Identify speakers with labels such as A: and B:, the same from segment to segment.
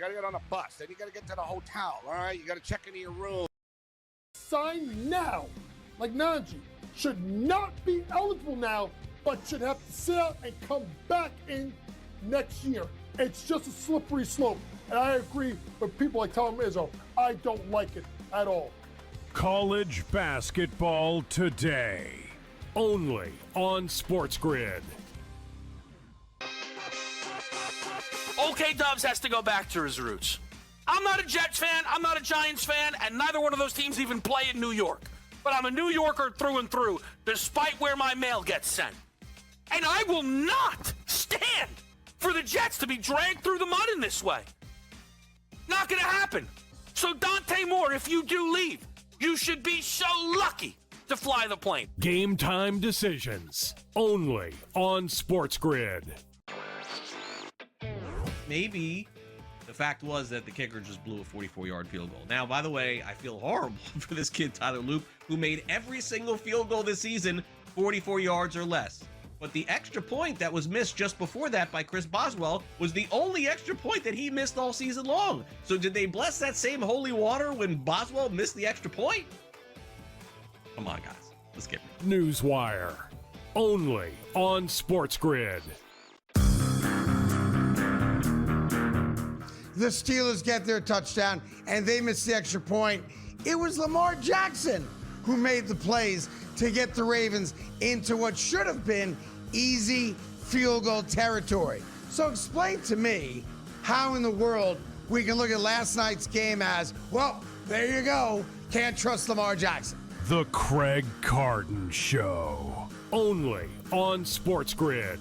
A: got to get on a bus. Then you got to get to the hotel. All right, you got to check into your room.
B: Sign now, like Najee, should not be eligible now, but should have to sit out and come back in next year. It's just a slippery slope. And I agree with people like Tom Izzo. I don't like it at all.
C: College basketball today, only on SportsGrid.
D: OK Dubs has to go back to his roots. I'm not a Jets fan, I'm not a Giants fan, and neither one of those teams even play in New York. But I'm a New Yorker through and through, despite where my mail gets sent. And I will not stand for the Jets to be dragged through the mud in this way. Not going to happen. So Dante Moore, if you do leave, you should be so lucky to fly the plane.
C: Game time decisions, only on SportsGrid.
E: Maybe the fact was that the kicker just blew a 44-yard field goal. Now, by the way, I feel horrible for this kid, Tyler Loop, who made every single field goal this season 44 yards or less. But the extra point that was missed just before that by Chris Boswell was the only extra point that he missed all season long. So did they bless that same holy water when Boswell missed the extra point? Come on, guys. Let's get it.
C: Newswire, only on SportsGrid.
F: The Steelers get their touchdown, and they miss the extra point. It was Lamar Jackson who made the plays to get the Ravens into what should have been easy field goal territory. So explain to me how in the world we can look at last night's game as, well, there you go, can't trust Lamar Jackson.
C: The Craig Carton Show, only on SportsGrid.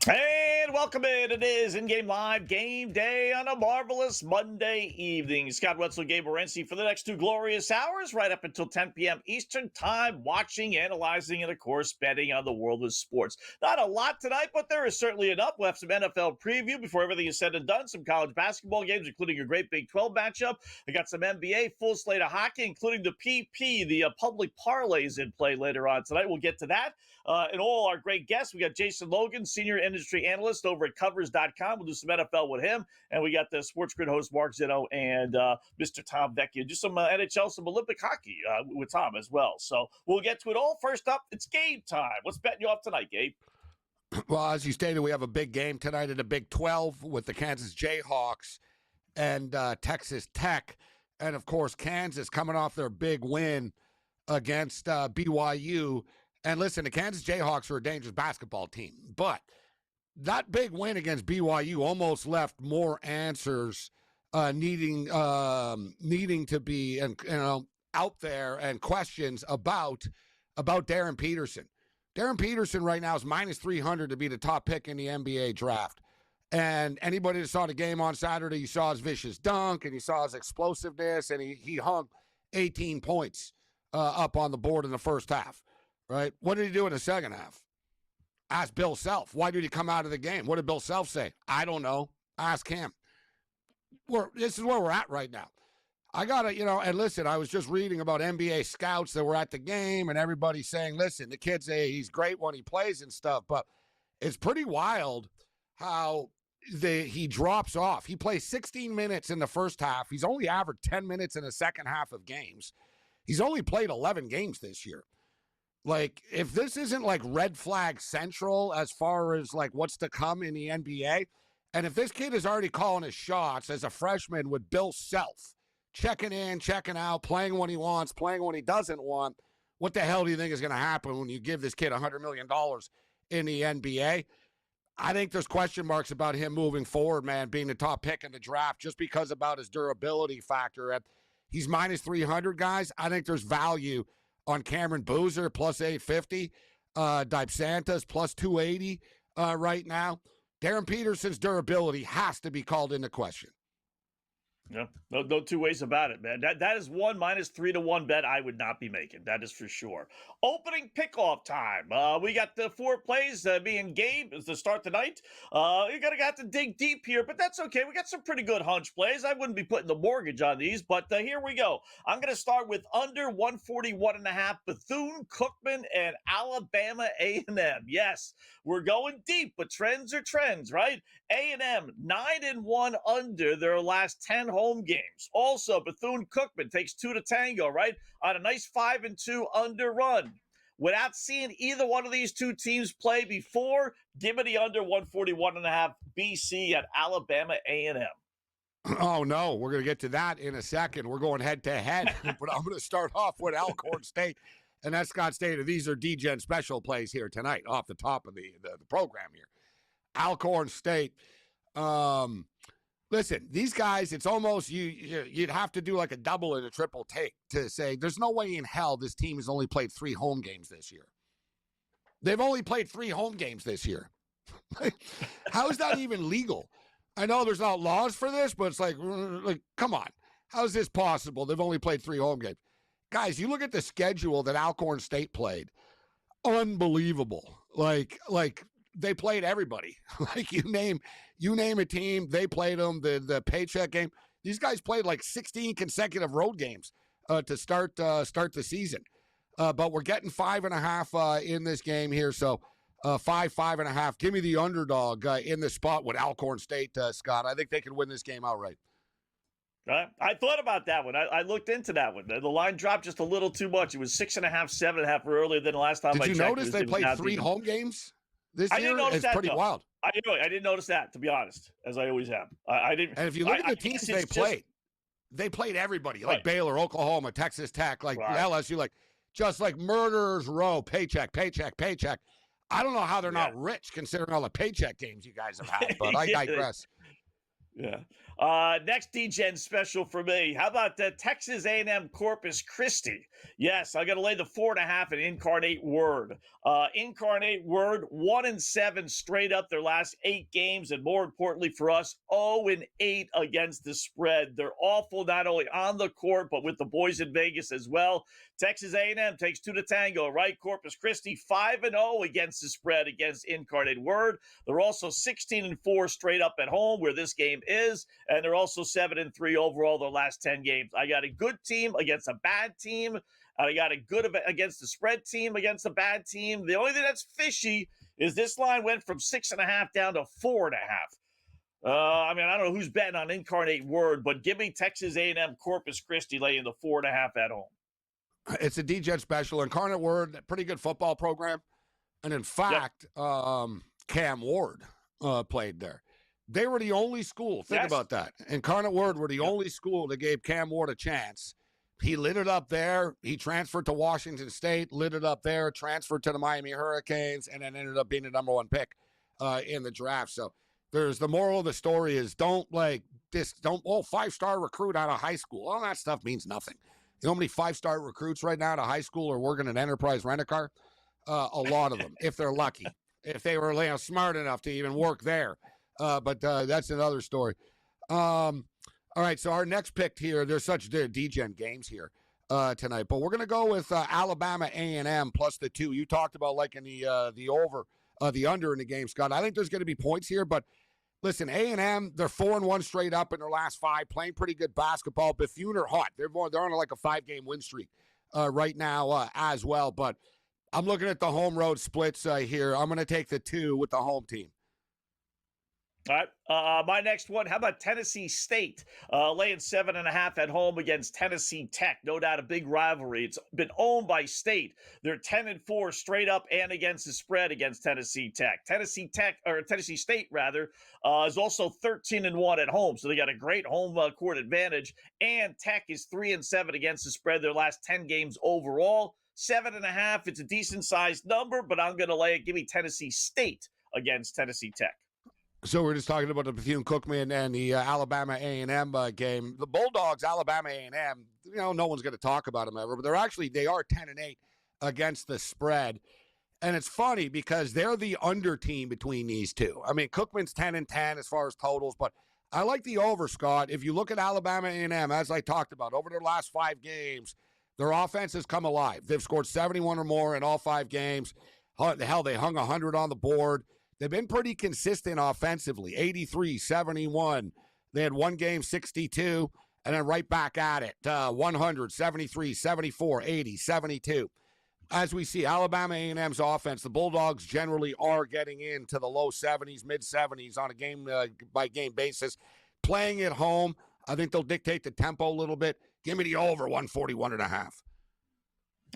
G: And welcome in. It is in-game live game day on a marvelous Monday evening. Scott Wetzel and Gabriel Morency for the next 2 glorious hours, right up until 10 p.m. Eastern time, watching, analyzing, and, of course, betting on the world of sports. Not a lot tonight, but there is certainly enough. We'll have some NFL preview before everything is said and done, some college basketball games, including a great Big 12 matchup. I got some NBA, full slate of hockey, including the PP, the public parlays in play later on tonight. We'll get to that. And all our great guests. We got Jason Logan, senior industry analyst over at Covers.com. We'll do some NFL with him. And we got the SportsGrid host, Mark Zeno, and Mr. Tom Vecchia. Do some NHL, some Olympic hockey with Tom as well. So we'll get to it all. First up, it's game time. What's betting you off tonight, Gabe?
A: Well, as you stated, we have a big game tonight in the Big 12 with the Kansas Jayhawks and Texas Tech. And, of course, Kansas coming off their big win against BYU. And listen, the Kansas Jayhawks are a dangerous basketball team, but that big win against BYU almost left more answers needing to be out there and questions about Darren Peterson. Darren Peterson right now is minus 300 to be the top pick in the NBA draft. And anybody that saw the game on Saturday, you saw his vicious dunk and you saw his explosiveness, and he hung 18 points up on the board in the first half. Right? What did he do in the second half? Ask Bill Self. Why did he come out of the game? What did Bill Self say? I don't know. Ask him. This is where we're at right now. I got to, and listen, I was just reading about NBA scouts that were at the game, and everybody saying, listen, the kid's he's great when he plays and stuff, but it's pretty wild how he drops off. He plays 16 minutes in the first half. He's only averaged 10 minutes in the second half of games. He's only played 11 games this year. Like, if this isn't like red flag central as far as like what's to come in the NBA, and if this kid is already calling his shots as a freshman with Bill Self, checking in, checking out, playing when he wants, playing when he doesn't want, what the hell do you think is going to happen when you give this kid $100 million in the NBA? I think there's question marks about him moving forward, man, being the top pick in the draft just because about his durability factor. He's minus 300, guys. I think there's value on Cameron Boozer, plus 850. Dipe Santa's plus 280 right now. Darren Peterson's durability has to be called into question.
G: Yeah, no two ways about it, man. That is one -3 to 1 bet I would not be making. That is for sure. Opening pickoff time. We got the 4 plays being Gabe is to start tonight. You're gonna have to dig deep here, but that's okay. We got some pretty good hunch plays. I wouldn't be putting the mortgage on these, but here we go. I'm gonna start with under 141.5 Bethune-Cookman and Alabama A&M. Yes, we're going deep, but trends are trends, right? A&M 9-1 under their last 10 home games. Also, Bethune-Cookman takes 2 to tango, right? On a nice 5-2 under run. Without seeing either one of these two teams play before, give me the under 141.5 BC at Alabama A&M.
A: Oh, no, we're going to get to that in a second. We're going head-to-head, but I'm going to start off with Alcorn State and Escott State. These are D-Gen special plays here tonight off the top of the program here. Alcorn State. Listen, these guys, it's almost you'd have to do like a double and a triple take to say there's no way in hell this team has only played 3 home games this year. They've only played 3 home games this year. How is that even legal? I know there's not laws for this, but it's like come on. How is this possible? They've only played 3 home games. Guys, you look at the schedule that Alcorn State played. Unbelievable. Like they played everybody. Like you name a team, they played them. The paycheck game. These guys played like 16 consecutive road games to start the season. But we're getting 5.5 in this game here. So 5.5. Give me the underdog in this spot with Alcorn State, Scott. I think they can win this game outright.
G: I thought about that one. I looked into that one. The line dropped just a little too much. It was 6.5, 7.5 earlier than the last time I checked.
A: Did you notice they played 3 home games this year?
G: I didn't notice
A: it's
G: that.
A: Pretty wild.
G: I didn't notice that, to be honest, as I always have. I didn't.
A: And if you look at the teams they played everybody, like Baylor, Oklahoma, Texas Tech, like LSU, like just like murderers row, paycheck. I don't know how they're not rich considering all the paycheck games you guys have had, but I digress.
G: Yeah. Next D-Gen special for me. How about Texas A&M Corpus Christi? Yes, I got to lay the 4.5 and Incarnate Word. Incarnate Word 1-7 straight up their last 8 games, and more importantly for us, 0-8 against the spread. They're awful not only on the court but with the boys in Vegas as well. Texas A&M takes 2 to tango, right? Corpus Christi 5-0 against the spread against Incarnate Word. They're also 16-4 straight up at home where this game is, and they're also 7-3 overall their last 10 games. I got a good team against a bad team. I got a good against the spread team against a bad team. The only thing that's fishy is this line went from 6.5 down to 4.5. I don't know who's betting on Incarnate Word, but give me Texas A&M Corpus Christi laying the 4.5 at home.
A: It's a D-Gen special. Incarnate Word, pretty good football program. And in fact, Cam Ward played there. They were the only school. Think about that. Incarnate Word were the only school that gave Cam Ward a chance. He lit it up there. He transferred to Washington State, lit it up there, transferred to the Miami Hurricanes, and then ended up being the number 1 pick in the draft. So there's the moral of the story is don't 5-star recruit out of high school. All that stuff means nothing. You know how many 5-star recruits right now out of high school are working at Enterprise Rent-A-Car? A lot of them, if they're lucky, if they were smart enough to even work there. But that's another story. All right, so our next pick here, there's such D-Gen games here tonight, but we're going to go with Alabama A&M plus the 2. You talked about liking the under in the game, Scott. I think there's going to be points here, but listen, A&M, they're 4-1 straight up in their last 5, playing pretty good basketball. Bethune are hot. They're on like a 5-game win streak right now as well, but I'm looking at the home road splits here. I'm going to take the 2 with the home team.
G: All right. My next one, how about Tennessee State laying 7.5 at home against Tennessee Tech? No doubt a big rivalry. It's been owned by State. They're 10-4 straight up and against the spread against Tennessee Tech. Tennessee State is also 13-1 at home. So they got a great home court advantage. And Tech is 3-7 against the spread their last 10 games overall. 7.5. It's a decent sized number, but I'm going to lay it. Give me Tennessee State against Tennessee Tech.
A: So we're just talking about the Bethune-Cookman and the Alabama A&M game. The Bulldogs, Alabama A&M, no one's going to talk about them ever, but they are 10-8 against the spread. And it's funny because they're the under team between these two. I mean, Cookman's 10-10 as far as totals, but I like the over, Scott. If you look at Alabama A&M, as I talked about, over their last 5 games, their offense has come alive. They've scored 71 or more in all 5 games. Hell, they hung 100 on the board. They've been pretty consistent offensively, 83, 71. They had one game, 62, and then right back at it, 100, 73, 74, 80, 72. As we see, Alabama A&M's offense, the Bulldogs generally are getting into the low 70s, mid 70s on a game-by-game basis. Playing at home, I think they'll dictate the tempo a little bit. Give me the over 141.5.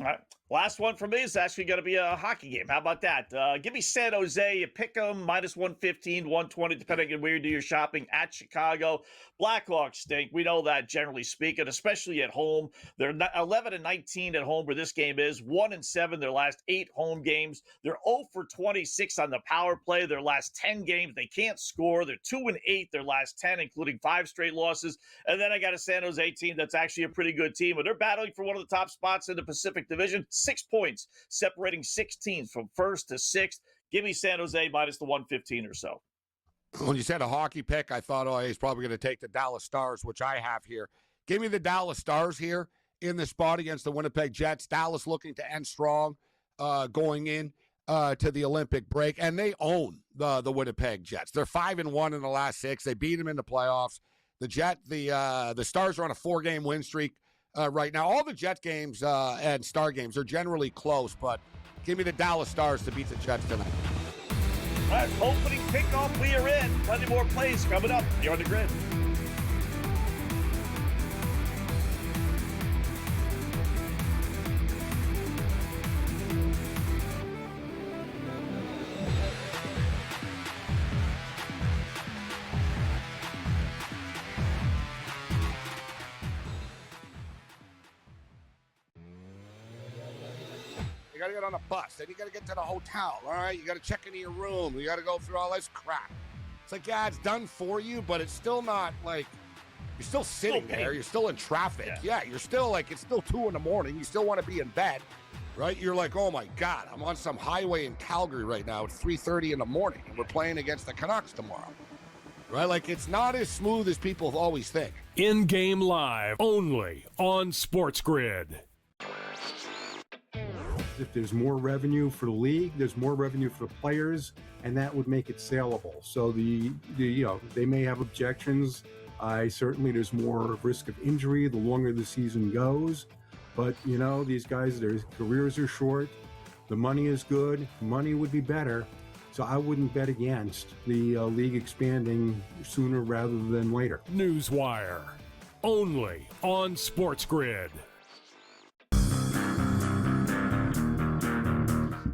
G: All right. Last one for me is actually going to be a hockey game. How about that? Give me San Jose. You pick them minus 115, 120, depending on where you do your shopping at Chicago. Blackhawks stink. We know that, generally speaking, especially at home. They're 11-19 at home where this game is. 1-7 their last 8 home games. They're 0 for 26 on the power play. Their last 10 games, they can't score. They're 2-8 their last 10, including 5 straight losses. And then I got a San Jose team that's actually a pretty good team. But they're battling for one of the top spots in the Pacific Division. 6 points, separating 6 teams from 1st to 6th. Give me San Jose minus the 115 or so.
A: When you said a hockey pick, I thought, he's probably going to take the Dallas Stars, which I have here. Give me the Dallas Stars here in the spot against the Winnipeg Jets. Dallas looking to end strong going in to the Olympic break, and they own the Winnipeg Jets. They're 5-1 in the last 6. They beat them in the playoffs. The Stars are on a 4-game win streak right now. All the Jet games and Star games are generally close, but give me the Dallas Stars to beat the Jets tonight.
G: All right, opening kickoff, we are in. Plenty more plays coming up. You're on the grid.
A: You got to get on a bus. Then you got to get to the hotel, all right? You got to check into your room. You got to go through all this crap. It's like, yeah, it's done for you, but it's still not like you're still sitting there. You're still in traffic. Yeah, you're still like, it's still 2 in the morning. You still want to be in bed, right? You're like, oh my God, I'm on some highway in Calgary right now. It's 3:30 in the morning, and we're playing against the Canucks tomorrow, right? Like, it's not as smooth as people always think.
C: In-game live, only on SportsGrid.
H: If there's more revenue for the league, there's more revenue for the players, and that would make it saleable. So they may have objections. There's more risk of injury the longer the season goes. But these guys, their careers are short. The money is good. Money would be better. So I wouldn't bet against the league expanding sooner rather than later.
C: Newswire, only on SportsGrid.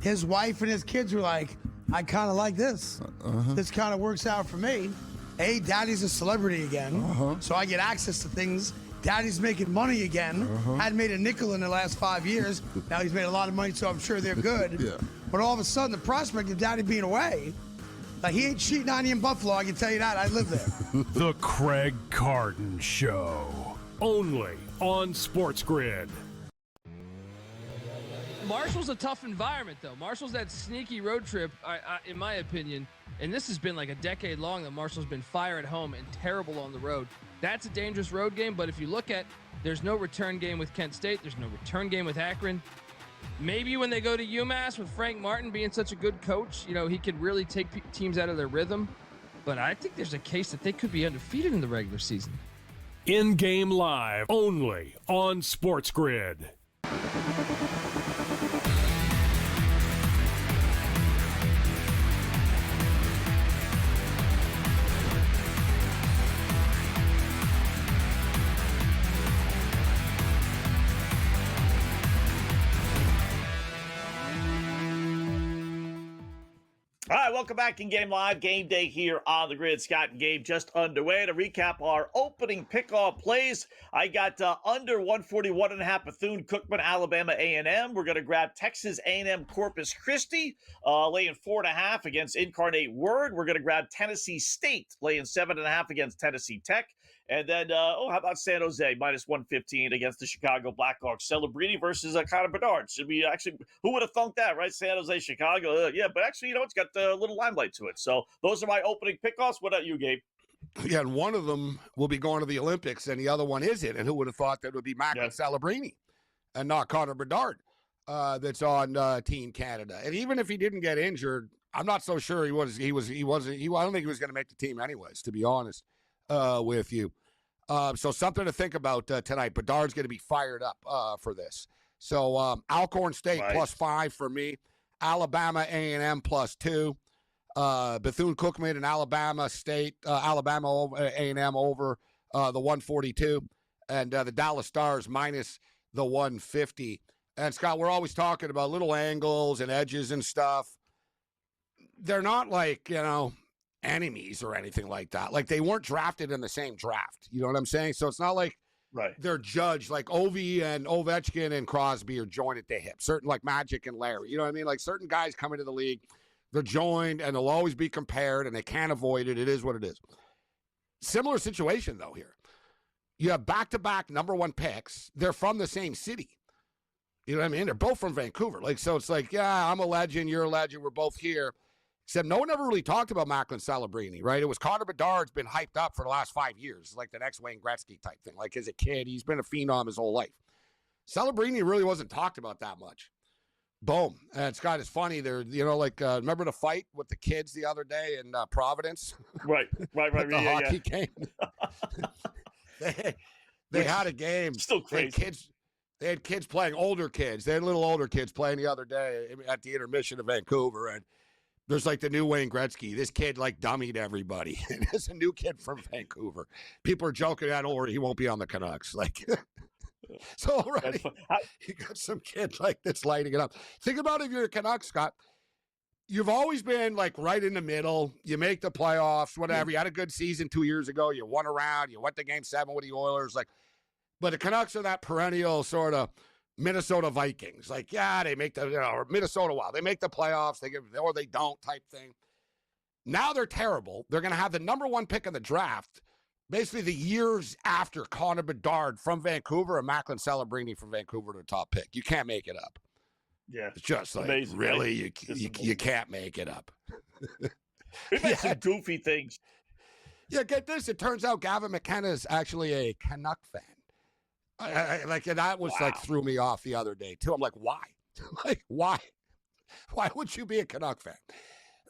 F: His wife and his kids were like, I kind of like this. This kind of works out for me. Daddy's a celebrity again, so I get access to things. Daddy's making money again. Hadn't made a nickel in the last 5 years. Now he's made a lot of money, so I'm sure they're good. Yeah. But all of a sudden, the prospect of Daddy being away, like, he ain't cheating on you in Buffalo, I can tell you that. I live there.
C: The Craig Carton Show, only on SportsGrid.
I: Marshall's a tough environment, though. Marshall's that sneaky road trip, in my opinion, and this has been like a decade long that Marshall's been fire at home and terrible on the road. That's a dangerous road game, but if you look at, there's no return game with Kent State. There's no return game with Akron. Maybe when they go to UMass with Frank Martin being such a good coach, he could really take teams out of their rhythm. But I think there's a case that they could be undefeated in the regular season.
C: In-game live, only on SportsGrid.
G: All right, welcome back in Game Live. Game Day here on the grid. Scott and Gabe just underway. To recap our opening pickoff plays, I got under 141.5 Bethune-Cookman, Alabama A&M. We're going to grab Texas A&M Corpus Christi, laying 4.5 against Incarnate Word. We're going to grab Tennessee State, laying 7.5 against Tennessee Tech. And then, how about San Jose, minus 115 against the Chicago Blackhawks? Celebrini versus Connor Bedard. Should we actually, who would have thunk that, right? San Jose, Chicago. Yeah, but actually, it's got a little limelight to it. So those are my opening pickoffs. What about you, Gabe?
A: Yeah, and one of them will be going to the Olympics, and the other one isn't. And who would have thought that it would be Macklin Celebrini and not Connor Bedard that's on Team Canada? And even if he didn't get injured, I'm not so sure I don't think he was going to make the team anyways, to be honest with you. So something to think about tonight. Bedard's going to be fired up for this. So Alcorn State +5 for me. Alabama A&M +2. Bethune-Cookman and Alabama State, Alabama A&M over the 142, and the Dallas Stars minus the 150. And Scott, we're always talking about little angles and edges and stuff. They're not like, enemies or anything like that. Like, they weren't drafted in the same draft. You know what I'm saying? So it's not like they're judged like Ovi and Ovechkin and Crosby are joined at the hip. Certain like Magic and Larry. You know what I mean? Like certain guys come into the league, they're joined and they'll always be compared and they can't avoid it. It is what it is. Similar situation though here. You have back-to-back number one picks. They're from the same city. You know what I mean? They're both from Vancouver. Like, so it's like, yeah, I'm a legend, you're a legend, we're both here. Except no one ever really talked about Macklin Celebrini, right? It was Connor Bedard's been hyped up for the last 5 years, like the next Wayne Gretzky type thing. Like as a kid, he's been a phenom his whole life. Celebrini really wasn't talked about that much. Boom. And Scott, it's funny. They're, remember the fight with the kids the other day in Providence?
G: Right.
A: The hockey game. They had a game.
G: Still crazy.
A: They had kids playing, older kids. They had little older kids playing the other day at the intermission of Vancouver. And there's like the new Wayne Gretzky. This kid like dummied everybody. And it's a new kid from Vancouver. People are joking that, or he won't be on the Canucks. Like, so already you got some kid like that's lighting it up. Think about if you're a Canucks, Scott. You've always been like right in the middle. You make the playoffs, whatever. You had a good season 2 years ago. You won around. You went to Game 7 with the Oilers. But the Canucks are that perennial sort of Minnesota Vikings. Like, yeah, they make or Minnesota Wild. They make the playoffs, or they don't type thing. Now they're terrible. They're going to have the number one pick in the draft, basically the years after Connor Bedard from Vancouver and Macklin Celebrini from Vancouver to the top pick. You can't make it up.
G: Yeah.
A: It's just like, amazing, really, right? You can't make it up.
G: We've had some goofy things.
A: Yeah, get this. It turns out Gavin McKenna is actually a Canuck fan. And that was threw me off the other day too. I'm like, why? Why? Why would you be a Canuck fan?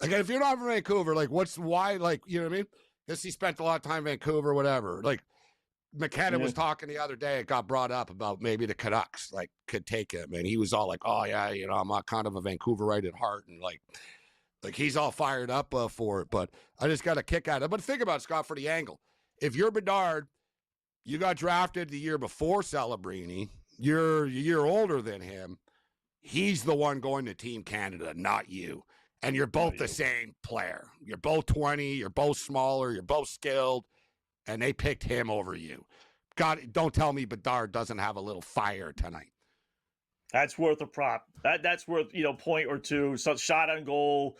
A: Like, if you're not from Vancouver, why? Like, you know what I mean? Because he spent a lot of time in Vancouver, whatever. Like, McKenna was talking the other day. It got brought up about maybe the Canucks could take him, and he was all like, "Oh yeah, I'm kind of a Vancouverite at heart," and like he's all fired up for it. But I just got a kick out of it. But think about it, Scott, for the angle. If you're Bedard, you got drafted the year before Celebrini. You're a year older than him. He's the one going to Team Canada, not you. And you're both the same player. You're both 20. You're both smaller. You're both skilled. And they picked him over you. God, don't tell me Bedard doesn't have a little fire tonight.
G: That's worth a prop. That's worth, point or two. So shot on goal,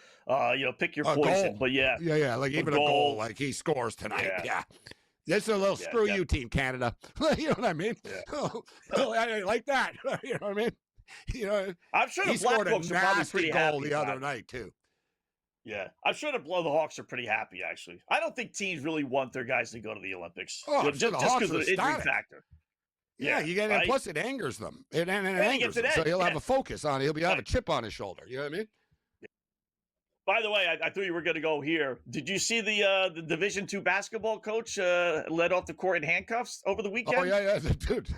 G: pick your poison.
A: Goal.
G: But yeah.
A: Yeah. Like even a goal, like he scores tonight. Yeah. This is a little screw you, Team Canada. You know what I mean? Yeah. I like that. You know what I mean?
G: I'm sure the Black Hawks are probably pretty happy
A: the other night too.
G: Yeah, I'm sure the Hawks are pretty happy. Actually, I don't think teams really want their guys to go to the Olympics just because of the injury factor.
A: Yeah, you get it. Plus, it angers them. It angers them. So he'll have a focus on it. He'll have a chip on his shoulder. You know what I mean?
G: By the way, I thought you were going to go here. Did you see the Division II basketball coach led off the court in handcuffs over the weekend?
A: Oh, yeah, dude.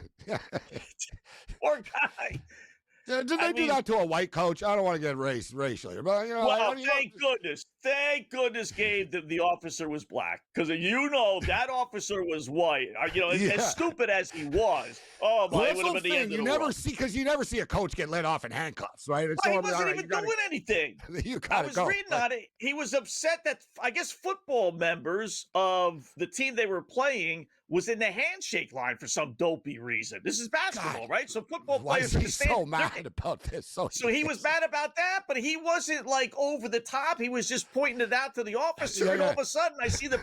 G: Poor guy.
A: Did they do that to a white coach? I don't want to get racially, but
G: thank goodness, Gabe, the officer was black, because that officer was white. As stupid as he was, it would have been the end of the world.
A: You never see a coach get let off in handcuffs, right?
G: He wasn't even doing anything. I was reading on it. He was upset that I guess football members of the team they were playing was in the handshake line for some dopey reason. This is basketball, right? So football players understand.
A: So mad about this. So
G: he was mad about that, but he wasn't over the top. He was just pointing it out to the officer, and all of a sudden I see the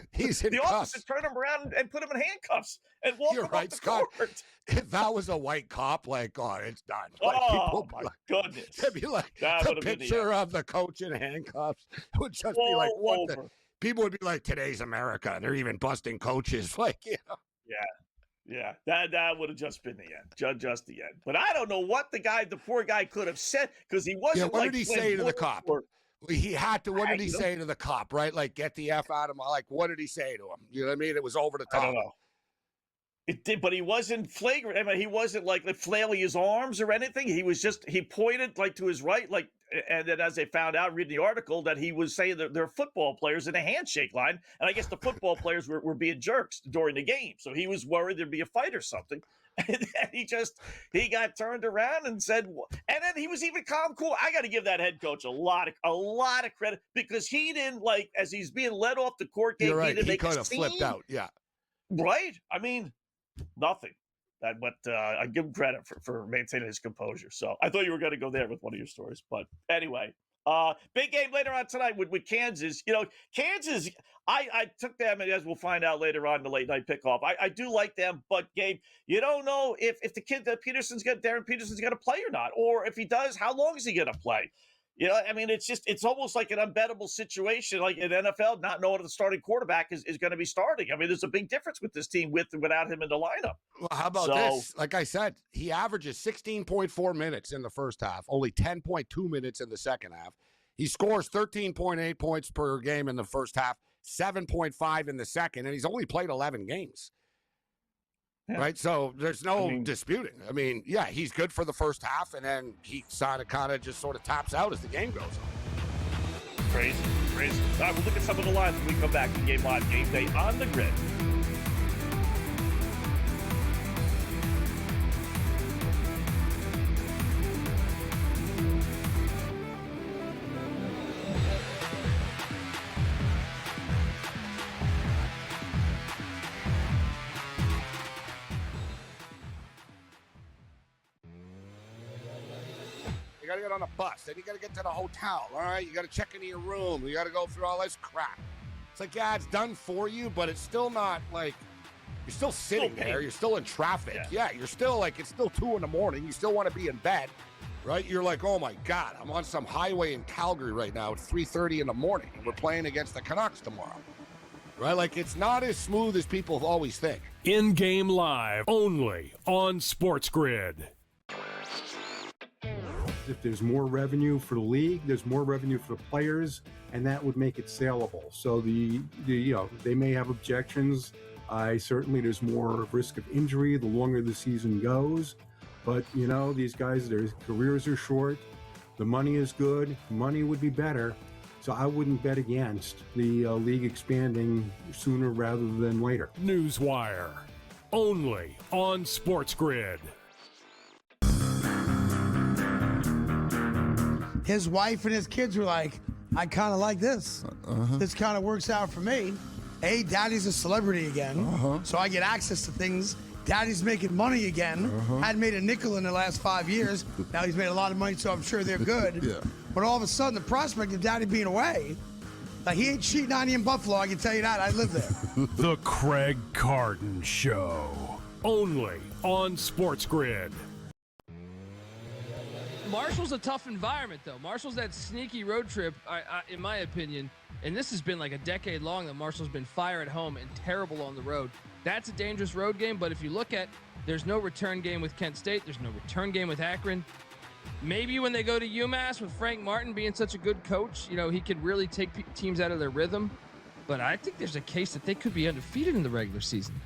G: officer turn him around and put him in handcuffs and walk him off the court.
A: If that was a white cop, it's done.
G: My goodness.
A: It'd be like the picture of the coach in handcuffs. It would just be like, what the... people would be like, today's America. They're even busting coaches. Like,
G: Yeah, that would have just been the end, just the end. But I don't know what the poor guy could have said because he wasn't.
A: What did he say to the cop? He had to. What did he say to the cop? Right, like get the F out of him. Like, what did he say to him? You know what I mean? It was over the top.
G: I don't know. It did, but he wasn't flagrant. I mean, he wasn't like flailing his arms or anything. He pointed like to his right, like, and then as they found out reading the article that he was saying that they're football players in a handshake line. And I guess the football players were being jerks during the game. So he was worried there'd be a fight or something. And then he got turned around and said, and then he was even calm, cool. I got to give that head coach a lot of credit because he didn't as he's being led off the court game.
A: You're right. He
G: could
A: have flipped out. Yeah.
G: Right. I mean, nothing. But I give him credit for maintaining his composure. So I thought you were going to go there with one of your stories. But anyway, big game later on tonight with Kansas. Kansas, I took them, and as we'll find out later on in the late night pickoff, I do like them. But, Gabe, you don't know if the kid that Darren Peterson's going to play or not. Or if he does, how long is he going to play? I mean, it's almost like an unbettable situation, like in NFL, not knowing if the starting quarterback is going to be starting. I mean, there's a big difference with this team with and without him in the lineup.
A: Well, how about this? Like I said, he averages 16.4 minutes in the first half, only 10.2 minutes in the second half. He scores 13.8 points per game in the first half, 7.5 in the second, and he's only played 11 games. Yeah. Right, so there's no disputing. I mean, yeah, he's good for the first half, and then he kind of just sort of tops out as the game goes on.
G: Crazy. All right, we'll look at some of the lines when we come back to Game Live Game Day on the Grid.
A: You got to get on a bus, then you got to get to the hotel, all right? You got to check into your room. You got to go through all this crap. It's like, yeah, it's done for you, but it's still not like you're still sitting there. You're still in traffic. Yeah, you're still it's still 2 a.m. You still want to be in bed, right? You're like, oh my God, I'm on some highway in Calgary right now at 3:30 in the morning. And we're playing against the Canucks tomorrow, right? Like, it's not as smooth as people always think.
C: In-game live, only on SportsGrid.
H: If there's more revenue for the league, there's more revenue for the players, and that would make it saleable. So they may have objections. Certainly there's more risk of injury the longer the season goes. But these guys, their careers are short. The money is good. Money would be better. So I wouldn't bet against the league expanding sooner rather than later.
C: Newswire, only on SportsGrid.
F: His wife and his kids were like, I kind of like this. This kind of works out for me. Hey, daddy's a celebrity again, so I get access to things. Daddy's making money again. Hadn't made a nickel in the last 5 years. Now he's made a lot of money, so I'm sure they're good. Yeah. But all of a sudden, the prospect of daddy being away, like, he ain't cheating on you in Buffalo, I can tell you that. I live there.
C: The Craig Carton Show, only on SportsGrid.
I: Marshall's a tough environment, though. Marshall's that sneaky road trip, in my opinion, and this has been like a decade long that Marshall's been fire at home and terrible on the road. That's a dangerous road game, but if you look at, there's no return game with Kent State. There's no return game with Akron. Maybe when they go to UMass with Frank Martin being such a good coach, he could really take teams out of their rhythm. But I think there's a case that they could be undefeated in the regular season.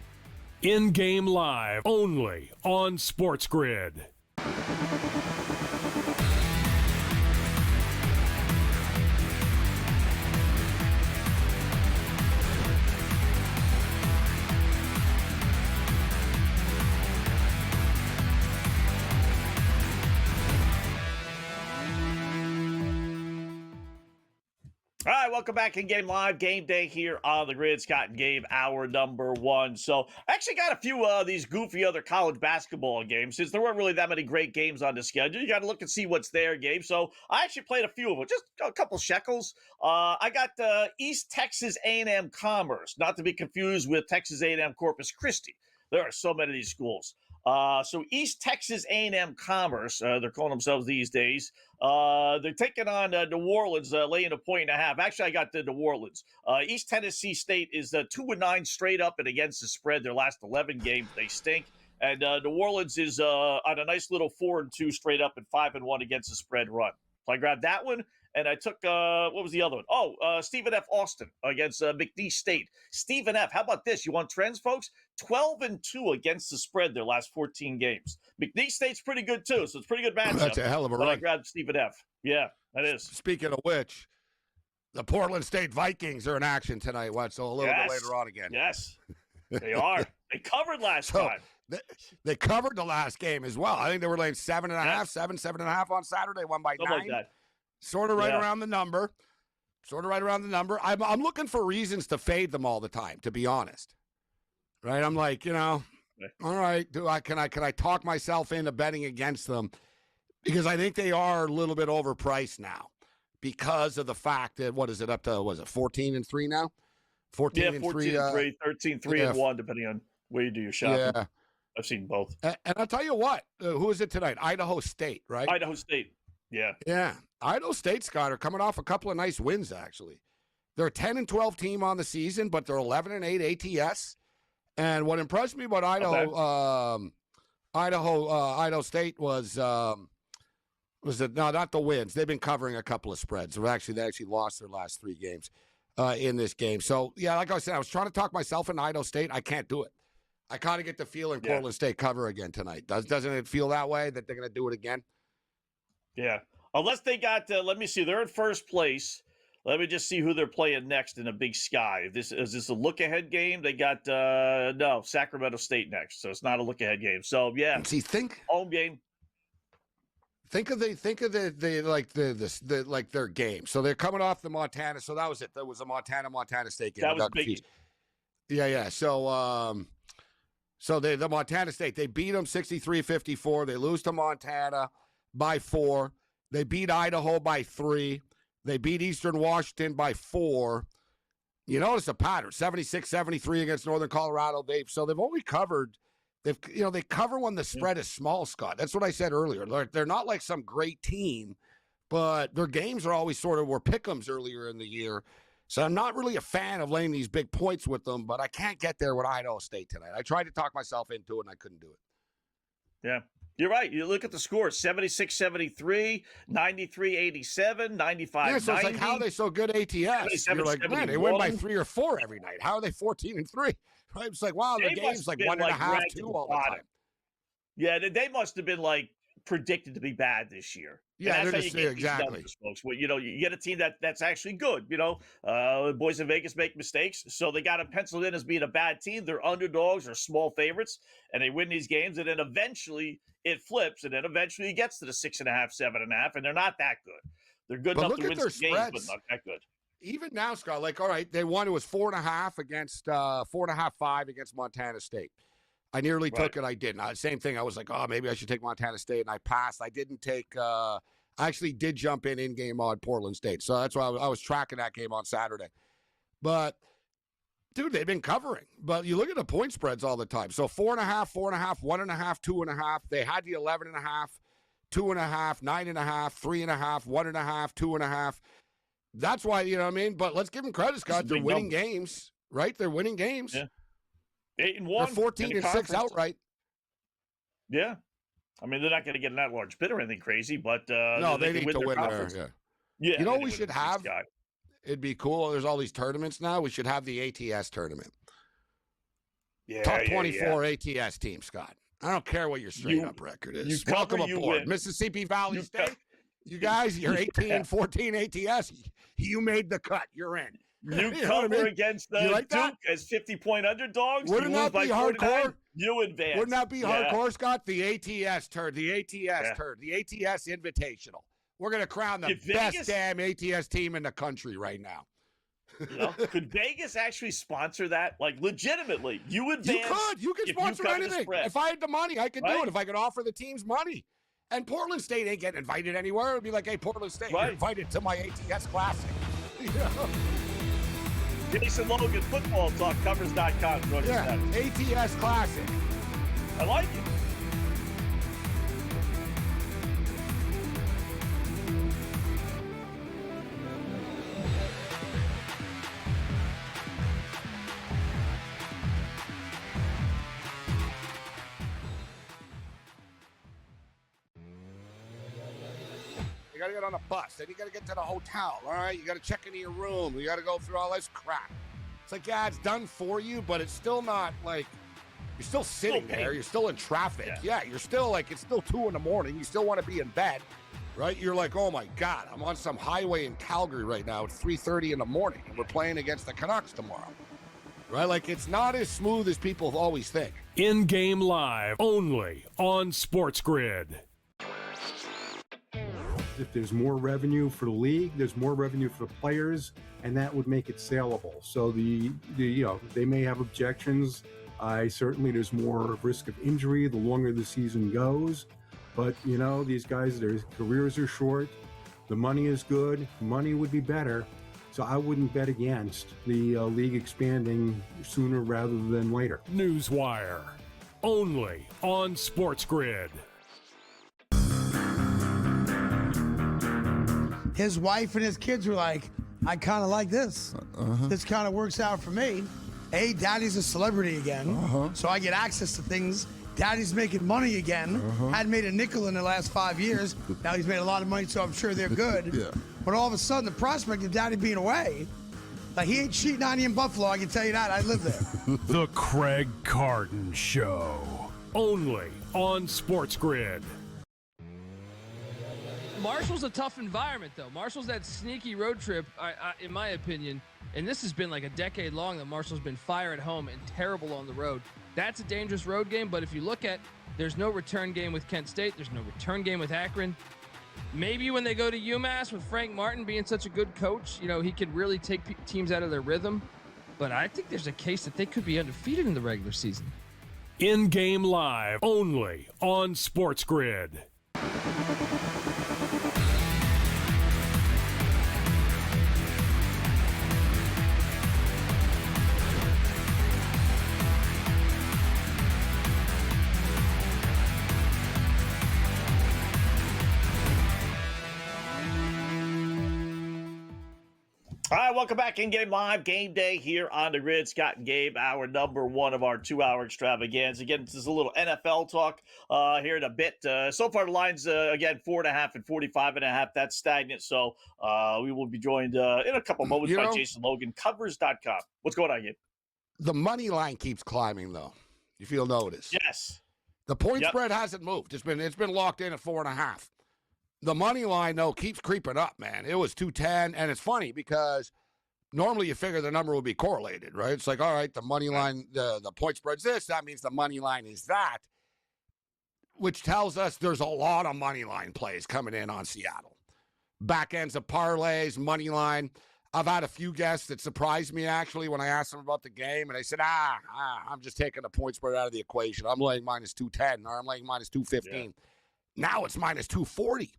C: In-game live, only on SportsGrid.
G: All right, welcome back in Game Live, Game Day here on the Grid. Scott and Gabe, hour number 1. So I actually got a few of these goofy other college basketball games. Since there weren't really that many great games on the schedule, you got to look and see what's there, Gabe. So I actually played a few of them, just a couple shekels. I got East Texas A&M Commerce, not to be confused with Texas A&M Corpus Christi. There are so many of these schools. So East Texas A&M Commerce, they're calling themselves these days. They're taking on New Orleans, laying a 1.5. Actually, I got the New Orleans. East Tennessee State is 2-9 straight up and against the spread. Their last 11 games, they stink. And New Orleans is on a nice little 4-2 straight up and 5-1 against the spread run. So I grabbed that one. And I took, what was the other one? Oh, Stephen F. Austin against McNeese State. Stephen F., how about this? You want trends, folks? 12-2 against the spread their last 14 games. McNeese State's pretty good, too, so it's a pretty good matchup.
A: That's a hell of a
G: But I
A: run.
G: grabbed Stephen F. Yeah, that is.
A: Speaking of which, the Portland State Vikings are in action tonight, so a little bit later on again.
G: Yes, they are. They covered last time.
A: They covered the last game as well. I think they were laying 7.5, 7.5 on Saturday, won by 9.
G: Something like that.
A: Sort of right around the number. I'm looking for reasons to fade them all the time, to be honest. Right? I'm like, all right, can I talk myself into betting against them? Because I think they are a little bit overpriced now because of the fact that, what is it, up to, 14-3 now? 14-3.
G: 14-3, 13-3-1, depending on where you do your shopping.
A: Yeah.
G: I've seen both.
A: And I'll tell you what, who is it tonight? Idaho State, right?
G: Idaho State. Yeah.
A: Yeah. Idaho State, Scott, are coming off a couple of nice wins, actually. They're a 10-12 team on the season, but they're 11-8 ATS. And what impressed me about Idaho State was it not the wins. They've been covering a couple of spreads. They actually lost their last 3 games in this game. So, yeah, like I said, I was trying to talk myself into Idaho State. I can't do it. I kind of get the feeling Portland State cover again tonight. Doesn't it feel that way, that they're going to do it again?
G: Yeah. Unless they got, let me see, they're in first place. Let me just see who they're playing next in a Big Sky. Is this a look-ahead game? They got, Sacramento State next, so it's not a look-ahead game. So, yeah.
A: See,
G: home game.
A: Think of their game. So they're coming off the Montana. So that was it. That was a Montana State game.
G: That was big.
A: Yeah. So the Montana State, they beat them 63-54. They lose to Montana by 4. They beat Idaho by 3. They beat Eastern Washington by 4. You notice a pattern: 76-73 against Northern Colorado. They've only covered. They cover when the spread is small, Scott. That's what I said earlier. They're not like some great team, but their games are always sort of were pick'ems earlier in the year. So I'm not really a fan of laying these big points with them, but I can't get there with Idaho State tonight. I tried to talk myself into it, and I couldn't do it.
G: Yeah, you're right. You look at the scores: 76-73, 93-87, 95-90.
A: Yeah, so it's like, how are they so good ATS? You're like, man, they win by 3 or 4 every night. How are they 14-3? Right? It's like, wow, the game's like 1.5, 2 all the time.
G: Yeah, they must have been like predicted to be bad this year.
A: Yeah,
G: that's how you get
A: exactly.
G: Numbers, folks. Well, you get a team that's actually good. The boys in Vegas make mistakes, so they got them penciled in as being a bad team. They're underdogs or small favorites, and they win these games, and then eventually it flips, and then eventually it gets to the 6.5, 7.5, and they're not that good. They're good enough to win some games, but not that good.
A: Even now, Scott, like, all right, they won. It was 4.5 against 4.5, 5 against Montana State. I nearly took it. I didn't. Same thing. I was like, oh, maybe I should take Montana State, and I passed. I didn't take. I actually did jump in-game on Portland State, so that's why I was tracking that game on Saturday. But dude, they've been covering. But you look at the point spreads all the time. So 4.5, 4.5, 1.5, 2.5. They had the 11.5, 2.5, 9.5, 3.5, 1.5, 2.5. That's why, you know what I mean? But let's give them credit, Scott. They're winning games, right? They're winning games.
G: Yeah. 8-1.
A: They're 14-6 outright.
G: Yeah. I mean, they're not going to get in that large bid or anything crazy, but
A: no, they need to win there.
G: Yeah.
A: You know what we should have? It'd be cool. There's all these tournaments now. We should have the ATS tournament.
G: Yeah.
A: Top 24 ATS team, Scott. I don't care what your straight-up record is. Welcome aboard. Mississippi Valley State. You guys, you're 18-14 ATS. You made the cut. You're in.
G: You cover against the Duke as 50-point underdogs.
A: Wouldn't that be hardcore?
G: You advance.
A: Wouldn't that be hardcore, Scott? The ATS turd. The ATS turd. The ATS Invitational. We're going to crown the best damn ATS team in the country right now.
G: Could Vegas actually sponsor that? Like, legitimately, you advance.
A: You could. You could sponsor anything. If I had the money, I could do it. If I could offer the teams money. And Portland State ain't getting invited anywhere. It would be like, hey, Portland State, you're invited to my ATS Classic.
G: Jason Logan, Football Talk, Covers.com.
A: ATS Classic.
G: I like it.
A: got to get on a bus. Then you got to get to the hotel. All right, you got to check into your room. You got to go through all this crap. It's like, yeah, it's done for you, but it's still not like you're still sitting there. You're still in traffic. Yeah, you're still like it's still 2 a.m. You still want to be in bed, right? You're like, oh my God, I'm on some highway in Calgary right now. It's 3:30 in the morning, and we're playing against the Canucks tomorrow. Right? Like, it's not as smooth as people always think.
C: In-game live, only on SportsGrid.
H: If there's more revenue for the league, there's more revenue for the players, and that would make it saleable. So they may have objections. Certainly there's more risk of injury the longer the season goes. But, these guys, their careers are short. The money is good. Money would be better. So I wouldn't bet against the league expanding sooner rather than later.
C: Newswire, only on SportsGrid.
F: His wife and his kids were like, I kind of like this. This kind of works out for me. Hey, daddy's a celebrity again, so I get access to things. Daddy's making money again. Hadn't made a nickel in the last 5 years. Now he's made a lot of money, so I'm sure they're good. Yeah. But all of a sudden, the prospect of daddy being away, like he ain't cheating on you in Buffalo, I can tell you that. I live there.
C: The Craig Carton Show, only on SportsGrid.
I: Marshall's a tough environment, though. Marshall's that sneaky road trip, in my opinion, and this has been like a decade long that Marshall's been fire at home and terrible on the road. That's a dangerous road game, but if you look at, there's no return game with Kent State. There's no return game with Akron. Maybe when they go to UMass with Frank Martin being such a good coach, he could really take teams out of their rhythm. But I think there's a case that they could be undefeated in the regular season.
C: In-game live, only on SportsGrid.
G: All right, welcome back. In-game live, game day here on the grid. Scott and Gabe, hour number 1 of our 2-hour extravaganza. Again, this is a little NFL talk here in a bit. So far, the line's, again, 4.5 and 45.5. That's stagnant. So we will be joined in a couple moments by Jason Logan, covers.com. What's going on, Gabe?
A: The money line keeps climbing, though, if you'll notice.
G: Yes.
A: The point spread hasn't moved. It's been locked in at 4.5. The money line, though, keeps creeping up, man. It was 210, and it's funny because normally you figure the number would be correlated, right? It's like, all right, the money line, the point spread's this. That means the money line is that, which tells us there's a lot of money line plays coming in on Seattle. Back ends of parlays, money line. I've had a few guests that surprised me, actually, when I asked them about the game, and they said, I'm just taking the point spread out of the equation. I'm laying minus 210, or I'm laying minus 215. Yeah. Now it's minus 240.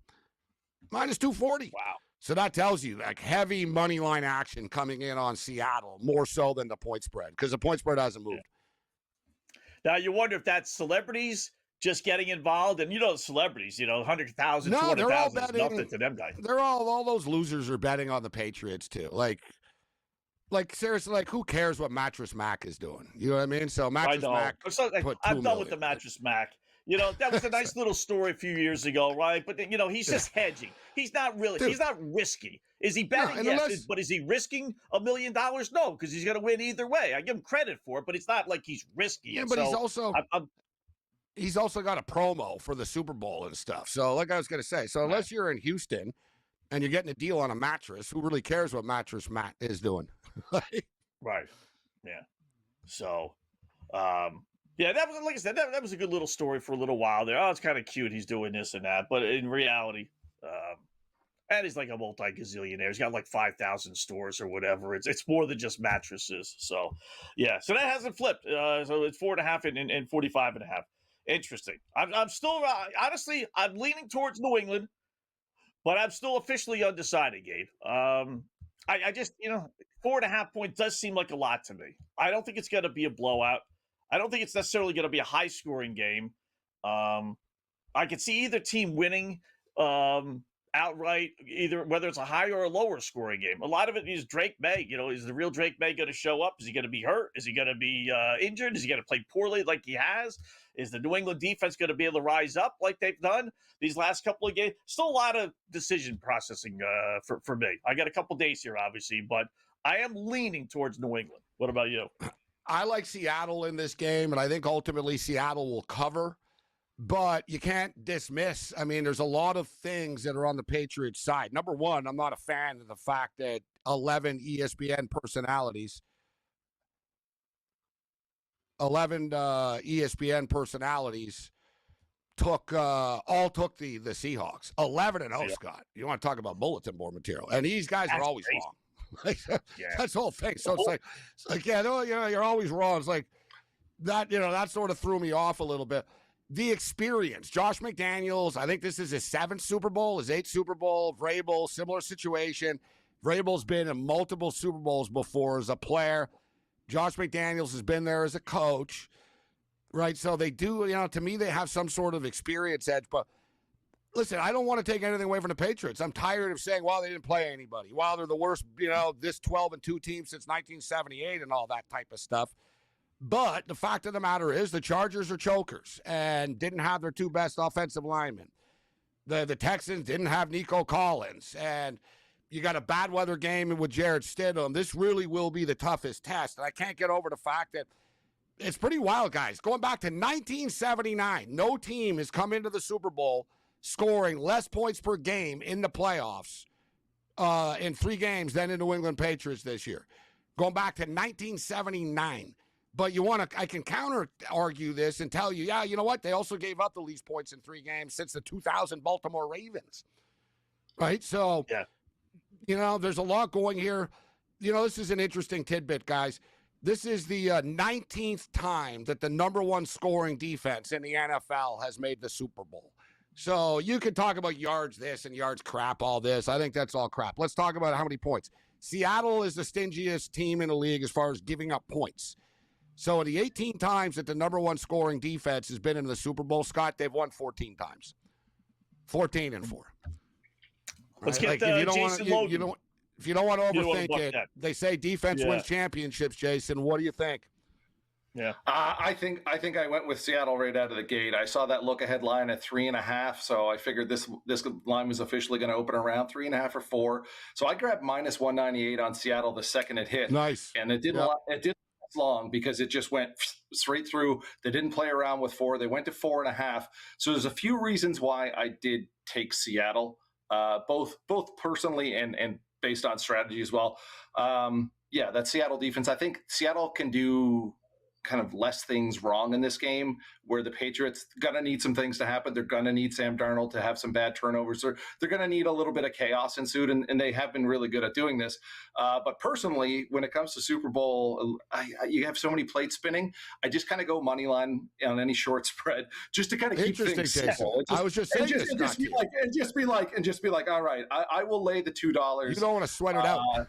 A: Minus 240.
G: Wow.
A: So that tells you, like, heavy money line action coming in on Seattle, more so than the point spread, because the point spread hasn't moved.
G: Yeah. Now, you wonder if that's celebrities just getting involved, and celebrities, 100,000, 200,000 is nothing to them guys.
A: They're all those losers are betting on the Patriots, too. Like seriously, like, who cares what Mattress Mac is doing? You know what I mean? So Mattress Mac
G: I'm done with the Mattress Mac. That was a nice little story a few years ago, right? But, he's just hedging. He's not really, he's not risky. Is he betting? Yes. But is he risking $1 million? No, because he's going to win either way. I give him credit for it, but it's not like he's risky.
A: Yeah, but he's also got a promo for the Super Bowl and stuff. So, like I was going to say, so unless you're in Houston and you're getting a deal on a mattress, who really cares what Mattress Mac is doing?
G: Right. Yeah. So, yeah, that was, like I said, that was a good little story for a little while there. Oh, it's kind of cute. He's doing this and that. But in reality, and he's like a multi-gazillionaire. He's got like 5,000 stores or whatever. It's more than just mattresses. So, yeah. So that hasn't flipped. So it's 4.5 and 45.5. Interesting. I'm still, honestly, I'm leaning towards New England, but I'm still officially undecided, Gabe. I just, 4.5 points does seem like a lot to me. I don't think it's going to be a blowout. I don't think it's necessarily going to be a high-scoring game. I could see either team winning, and outright, either whether it's a higher or lower scoring game. A lot of it is Drake May. Is the real Drake May going to show up? Is he going to be hurt? Is he going to be injured? Is he going to play poorly like he has? Is the New England defense going to be able to rise up like they've done these last couple of games? Still a lot of decision processing for me. I got a couple days here, obviously, but I am leaning towards New England. What about you?
A: I like Seattle in this game, and I think ultimately Seattle will cover. But you can't dismiss. I mean, there's a lot of things that are on the Patriots side. Number one, I'm not a fan of the fact that 11 ESPN personalities took the Seahawks. 11-0, Scott. You want to talk about bulletin board material. And these guys are always wrong. That's the whole thing. So it's like, you're always wrong. It's like that, that sort of threw me off a little bit. The experience. Josh McDaniels, I think this is his 7th Super Bowl, his 8th Super Bowl. Vrabel, similar situation. Vrabel's been in multiple Super Bowls before as a player. Josh McDaniels has been there as a coach, right? So they do, to me, they have some sort of experience edge. But listen, I don't want to take anything away from the Patriots. I'm tired of saying, well, they didn't play anybody. Well, they're the worst, this 12-2 team since 1978 and all that type of stuff. But the fact of the matter is the Chargers are chokers and didn't have their 2 best offensive linemen. The Texans didn't have Nico Collins. And you got a bad weather game with Jarrett Stidham. This really will be the toughest test. And I can't get over the fact that it's pretty wild, guys. Going back to 1979, no team has come into the Super Bowl scoring less points per game in the playoffs in 3 games than the New England Patriots this year. Going back to 1979. But I can counter argue this and tell you, you know what? They also gave up the least points in 3 games since the 2000 Baltimore Ravens. Right? So, there's a lot going here. This is an interesting tidbit, guys. This is the 19th time that the number 1 scoring defense in the NFL has made the Super Bowl. So you can talk about yards this and yards crap, all this. I think that's all crap. Let's talk about how many points. Seattle is the stingiest team in the league as far as giving up points. So the 18 times that the number 1 scoring defense has been in the Super Bowl, Scott, they've won 14 times. 14-4.
G: Let's get Jason Logan.
A: If you don't want to overthink it, they say defense wins championships, Jason. What do you think?
J: Yeah, I think I went with Seattle right out of the gate. I saw that look-ahead line at 3.5, so I figured this line was officially going to open around 3.5 or 4. So I grabbed -198 on Seattle the second it hit.
A: Nice,
J: and it didn't. It didn't long because it just went straight through. They didn't play around with 4. They went to 4.5. So there's a few reasons why I did take Seattle, both personally and based on strategy as well. That Seattle defense, I think Seattle can do kind of less things wrong in this game, where the Patriots going to need some things to happen. They're going to need Sam Darnold to have some bad turnovers. They're going to need a little bit of chaos ensued, and they have been really good at doing this. But personally, when it comes to Super Bowl, you have so many plates spinning. I just kind of go money line on any short spread just to kind of keep things simple.
A: I was just saying this.
J: Just be like, all right, I will lay the $2.
A: You don't want to sweat it out.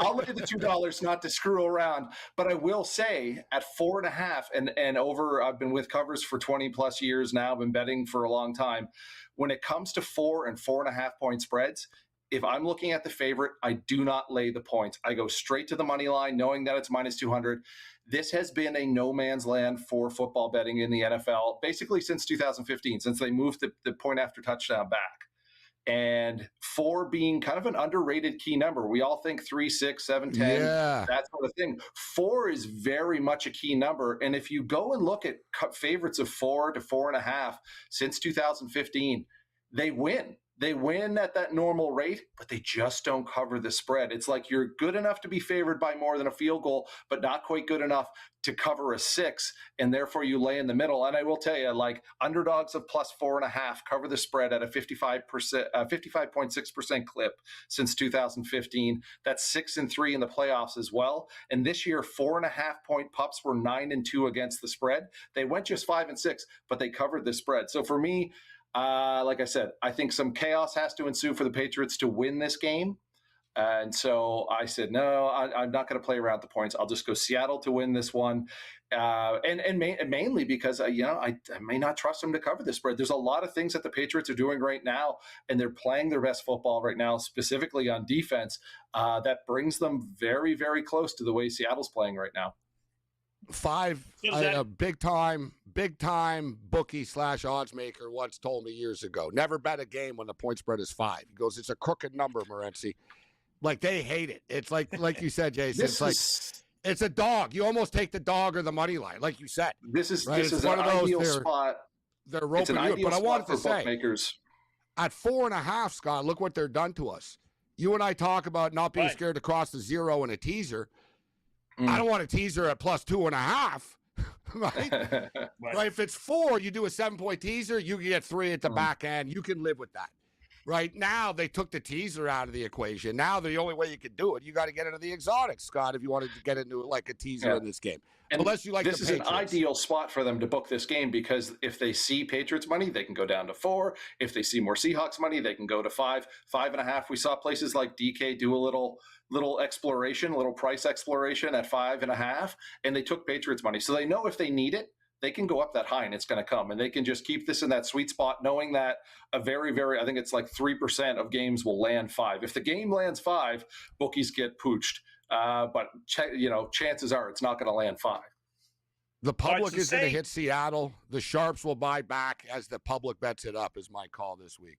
J: I'll lay the $2 not to screw around. But I will say at 4.5 and over, I've been with covers for 20 plus years now. I've been betting for a long time. When it comes to 4 and 4.5 point spreads, if I'm looking at the favorite, I do not lay the points. I go straight to the money line, knowing that it's -200. This has been a no man's land for football betting in the NFL, basically since 2015, since they moved the point after touchdown back. And 4 being kind of an underrated key number. We all think 3, 6, 7, 10, that sort of thing. 4 is very much a key number. And if you go and look at favorites of 4 to 4.5 since 2015, they win. They win at that normal rate, but they just don't cover the spread. It's like you're good enough to be favored by more than a field goal, but not quite good enough to cover a 6, and therefore you lay in the middle. And I will tell you, like underdogs of +4.5 cover the spread at a 55.6% clip since 2015. That's 6-3 in the playoffs as well. And this year, 4.5 point pups were 9-2 against the spread. They went just 5-6, but they covered the spread. So for me, like I said, I think some chaos has to ensue for the Patriots to win this game. And so I said, no, I'm not going to play around the points. I'll just go Seattle to win this one. mainly because I may not trust them to cover the spread. There's a lot of things that the Patriots are doing right now, and they're playing their best football right now, specifically on defense. That brings them very, very close to the way Seattle's playing right now.
A: A big time bookie / odds maker once told me years ago, never bet a game when the point spread is 5. He goes, it's a crooked number, Morency. Like, they hate it. It's like you said, Jason, it's a dog. You almost take the dog or the money line, like you said.
J: This is
A: right?
J: an ideal spot.
A: They're roping you. But I wanted to say,
J: bookmakers.
A: At 4.5, Scott, look what they're done to us. You and I talk about not being scared to cross the 0 in a teaser. I don't want a teaser at plus 2.5. Right? Right? If it's 4, you do a 7-point teaser, you can get 3 at the back end. You can live with that. Right now, they took the teaser out of the equation. Now, the only way you can do it, you got to get into the exotics, Scott, if you wanted to get into like a teaser in this game.
J: And
A: unless you like
J: this
A: the
J: is
A: Patriots.
J: An ideal spot for them to book this game, because if they see Patriots money, they can go down to 4. If they see more Seahawks money, they can go to 5, 5.5. We saw places like DK do a little exploration, a little price exploration at 5.5, and they took Patriots money. So they know if they need it, they can go up that high and it's going to come, and they can just keep this in that sweet spot, knowing that a very, very, I think it's like 3% of games will land 5. If the game lands 5, bookies get pooched. But chances are it's not going to land 5.
A: The public is going to hit Seattle. The sharps will buy back as the public bets it up, is my call this week.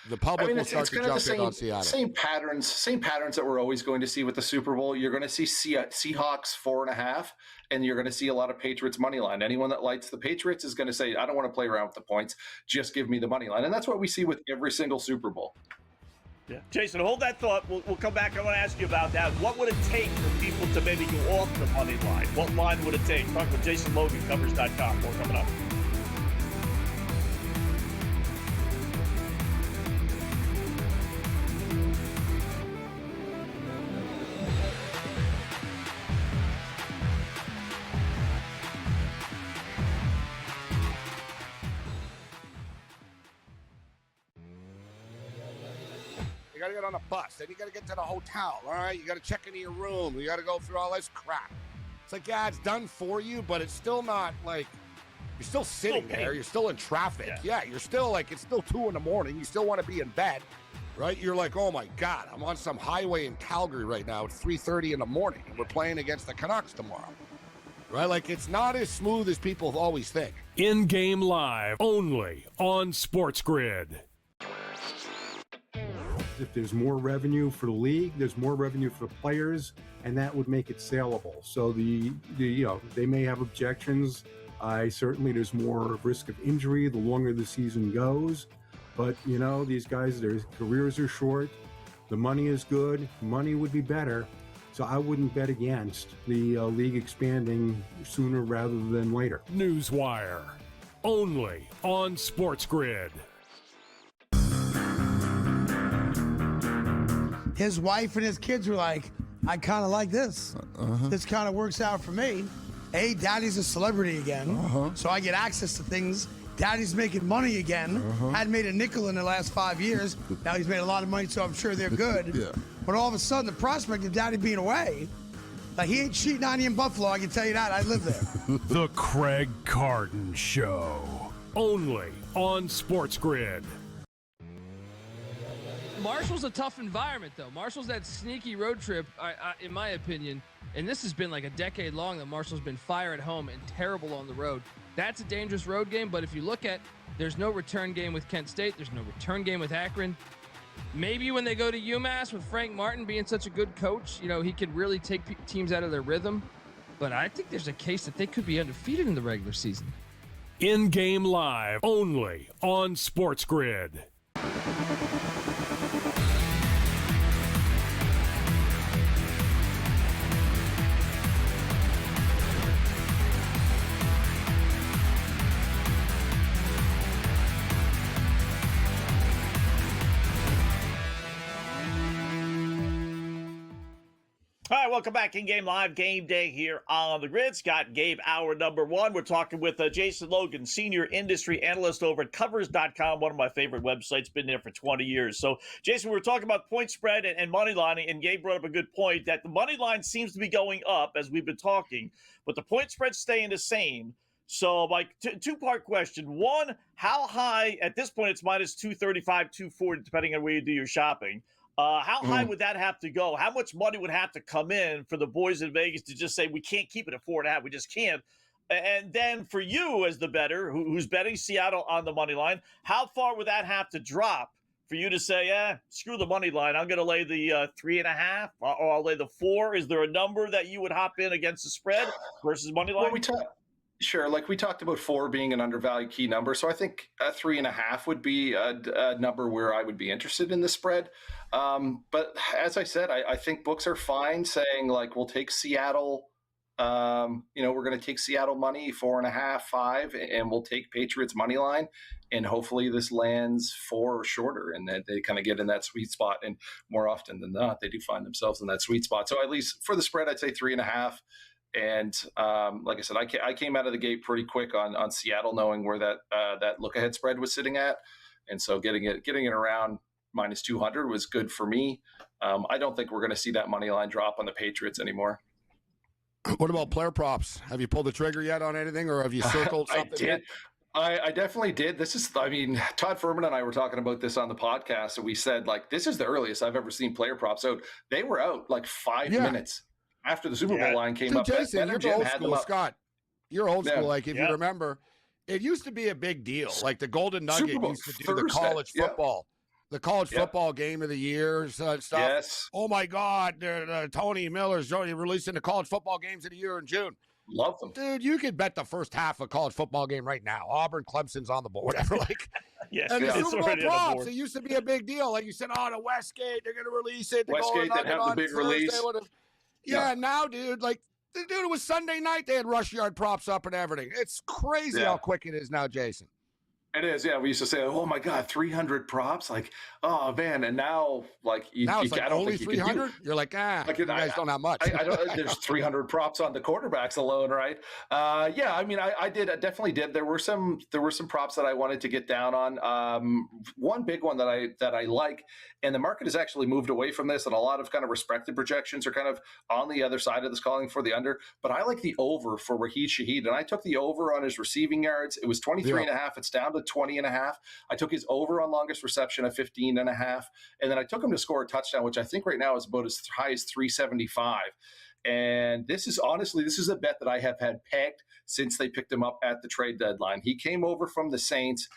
A: The public will start to jump in on Seattle.
J: Same patterns that we're always going to see with the Super Bowl. You're going to see Seahawks 4.5, and you're going to see a lot of Patriots money line. Anyone that likes the Patriots is going to say, I don't want to play around with the points. Just give me the money line. And that's what we see with every single Super Bowl.
G: Yeah. Jason, hold that thought. We'll come back. I want to ask you about that. What would it take for people to maybe go off the money line? What line would it take? Talk with Jason Logan, Covers.com. More coming up.
A: You got to get on a bus. Then you got to get to the hotel. All right, you got to check into your room. You got to go through all this crap. It's like, yeah, it's done for you, but it's still not like you're still sitting there. You're still in traffic. Yeah, you're still like it's still 2 a.m. You still want to be in bed, right? You're like, oh my God, I'm on some highway in Calgary right now at 3:30 in the morning, and we're playing against the Canucks tomorrow. Right? Like, it's not as smooth as people always think.
C: In-game live, only on SportsGrid.
H: If there's more revenue for the league, there's more revenue for the players, and that would make it saleable. So they may have objections. Certainly there's more risk of injury the longer the season goes. But, these guys, their careers are short. The money is good. Money would be better. So I wouldn't bet against the league expanding sooner rather than later.
C: Newswire, only on SportsGrid.
F: His wife and his kids were like, I kind of like this. This kind of works out for me. Hey, daddy's a celebrity again, so I get access to things. Daddy's making money again. Hadn't made a nickel in the last 5 years. Now he's made a lot of money, so I'm sure they're good. But all of a sudden, the prospect of daddy being away, like, he ain't cheating on you in Buffalo, I can tell you that. I live there.
C: The Craig Carton Show, only on SportsGrid.
I: Marshall's a tough environment, though. Marshall's that sneaky road trip, in my opinion, and this has been like a decade long that Marshall's been fire at home and terrible on the road. That's a dangerous road game, but if you look at, there's no return game with Kent State. There's no return game with Akron. Maybe when they go to UMass with Frank Martin being such a good coach, he could really take teams out of their rhythm. But I think there's a case that they could be undefeated in the regular season.
C: In-game live, only on SportsGrid.
G: All right, welcome back in Game Live, Game Day here on the Grid. Scott and Gabe, hour number one. We're talking with Jason Logan, senior industry analyst over at Covers.com, one of my favorite websites, been there for 20 years. So, Jason, we were talking about point spread and money line, and Gabe brought up a good point that the money line seems to be going up as we've been talking, but the point spread's staying the same. So, like, two-part question. One, how high, at this point, it's minus 235, 240, depending on where you do your shopping. How high would that have to go? How much money would have to come in for the boys in Vegas to just say, we can't keep it at 4.5, we just can't? And then for you as the bettor, who's betting Seattle on the money line, how far would that have to drop for you to say, screw the money line, I'm going to lay the 3.5 or I'll lay the 4? Is there a number that you would hop in against the spread versus money line?
J: Well, sure. Like we talked about 4 being an undervalued key number. So I think 3.5 would be a number where I would be interested in the spread. But as I said, I think books are fine saying like, we'll take Seattle, we're going to take Seattle money 4.5, 5, and we'll take Patriots money line. And hopefully this lands 4 or shorter and that they kind of get in that sweet spot. And more often than not, they do find themselves in that sweet spot. So at least for the spread, I'd say 3.5. And like I said, I came out of the gate pretty quick on Seattle, knowing where that look ahead spread was sitting at, and so getting it around minus 200 was good for me. I don't think we're going to see that money line drop on the Patriots anymore.
A: What about player props? Have you pulled the trigger yet on anything, or have you circled something?
J: I did. I definitely did. Todd Furman and I were talking about this on the podcast, and we said like this is the earliest I've ever seen player props out. They were out like 5 minutes after the Super Bowl line came up.
A: Jason, you're old school, Scott. You're old school. Like, if you remember, it used to be a big deal. Like, the Golden Nugget used to do the college football. The college football game of the year stuff.
J: Yes.
A: Oh, my God. Tony Miller's releasing the college football games of the year in June.
J: Love them.
A: Dude, you could bet the first half of college football game right now. Auburn, Clemson's on the board. Whatever. Like, and the Super Bowl props, it used to be a big deal. Like you said, the Westgate, they're going to release it.
J: Westgate, they have the big release.
A: Yeah, now, dude, like, it was Sunday night. They had rush yard props up and everything. It's crazy how quick it is now, Jason.
J: It is, yeah. We used to say, "Oh my God, 300 props!" Like, oh man, and now, like,
A: it's like only 300. You're like, like, you guys don't have much.
J: There's 300 props on the quarterbacks alone, right? Yeah, I mean, I definitely did. There were some props that I wanted to get down on. One big one that I like, and the market has actually moved away from this, and a lot of kind of respected projections are kind of on the other side of this, calling for the under. But I like the over for Raheed Shaheed, and I took the over on his receiving yards. It was 23.5. It's down to 20.5. I took his over on longest reception at 15.5, and then I took him to score a touchdown, which I think right now is about as high as 375. And this is a bet that I have had pegged since they picked him up at the trade deadline. He came over from the Saints,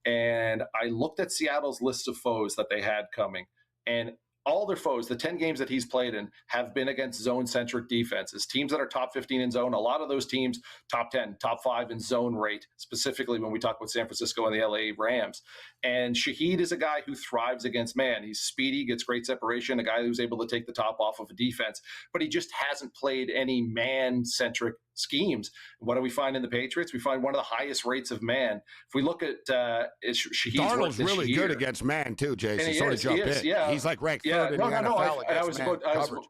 J: and I looked at Seattle's list of foes that they had coming, and all their foes, the 10 games that he's played in, have been against zone-centric defenses. Teams that are top 15 in zone, a lot of those teams, top 10, top 5 in zone rate, specifically when we talk about San Francisco and the LA Rams. And Shaheed is a guy who thrives against man. He's speedy, gets great separation, a guy who's able to take the top off of a defense, but he just hasn't played any man-centric schemes. What do we find in the Patriots? We find one of the highest rates of man. If we look at Shaheed's
A: Darnold's really good against man too, Jason. Sort of jump in.
J: Yeah.
A: He's like ranked third in the NFL against man coverage.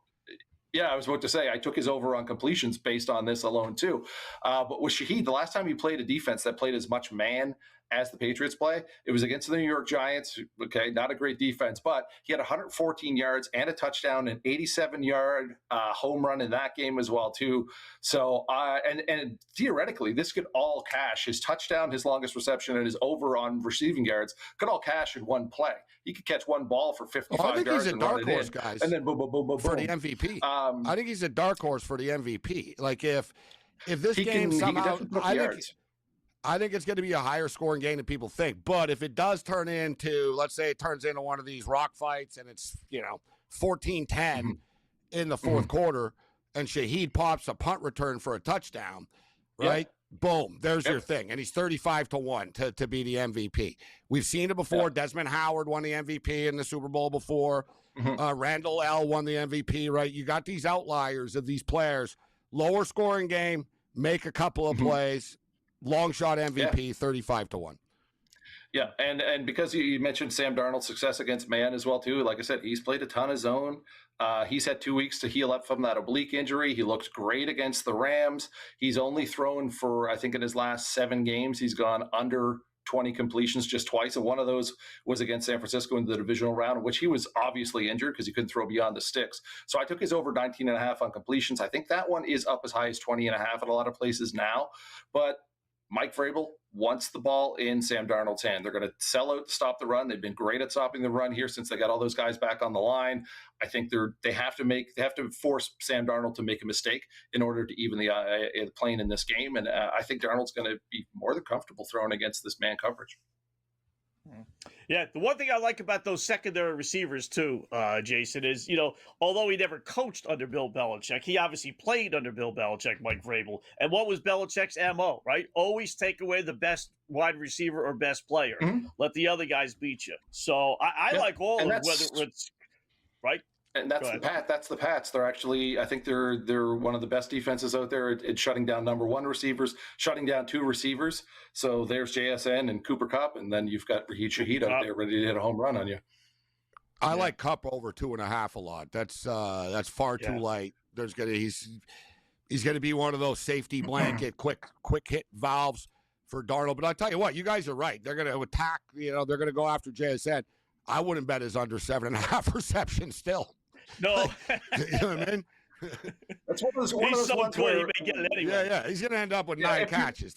J: I was about to say, I took his over on completions based on this alone too. But with Shaheed, the last time he played a defense that played as much man as the Patriots play, it was against the New York Giants. Okay, not a great defense, but he had 114 yards and a touchdown, an 87-yard home run in that game as well too. So, and theoretically, this could all cash. His touchdown, his longest reception, and his over on receiving yards could all cash in one play. He could catch one ball for 55 yards.
A: I think he's a dark horse, guys,
J: and then boom, boom, boom, boom,
A: for
J: boom.
A: the MVP. I think he's a dark horse for the MVP. Like if this game somehow, I think it's going to be a higher scoring game than people think. But if it does turn into, let's say it turns into one of these rock fights and it's, 14-10 in the fourth quarter and Shaheed pops a punt return for a touchdown, right? Boom, there's your thing. And he's 35-1 to be the MVP. We've seen it before. Desmond Howard won the MVP in the Super Bowl before. Randall L. won the MVP, right? You got these outliers of these players. Lower scoring game, make a couple of plays. Long shot MVP, 35-1.
J: Yeah, and because you mentioned Sam Darnold's success against man as well too. Like I said, he's played a ton of zone. He's had 2 weeks to heal up from that oblique injury. He looked great against the Rams. He's only thrown for, I think, in his last 7 games, he's gone under 20 completions just twice, and one of those was against San Francisco in the divisional round, in which he was obviously injured because he couldn't throw beyond the sticks. So I took his over 19.5 on completions. I think that one is up as high as 20.5 at a lot of places now, but Mike Vrabel wants the ball in Sam Darnold's hand. They're going to sell out to stop the run. They've been great at stopping the run here since they got all those guys back on the line. I think they have to force Sam Darnold to make a mistake in order to even the plane in this game. And I think Darnold's going to be more than comfortable throwing against this man coverage.
G: Yeah, the one thing I like about those secondary receivers too, Jason, is, although he never coached under Bill Belichick, he obviously played under Bill Belichick, Mike Vrabel. And what was Belichick's MO, right? Always take away the best wide receiver or best player. Mm-hmm. Let the other guys beat you. So I like all of them, whether it's right.
J: And that's the Pats. They're actually, I think they're one of the best defenses out there at shutting down number 1 receivers, shutting down 2 receivers. So there's JSN and Cooper Kupp, and then you've got Raheem Shaheed out there ready to hit a home run on you.
A: I like Kupp over 2.5 a lot. That's far too light. He's gonna be one of those safety blanket quick hit valves for Darnold. But I'll tell you what, you guys are right. They're gonna attack. They're gonna go after JSN. I wouldn't bet his under 7.5 reception still.
G: No.
A: You know what I mean?
J: That's one of those ones where
G: he may get it anyway.
A: Yeah. He's going to end up with 10 catches.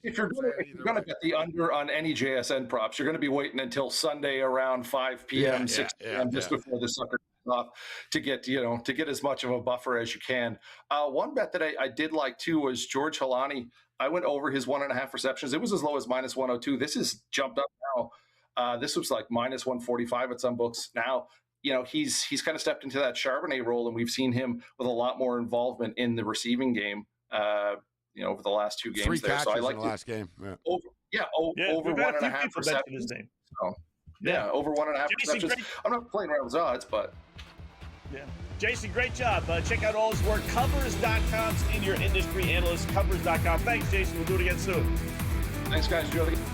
J: If you're going to get the under on any JSN props, you're going to be waiting until Sunday around 5 p.m., 6 p.m. just before the sucker off to get as much of a buffer as you can. One bet that I did like too was George Halani. I went over his 1.5 receptions. It was as low as minus 102. This has jumped up now. This was like minus 145 at some books now. He's kind of stepped into that Charbonnet role, and we've seen him with a lot more involvement in the receiving game, over the last 2 games.
A: 3
J: there.
A: catches
J: So I like
A: in the last game.
J: Over 1.5 receptions. So, over 1.5 receptions. I'm not playing around with odds, but
G: Jason, great job. Check out all his work. Covers.com's in your industry analyst. Covers.com. Thanks, Jason. We'll do it again soon.
J: Thanks, guys. Do it again.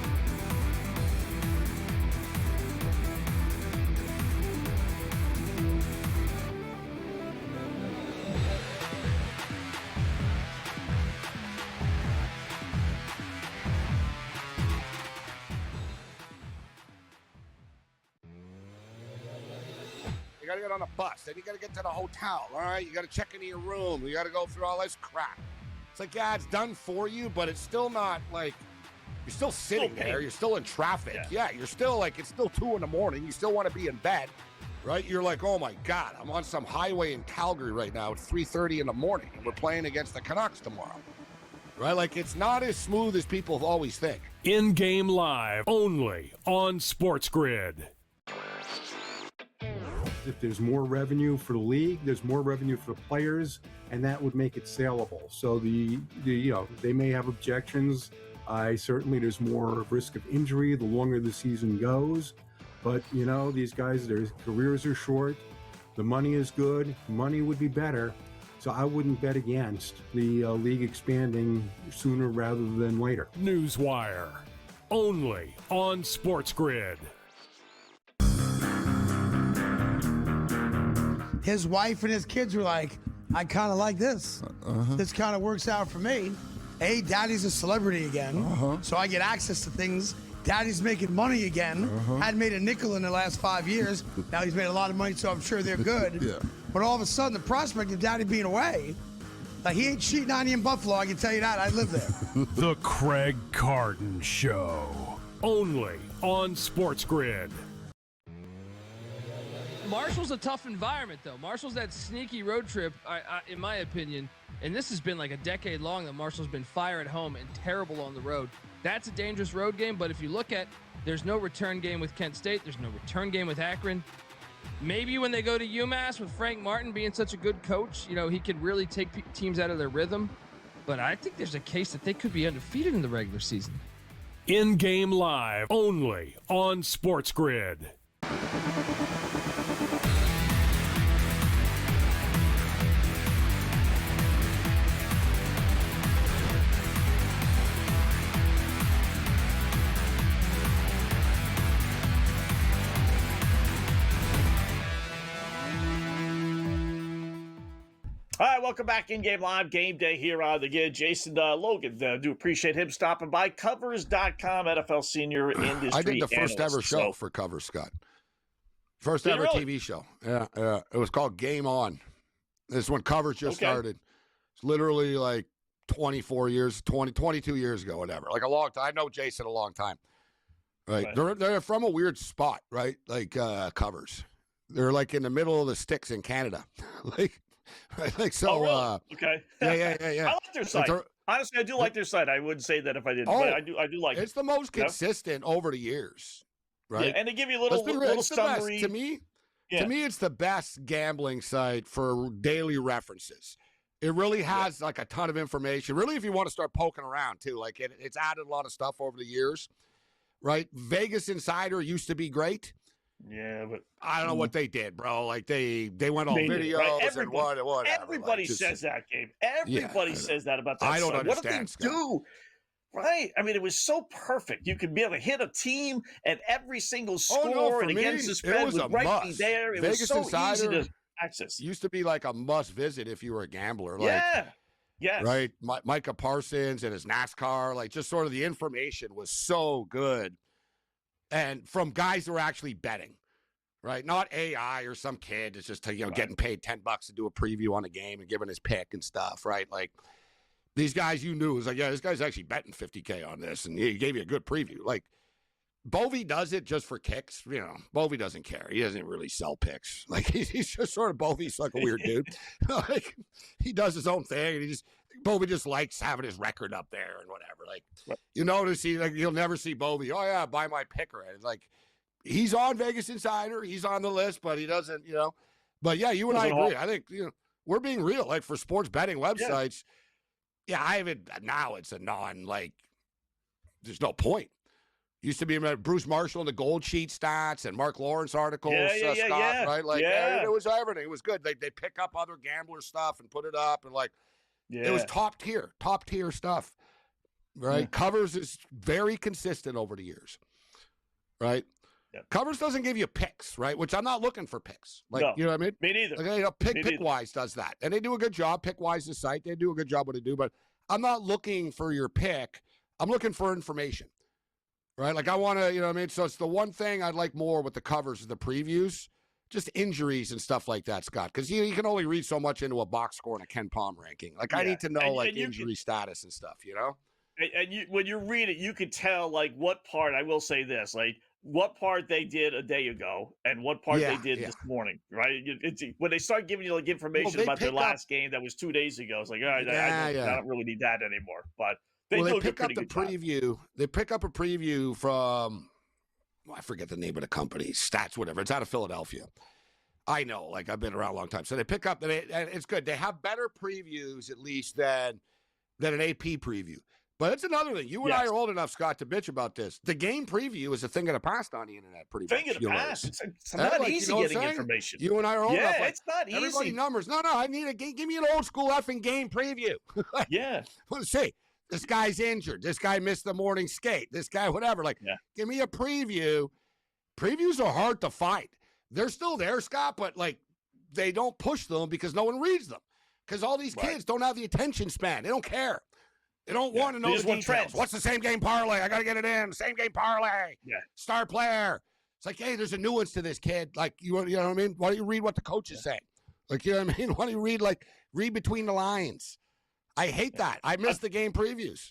A: You got to get on a bus. Then you got to get to the hotel. All right. You got to check into your room. You got to go through all this crap. It's like, it's done for you, but it's still not like you're still sitting there. You're still in traffic. Yeah. You're still like, it's still 2 a.m. You still want to be in bed, right? You're like, oh my God, I'm on some highway in Calgary right now at 3:30 in the morning, and we're playing against the Canucks tomorrow, right? Like, it's not as smooth as people always think.
C: In-game live, only on SportsGrid.
H: If there's more revenue for the league, there's more revenue for the players, and that would make it saleable. So they may have objections. There's more risk of injury the longer the season goes. But these guys, their careers are short. The money is good. Money would be better. So I wouldn't bet against the league expanding sooner rather than later.
C: Newswire, only on SportsGrid.
F: His wife and his kids were like, I kind of like this. This kind of works out for me. Hey, daddy's a celebrity again, so I get access to things. Daddy's making money again. Hadn't made a nickel in the last 5 years. Now he's made a lot of money, so I'm sure they're good. But all of a sudden, the prospect of daddy being away, like, he ain't cheating on you in Buffalo, I can tell you that. I live there.
C: The Craig Carton Show, only on SportsGrid.
I: Marshall's a tough environment, though. Marshall's that sneaky road trip, in my opinion, and this has been like a decade long that Marshall's been fire at home and terrible on the road. That's a dangerous road game, but if you look at, there's no return game with Kent State. There's no return game with Akron. Maybe when they go to UMass with Frank Martin being such a good coach, he could really take teams out of their rhythm. But I think there's a case that they could be undefeated in the regular season.
C: In-game live, only on SportsGrid.
G: right, welcome back in Game Live. Game Day here on the Gid. Jason Logan, do appreciate him stopping by. Covers.com, NFL senior industry
A: I did the first
G: analyst.
A: ever show for Covers, Scott. First
G: Did you
A: ever
G: really?
A: TV show. Yeah. It was called Game On. This is when Covers just started. It's literally like 22 years ago, whatever. Like a long time. I know Jason a long time. Right. They're from a weird spot, right? Like Covers. They're like in the middle of the sticks in Canada. like, right? Like so.
G: Oh, really? Okay.
A: Yeah.
G: I like their site. Honestly, I do like their site. I wouldn't say that if I didn't, but I do like it.
A: It's the most consistent over the years, right?
G: Yeah, and they give you a little summary.
A: To me, it's the best gambling site for daily references. It really has like a ton of information. Really, if you want to start poking around too, like it's added a lot of stuff over the years, right? Vegas Insider used to be great.
G: Yeah, but
A: I don't know what they did, bro. Like they went on videos and whatever.
G: Everybody says that, Gabe. Everybody says that about that.
A: I don't
G: site.
A: understand.
G: What did they do? Right? I mean, it was so perfect. You could be able to hit a team and every single score and against the spread was right there. It
A: Vegas
G: was so
A: Insider
G: easy to access.
A: Used to be like a must visit if you were a gambler. Like,
G: yes.
A: Right? Micah Parsons and his NASCAR, like just sort of the information was so good. And from guys who are actually betting, right? Not AI or some kid that's just, getting paid $10 to do a preview on a game and giving his pick and stuff, right? Like these guys you knew, it was like, yeah, this guy's actually betting $50K on this. And he gave you a good preview. Like Bovey does it just for kicks. Bovey doesn't care. He doesn't really sell picks. Like he's just sort of Bovey's like a weird dude. Like he does his own thing. And Bovey just likes having his record up there and whatever. Like you notice you'll never see Bovey. Oh yeah, buy my picker. It's like he's on Vegas Insider. He's on the list, but he doesn't. But yeah, you and I agree. I think we're being real. Like for sports betting websites. Yeah, I haven't. Now it's a there's no point. Used to be Bruce Marshall and the Gold Sheet stats and Mark Lawrence articles, Scott, right? Like, it was everything. It was good. They pick up other gambler stuff and put it up, and it was top tier stuff, right? Yeah. Covers is very consistent over the years, right? Yeah. Covers doesn't give you picks, right? Which I'm not looking for picks. Like, you know what I mean?
G: Me neither.
A: Like, Pickwise does that, and they do a good job. Pickwise, the site, they do a good job what they do, but I'm not looking for your pick. I'm looking for information. Right? Like I want to, you know what I mean? So it's the one thing I'd like more with the covers is the previews, just injuries and stuff like that, Scott. Because you can only read so much into a box score and a Ken Palm ranking. Like I need to know injury status and stuff,
G: And when you read it, you could tell what part, I will say this, what part they did a day ago and what part they did this morning, right? When they start giving you information about their last game that was 2 days ago, it's like, all right, I don't really need that anymore. But they pick up the preview.
A: They pick up a preview from, I forget the name of the company, Stats, whatever. It's out of Philadelphia. I know, I've been around a long time. So they pick up, and it's good. They have better previews, at least, than an AP preview. But it's another thing. You and I are old enough, Scott, to bitch about this. The game preview is a thing of the past on the internet, pretty much.
G: Thing of the past. It's not easy getting information.
A: You and I are old enough.
G: Yeah, it's not easy.
A: Everybody numbers. No, I need a game. Give me an old school effing game preview.
G: Yeah.
A: Let's see. This guy's injured. This guy missed the morning skate. This guy, whatever. Give me a preview. Previews are hard to find. They're still there, Scott, but they don't push them because no one reads them. Because all these kids don't have the attention span. They don't care. They don't want to know the details. What's the same game parlay? I got to get it in. Same game parlay.
G: Yeah.
A: Star player. It's like, hey, there's a nuance to this, kid. You know what I mean? Why don't you read what the coach is saying? You know what I mean? Why don't you read between the lines? I hate that. I miss the game previews.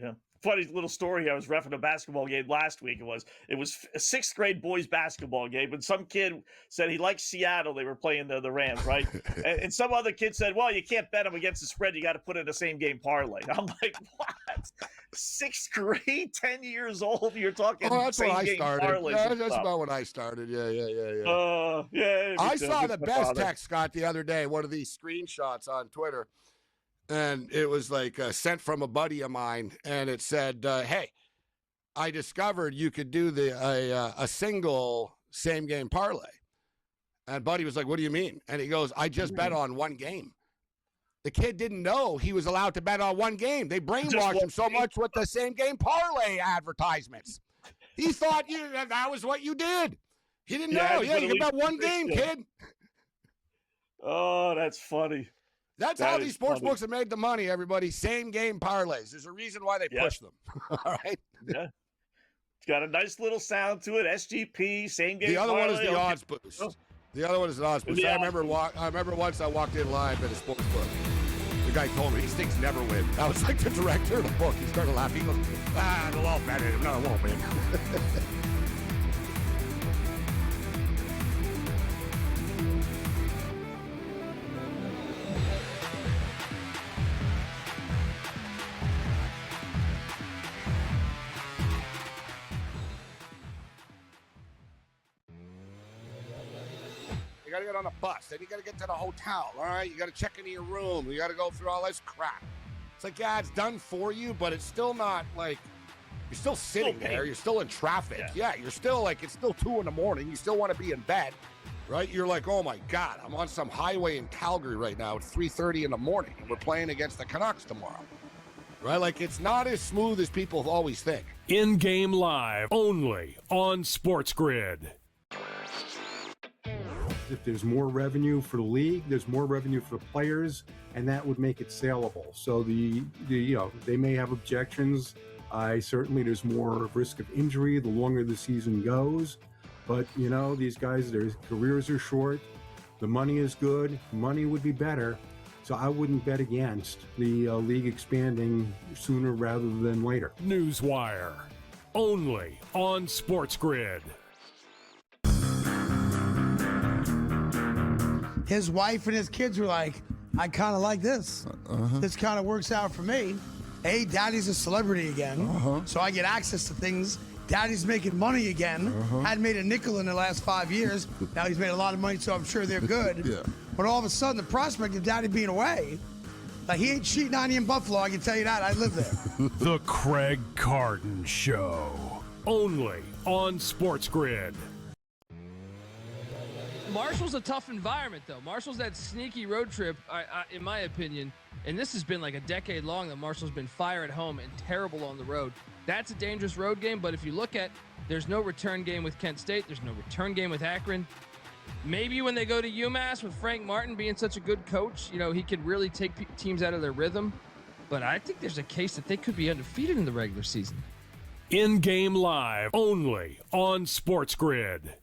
G: Yeah. Funny little story. I was reffing a basketball game last week. It was a 6th grade boys basketball game, and some kid said he likes Seattle. They were playing the Rams, right? and some other kid said, well, you can't bet them against the spread. You got to put in the same game parlay. I'm like, what? 6th grade, 10 years old. You're talking same game parlay.
A: Yeah, that's about when I started. Yeah.
G: Yeah.
A: I saw the best text, Scott, the other day. One of these screenshots on Twitter. And it was sent from a buddy of mine, and it said, hey, I discovered you could do a single same-game parlay. And buddy was like, what do you mean? And he goes, I just bet on one game. The kid didn't know he was allowed to bet on one game. They brainwashed him so much with the same-game parlay advertisements. He thought that was what you did. He didn't know. Yeah, you can bet one game, kid.
G: Oh, that's funny.
A: That's how these sports books have made the money, everybody. Same game parlays. There's a reason why they push them. All right?
G: Yeah. It's got a nice little sound to it. SGP, same game.
A: The other one is
G: parlay.
A: the odds boost. The other one is an odds boost. I remember once I walked in live at a sports book. The guy told me these things never win. I was like the director of the book. He started laughing. He goes, they'll all bet it. No, it won't win. You got to get on a bus. Then you got to get to the hotel. All right? You got to check into your room. You got to go through all this crap. It's like, yeah, it's done for you, but it's still not like you're still sitting there. You're still in traffic. Yeah, you're still like it's still 2 a.m. You still want to be in bed, right? You're like, oh my God, I'm on some highway in Calgary right now. It's 3:30 in the morning, and we're playing against the Canucks tomorrow, right? Like it's not as smooth as people always think.
C: In-game live only on SportsGrid.
H: If there's more revenue for the league, there's more revenue for the players, and that would make it saleable. So they may have objections. Certainly there's more risk of injury the longer the season goes. But these guys, their careers are short. The money is good. Money would be better. So I wouldn't bet against the league expanding sooner rather than later.
C: Newswire only on SportsGrid.
F: His wife and his kids were like, I kind of like this. This kind of works out for me. Hey, daddy's a celebrity again, so I get access to things. Daddy's making money again. Hadn't made a nickel in the last 5 years. Now he's made a lot of money, so I'm sure they're good.
K: Yeah.
F: But all of a sudden, the prospect of daddy being away, like he ain't cheating on you in Buffalo, I can tell you that. I live there.
C: The Craig Carton Show. Only on SportsGrid.
I: Marshall's a tough environment, though. Marshall's that sneaky road trip, in my opinion, and this has been like a decade long that Marshall's been fire at home and terrible on the road. That's a dangerous road game, but if you look at, there's no return game with Kent State. There's no return game with Akron. Maybe when they go to UMass with Frank Martin being such a good coach, he could really take teams out of their rhythm. But I think there's a case that they could be undefeated in the regular season.
C: In-game live only on SportsGrid.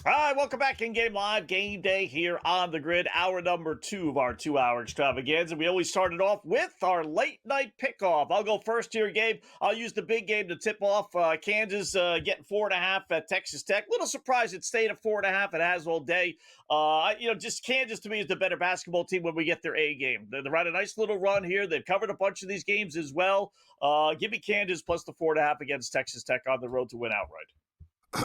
G: All right, welcome back in Game Live, Game Day here on the grid. Hour number 2 of our 2-hour extravaganza. We always started off with our late night pickoff. I'll go first here, Gabe. I'll use the big game to tip off. Kansas getting 4.5 at Texas Tech. Little surprised it stayed at 4.5. It has all day. Just Kansas to me is the better basketball team when we get their A game. They're on a nice little run here. They've covered a bunch of these games as well. Give me Kansas plus the 4.5 against Texas Tech on the road to win outright.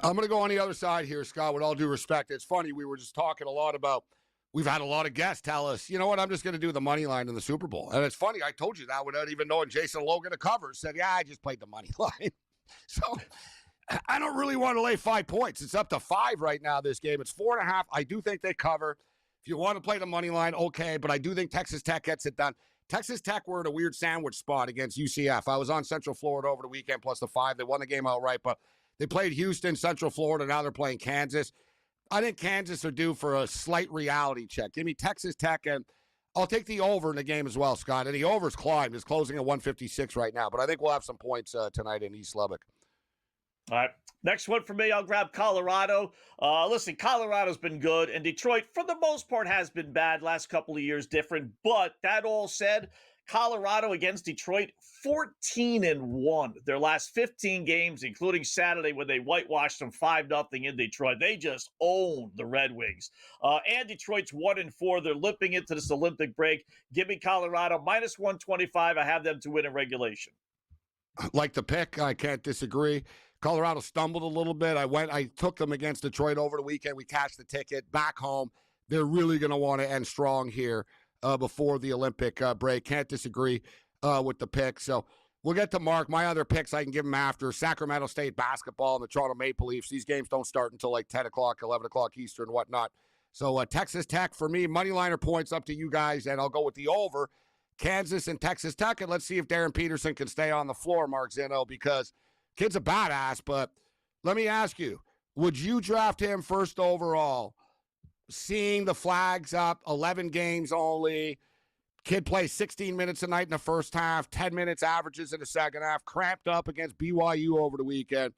A: I'm going to go on the other side here, Scott, with all due respect. It's funny, we were just talking a lot about, we've had a lot of guests tell us, you know what, I'm just going to do the money line in the Super Bowl. And it's funny, I told you that without even knowing Jason Logan to cover. Said, yeah, I just played the money line. So I don't really want to lay 5 points. It's up to 5 right now, this game. It's 4.5. I do think they cover. If you want to play the money line, okay, but I do think Texas Tech gets it done. Texas Tech were in a weird sandwich spot against UCF. I was on Central Florida over the weekend plus the 5. They won the game outright, but they played Houston, Central Florida. Now they're playing Kansas. I think Kansas are due for a slight reality check. Give me Texas Tech, and I'll take the over in the game as well, Scott. And the over's climbed. It's closing at 156 right now, but I think we'll have some points tonight in East Lubbock.
G: All right. Next one for me, I'll grab Colorado. Listen, Colorado's been good, and Detroit, for the most part, has been bad. Last couple of years different. But that all said, Colorado against Detroit, 14-1. Their last 15 games, including Saturday when they whitewashed them 5-0 in Detroit. They just owned the Red Wings. And Detroit's 1-4. They're limping into this Olympic break. Give me Colorado, minus 125. I have them to win in regulation.
A: Like the pick, I can't disagree. Colorado stumbled a little bit. I took them against Detroit over the weekend. We cashed the ticket back home. They're really going to want to end strong here before the Olympic break. Can't disagree with the pick. So We'll get to Mark. My other picks I can give him after. Sacramento State basketball and the Toronto Maple Leafs. These games don't start until like 10 o'clock, 11 o'clock Eastern, whatnot. So Texas Tech for me, money liner points up to you guys, and I'll go with the over. Kansas and Texas Tech, and let's see if Darren Peterson can stay on the floor, Mark Zinno, because kid's a badass. But let me ask you, would you draft him first overall, seeing the flags up, 11 games only, kid plays 16 minutes a night in the first half, 10 minutes averages in the second half, cramped up against BYU over the weekend.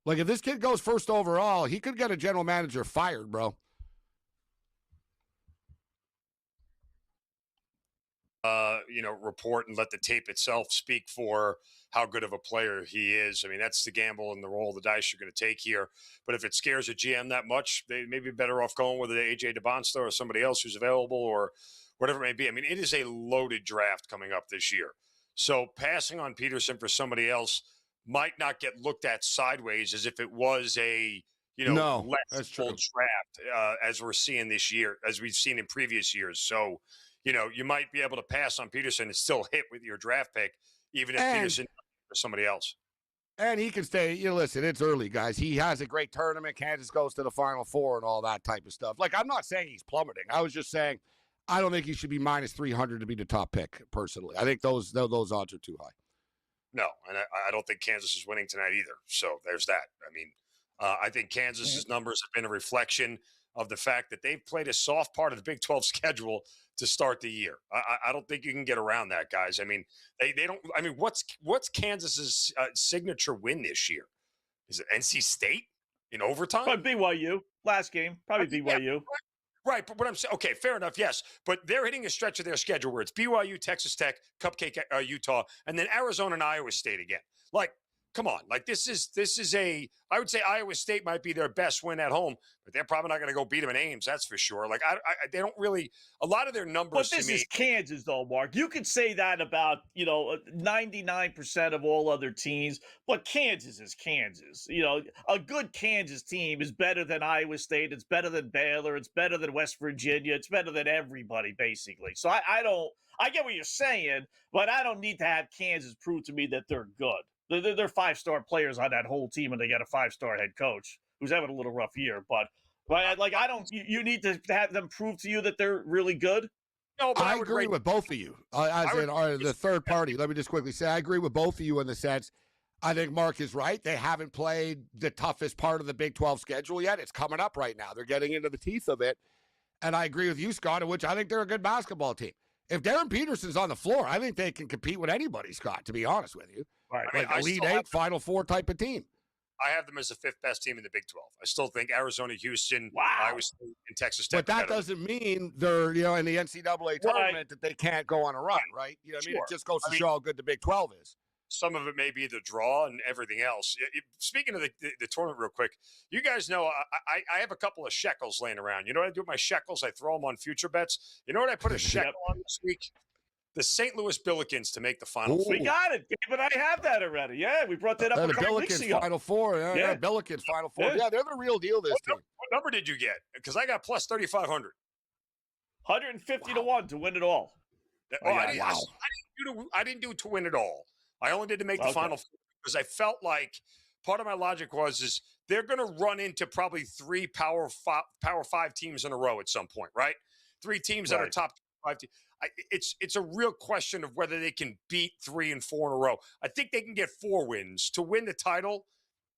A: Like, if this kid goes first overall, he could get a general manager fired, bro.
K: Report and let the tape itself speak for how good of a player he is. I mean, that's the gamble and the roll of the dice you're going to take here. But if it scares a GM that much, they may be better off going with AJ DeBonsta or somebody else who's available or whatever it may be. I mean, it is a loaded draft coming up this year. So passing on Peterson for somebody else might not get looked at sideways as if it was a less full draft as we're seeing this year, as we've seen in previous years. So, you might be able to pass on Peterson and still hit with your draft pick, even if Peterson or somebody else.
A: And he can stay. Listen, it's early, guys. He has a great tournament. Kansas goes to the Final Four and all that type of stuff. Like, I'm not saying he's plummeting. I was just saying I don't think he should be minus 300 to be the top pick, personally. I think those odds are too high.
K: No, and I don't think Kansas is winning tonight either. So there's that. I mean, I think Kansas's numbers have been a reflection of the fact that they've played a soft part of the Big 12 schedule to start the year. I don't think you can get around that, guys. I mean, they don't. I mean, what's Kansas's signature win this year? Is it NC State in overtime?
G: Probably BYU last game. Probably BYU.
K: Yeah, right, but what I'm saying, okay, fair enough, yes. But they're hitting a stretch of their schedule where it's BYU, Texas Tech, Cupcake, Utah, and then Arizona and Iowa State again. Like, come on, like this is I would say Iowa State might be their best win at home, but they're probably not going to go beat them in Ames, that's for sure. Like they don't really, a lot of their numbers.
G: But this is Kansas, though, Mark. You could say that about 99% of all other teams, but Kansas is Kansas. A good Kansas team is better than Iowa State. It's better than Baylor. It's better than West Virginia. It's better than everybody, basically. So I get what you're saying, but I don't need to have Kansas prove to me that they're good. They're five-star players on that whole team, and they got a five-star head coach who's having a little rough year. But I don't. You need to have them prove to you that they're really good.
A: No, but I agree with both of you. The third party. Let me just quickly say I agree with both of you in the sense. I think Mark is right. They haven't played the toughest part of the Big 12 schedule yet. It's coming up right now. They're getting into the teeth of it, and I agree with you, Scott, in which I think they're a good basketball team. If Darren Peterson's on the floor, I think they can compete with anybody, Scott, to be honest with you.
G: Right.
A: Like Elite Eight, Final Four type of team.
K: I have them as the fifth best team in the Big 12. I still think Arizona, Houston, Iowa State, and Texas Tech.
A: But that doesn't mean they're, in the NCAA tournament that they can't go on a run, right? You know what I mean? It just goes to show how good the Big 12 is.
K: Some of it may be the draw and everything else. Speaking of the tournament real quick, you guys know I have a couple of shekels laying around. You know what I do with my shekels? I throw them on future bets. You know what I put a shekel on this week? The St. Louis Billikens to make the Final Four.
G: We got it, Gabe, and I have that already. Yeah, we brought that up a couple weeks ago.
A: Final Four. Yeah, Billikens Final Four. Yeah, they're the real deal this team.
K: What number did you get? Because I got plus 3,500.
G: 150 to 1 to win it all.
K: I didn't do it to win it all. I only did to make the Final Four because I felt like part of my logic is they're going to run into probably three Power Five teams in a row at some point, right? Three teams that are top five teams. It's a real question of whether they can beat 3 and 4 in a row. I think they can get 4 wins to win the title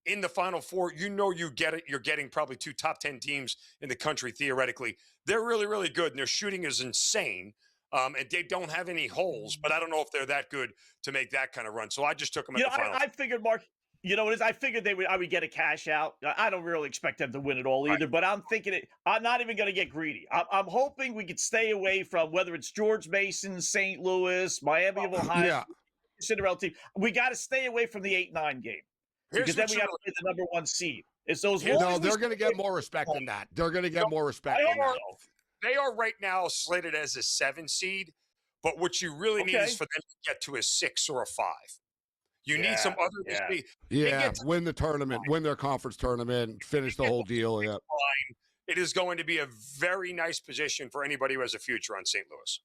K: in the Final Four. You get it. You're getting probably 2 top 10 teams in the country theoretically. They're really, really good, and their shooting is insane. And they don't have any holes, but I don't know if they're that good to make that kind of run. So I just took them at the final.
G: I figured, Mark, I figured I would get a cash out. I don't really expect them to win it all either, but I'm thinking I'm not even going to get greedy. I'm hoping we could stay away from whether it's George Mason, St. Louis, Miami of Ohio, Cinderella team. We got to stay away from the 8-9 game because then we have to play the number 1 seed. It's those.
A: No, they're going to get more respect than that. They're going to get more respect than that.
K: They are right now slated as a 7 seed, but what you really need is for them to get to a 6 or a 5. You need some other.
A: Win the tournament, win their conference tournament, finish the whole deal. Yeah,
K: it is going to be a very nice position for anybody who has a future on St. Louis.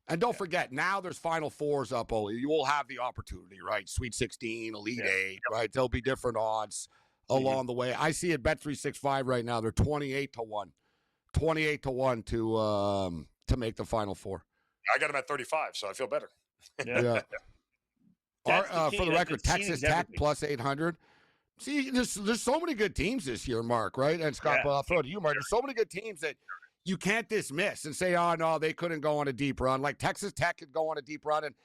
A: And don't forget, now there's Final Fours up. You will have the opportunity, right? Sweet 16, Elite 8, right? There'll be different odds along the way. I see at Bet365 right now, they're 28 to 1. 28 to 1 to make the Final Four.
K: I got them at 35, so I feel better.
A: Yeah. For the record, Texas Tech plus 800. See, there's so many good teams this year, Mark, right? And Scott, I'll throw it to you, Mark. There's so many good teams that you can't dismiss and say, oh, no, they couldn't go on a deep run. Like Texas Tech could go on a deep run. And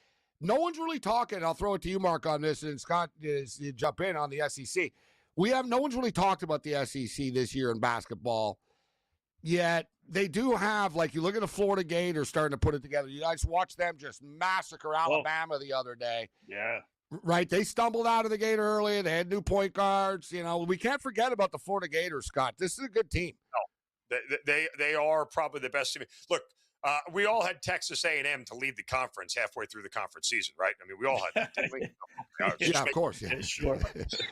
A: no one's really talking. I'll throw it to you, Mark, on this. And Scott, you jump in on the SEC. No one's really talked about the SEC this year in basketball. Yet they do have, like, you look at the Florida Gators starting to put it together. You guys watch them just massacre Alabama the other day.
G: Yeah.
A: Right? They stumbled out of the gate early. They had new point guards. You know, we can't forget about the Florida Gators, Scott. This is a good team.
K: No, they are probably the best team. Look, we all had Texas A&M to lead the conference halfway through the conference season, right? I mean, we all had that, didn't we?
A: Yeah, of course. Yeah.
G: Sure.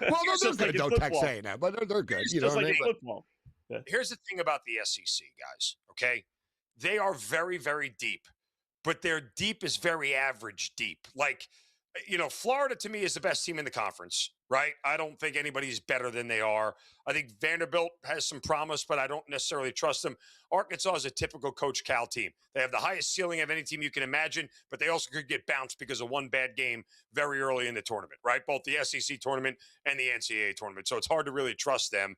A: Well, they're good, though, Texas A&M, but they're good. You know what I mean?
G: Football. Yeah.
K: Here's the thing about the SEC, guys, okay? They are very, very deep, but their deep is very average deep. Like, Florida to me is the best team in the conference, right? I don't think anybody's better than they are. I think Vanderbilt has some promise, but I don't necessarily trust them. Arkansas is a typical Coach Cal team. They have the highest ceiling of any team you can imagine, but they also could get bounced because of one bad game very early in the tournament, right? Both the SEC tournament and the NCAA tournament. So it's hard to really trust them.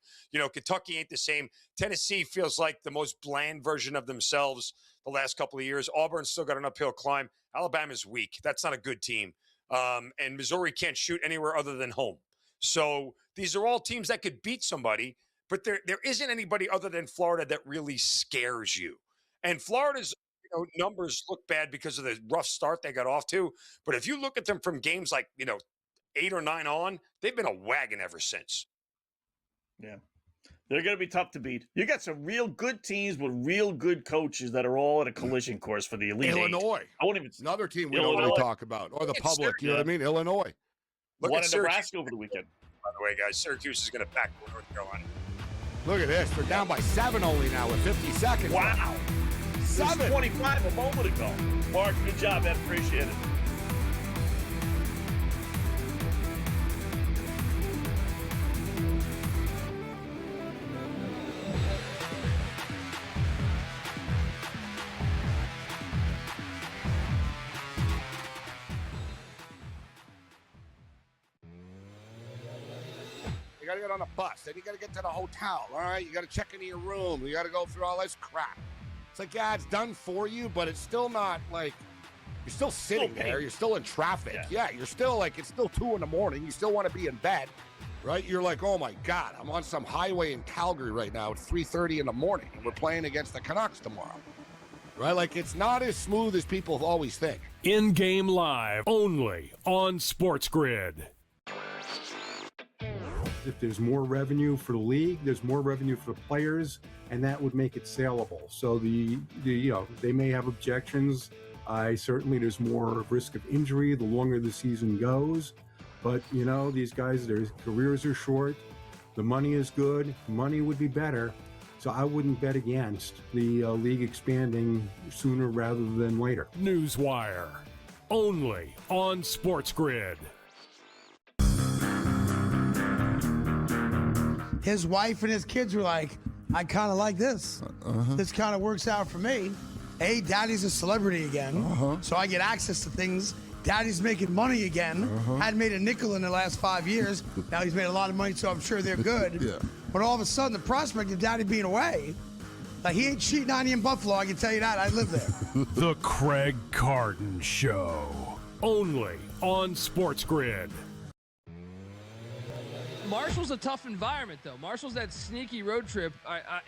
K: Kentucky ain't the same. Tennessee feels like the most bland version of themselves the last couple of years. Auburn's still got an uphill climb. Alabama's weak. That's not a good team. And Missouri can't shoot anywhere other than home. So these are all teams that could beat somebody, but there isn't anybody other than Florida that really scares you. And Florida's numbers look bad because of the rough start they got off to. But if you look at them from games like 8 or 9 on, they've been a wagon ever since.
G: Yeah. They're going to be tough to beat. You got some real good teams with real good coaches that are all at a collision course for the Elite
A: Illinois.
G: Eight. I won't even.
A: Another team we don't really talk about, or the public. You know what I mean? Illinois.
K: Look
G: Won
K: at
G: in Nebraska over the weekend.
K: By the way, guys, Syracuse is going to back North Carolina.
A: Look at this. They're down by 7 only now with 50 seconds.
G: Wow.
A: 7.
G: 25 a moment ago. Mark, good job, man. Appreciate it.
A: You got to get on a bus. Then you got to get to the hotel. All right. You got to check into your room. You got to go through all this crap. It's like, yeah, it's done for you, but it's still not like you're still sitting there. You're still in traffic. Yeah. You're still like, it's still 2 a.m. You still want to be in bed, right? You're like, oh my God, I'm on some highway in Calgary right now. It's 3:30 in the morning and we're playing against the Canucks tomorrow, right? Like, it's not as smooth as people always think.
C: In-game live only on SportsGrid.
H: If there's more revenue for the league, there's more revenue for the players, and that would make it saleable. So they may have objections. Certainly there's more risk of injury the longer the season goes. But these guys, their careers are short. The money is good. Money would be better. So I wouldn't bet against the league expanding sooner rather than later.
C: Newswire only on SportsGrid.
F: His wife and his kids were like, I kind of like this. This kind of works out for me. Hey, daddy's a celebrity again, so I get access to things. Daddy's making money again. Hadn't made a nickel in the last 5 years. Now he's made a lot of money, so I'm sure they're good. But all of a sudden, the prospect of daddy being away, like, he ain't cheating on you in Buffalo, I can tell you that. I live there.
C: The Craig Carton Show. Only on SportsGrid.
I: Marshall's a tough environment, though. Marshall's that sneaky road trip,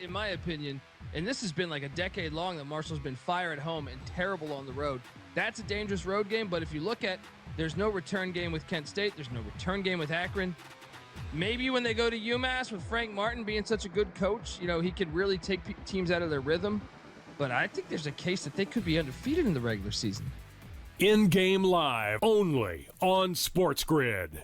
I: in my opinion, and this has been like a decade long that Marshall's been fire at home and terrible on the road. That's a dangerous road game, but if you look at, there's no return game with Kent State. There's no return game with Akron. Maybe when they go to UMass with Frank Martin being such a good coach, he could really take teams out of their rhythm. But I think there's a case that they could be undefeated in the regular season.
C: In-game live only on SportsGrid.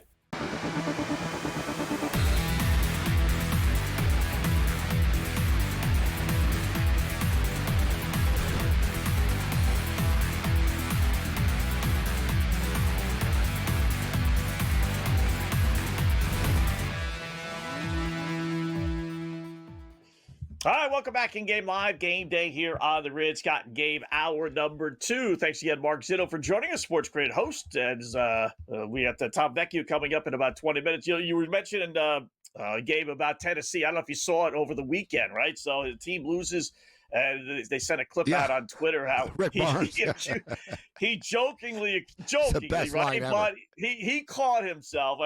G: All right, welcome back in Game Live. Game Day here on the Red. Scott and Gabe, hour number 2. Thanks again, Mark Zitto, for joining us, SportsGrid host. As we got Tom Vecchio coming up in about 20 minutes. You were mentioning, Gabe, about Tennessee. I don't know if you saw it over the weekend, right? So the team loses. They sent a clip out on Twitter how
A: Rick Barnes.
G: he jokingly,
A: best
G: right?
A: line ever.
G: But he caught himself.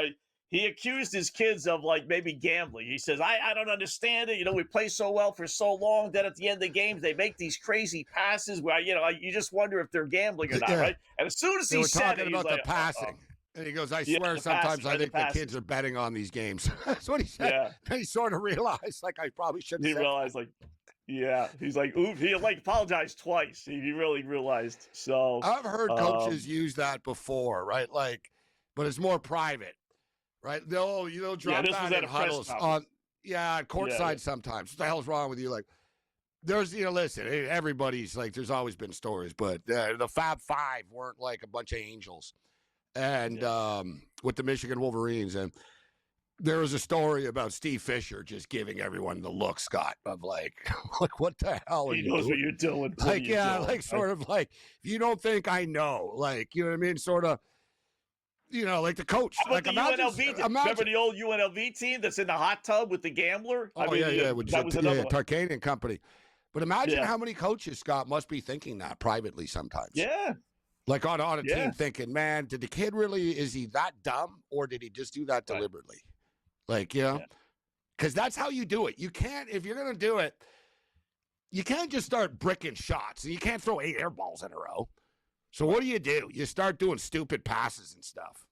G: He accused his kids of maybe gambling. He says, I don't understand it. We play so well for so long. Then at the end of the games, they make these crazy passes where, you just wonder if they're gambling or not, right? And as soon as
A: They
G: he
A: were
G: said
A: talking
G: it,
A: about
G: he's
A: the passing. And he goes, I
G: Yeah,
A: swear
G: the
A: sometimes
G: passing,
A: I
G: the
A: think the
G: passing.
A: kids are betting on these games. That's what he said.
G: Yeah.
A: And he sort of realized, I probably shouldn't
G: He
A: have said
G: realized, he's like, ooh, he apologized twice. He really realized. So
A: I've heard coaches use that before, right? But it's more private, right? They'll drop
G: this was
A: that
G: at
A: in
G: a press
A: huddles
G: conference.
A: courtside sometimes. What the hell's wrong with you? There's, listen, everybody's there's always been stories, but the Fab Five weren't a bunch of angels, and with the Michigan Wolverines, and there was a story about Steve Fisher just giving everyone the look, Scott, of what the hell are
G: He
A: you
G: knows
A: doing?
G: what you're doing. What are you doing?
A: If you don't think I know, you know what I mean? Sort of, the coach.
G: How about the UNLV team? Remember the old UNLV team that's in the hot tub with the gambler?
A: That was another one. Tarkanian Company. But imagine
G: Yeah.
A: how many coaches, Scott, must be thinking that privately sometimes.
G: Yeah.
A: On a team thinking, man, did the kid is he that dumb, or did he just do that deliberately? Because that's how you do it. You can't, if you're going to do it, you can't just start bricking shots. You can't throw 8 air balls in a row. So what do? You start doing stupid passes and stuff.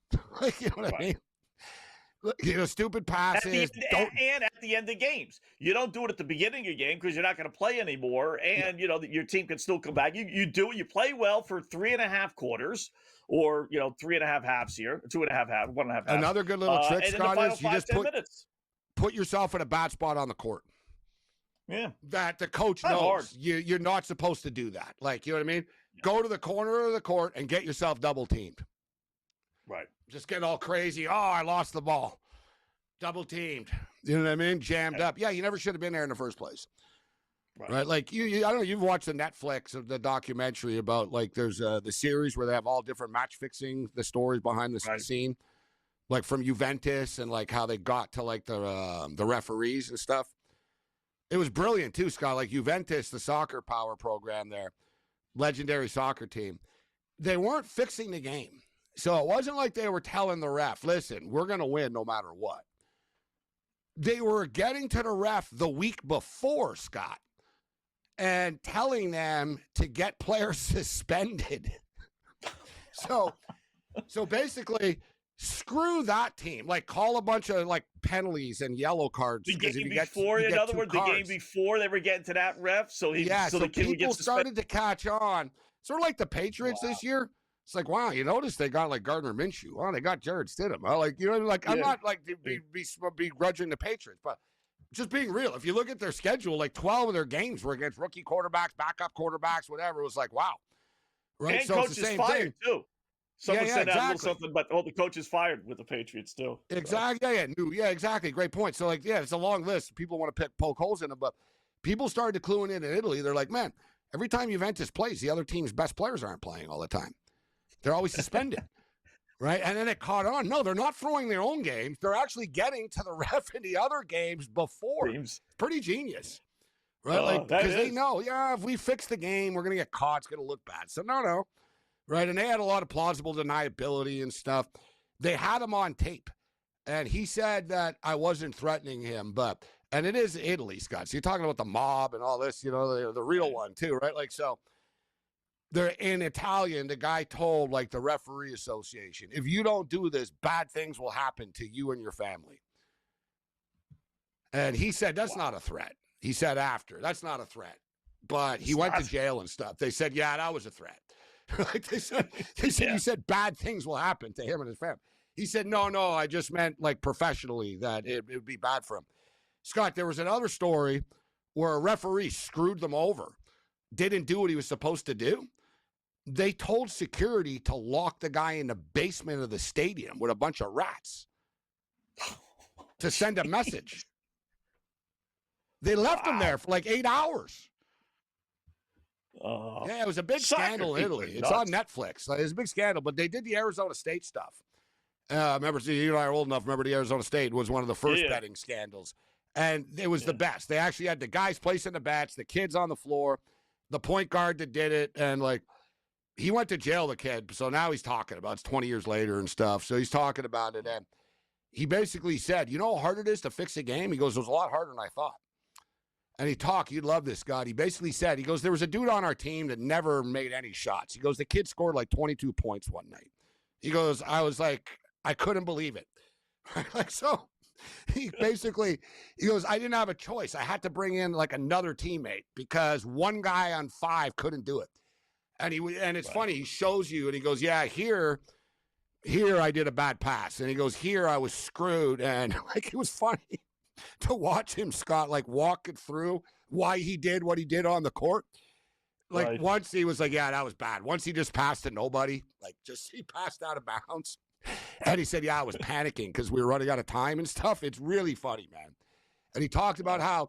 A: You know what I mean? Stupid passes.
G: And at the end of games. You don't do it at the beginning of your game because you're not going to play anymore. And, your team can still come back. You do it. You play well for 3.5 quarters or, 3.5 halves here. 2.5 halves, 1.5 halves.
A: Another good little trick, Scott, is you just put yourself in a bad spot on the court.
G: Yeah.
A: That the coach
G: Not
A: knows
G: hard.
A: you're not supposed to do that. You know what I mean? Yeah. Go to the corner of the court and get yourself double teamed.
G: Right.
A: Just get all crazy. Oh, I lost the ball. Double teamed. You know what I mean? Jammed up. Yeah, you never should have been there in the first place. Right? I don't know. You've watched the Netflix of the documentary about there's the series where they have all different match fixing, the stories behind the scene, from Juventus and how they got to the referees and stuff. It was brilliant too, Scott. Juventus, the soccer power program there, legendary soccer team. They weren't fixing the game. So it wasn't like they were telling the ref, listen, we're going to win no matter what. They were getting to the ref the week before, Scott, and telling them to get players suspended. So basically, screw that team. Call a bunch of penalties and yellow cards.
G: The game before, in other words, the game before they were getting to that ref, so the kid would get
A: people started to catch on. Sort of like the Patriots this year. It's wow, you notice they got Gardner Minshew. Oh, they got Jared Stidham. I'm not begrudging the Patriots, but just being real. If you look at their schedule, 12 of their games were against rookie quarterbacks, backup quarterbacks, whatever. It was wow. Right.
G: And
A: so
G: coaches
A: it's the same
G: fired
A: thing.
G: too. Someone said that a little
A: exactly.
G: something, but all the coaches fired with the Patriots too.
A: Exactly. Yeah, exactly. Great point. So it's a long list. People want to poke holes in them, but people started cluing in Italy. They're man, every time Juventus plays, the other team's best players aren't playing all the time. They're always suspended, right? And then it caught on. No, they're not throwing their own games. They're actually getting to the ref in the other games before. Pretty genius, right? Because they know, if we fix the game, we're going to get caught. It's going to look bad. So no, right? And they had a lot of plausible deniability and stuff. They had him on tape, and he said that I wasn't threatening him, and it is Italy, Scott. So you're talking about the mob and all this, the real one too, right? So. They're in Italian. The guy told the referee association, if you don't do this, bad things will happen to you and your family. And he said, that's not a threat. He said after, that's not a threat. But he went to jail and stuff. They said, yeah, that was a threat. They said he said bad things will happen to him and his family. He said, no, I just meant professionally that it would be bad for him. Scott, there was another story where a referee screwed them over, didn't do what he was supposed to do. They told security to lock the guy in the basement of the stadium with a bunch of rats to send a message. They left him there for like 8 hours. Yeah, it was a big
G: Soccer
A: scandal in
G: people
A: Italy.
G: are
A: It's on
G: nuts.
A: Netflix. Like, it's a big scandal, but they did the Arizona State stuff. Remember, you and I are old enough. Remember, the Arizona State was one of the first betting scandals, and it was the best. They actually had the guys placing the bets, the kids on the floor, the point guard that did it, and like he went to jail, the kid. So now he's talking about it's 20 years later and stuff. So he's talking about it, and he basically said, "You know how hard it is to fix a game?" He goes, "It was a lot harder than I thought." And he talked, you'd love this, Scott. He basically said, he goes, there was a dude on our team that never made any shots. He goes, the kid scored like 22 points one night. He goes, I was like, I couldn't believe it. Like, so he basically, he goes, I didn't have a choice. I had to bring in like another teammate because one guy on 5 couldn't do it. And it's funny, he shows you and he goes, yeah, here I did a bad pass. And he goes, here I was screwed. And like, it was funny to watch him, Scott, like walk it through why he did what he did on the court. Like once he was like, yeah, that was bad. Once he just passed to nobody, like just he passed out of bounds. And he said, yeah, I was panicking because we were running out of time and stuff. It's really funny, man. And he talked about how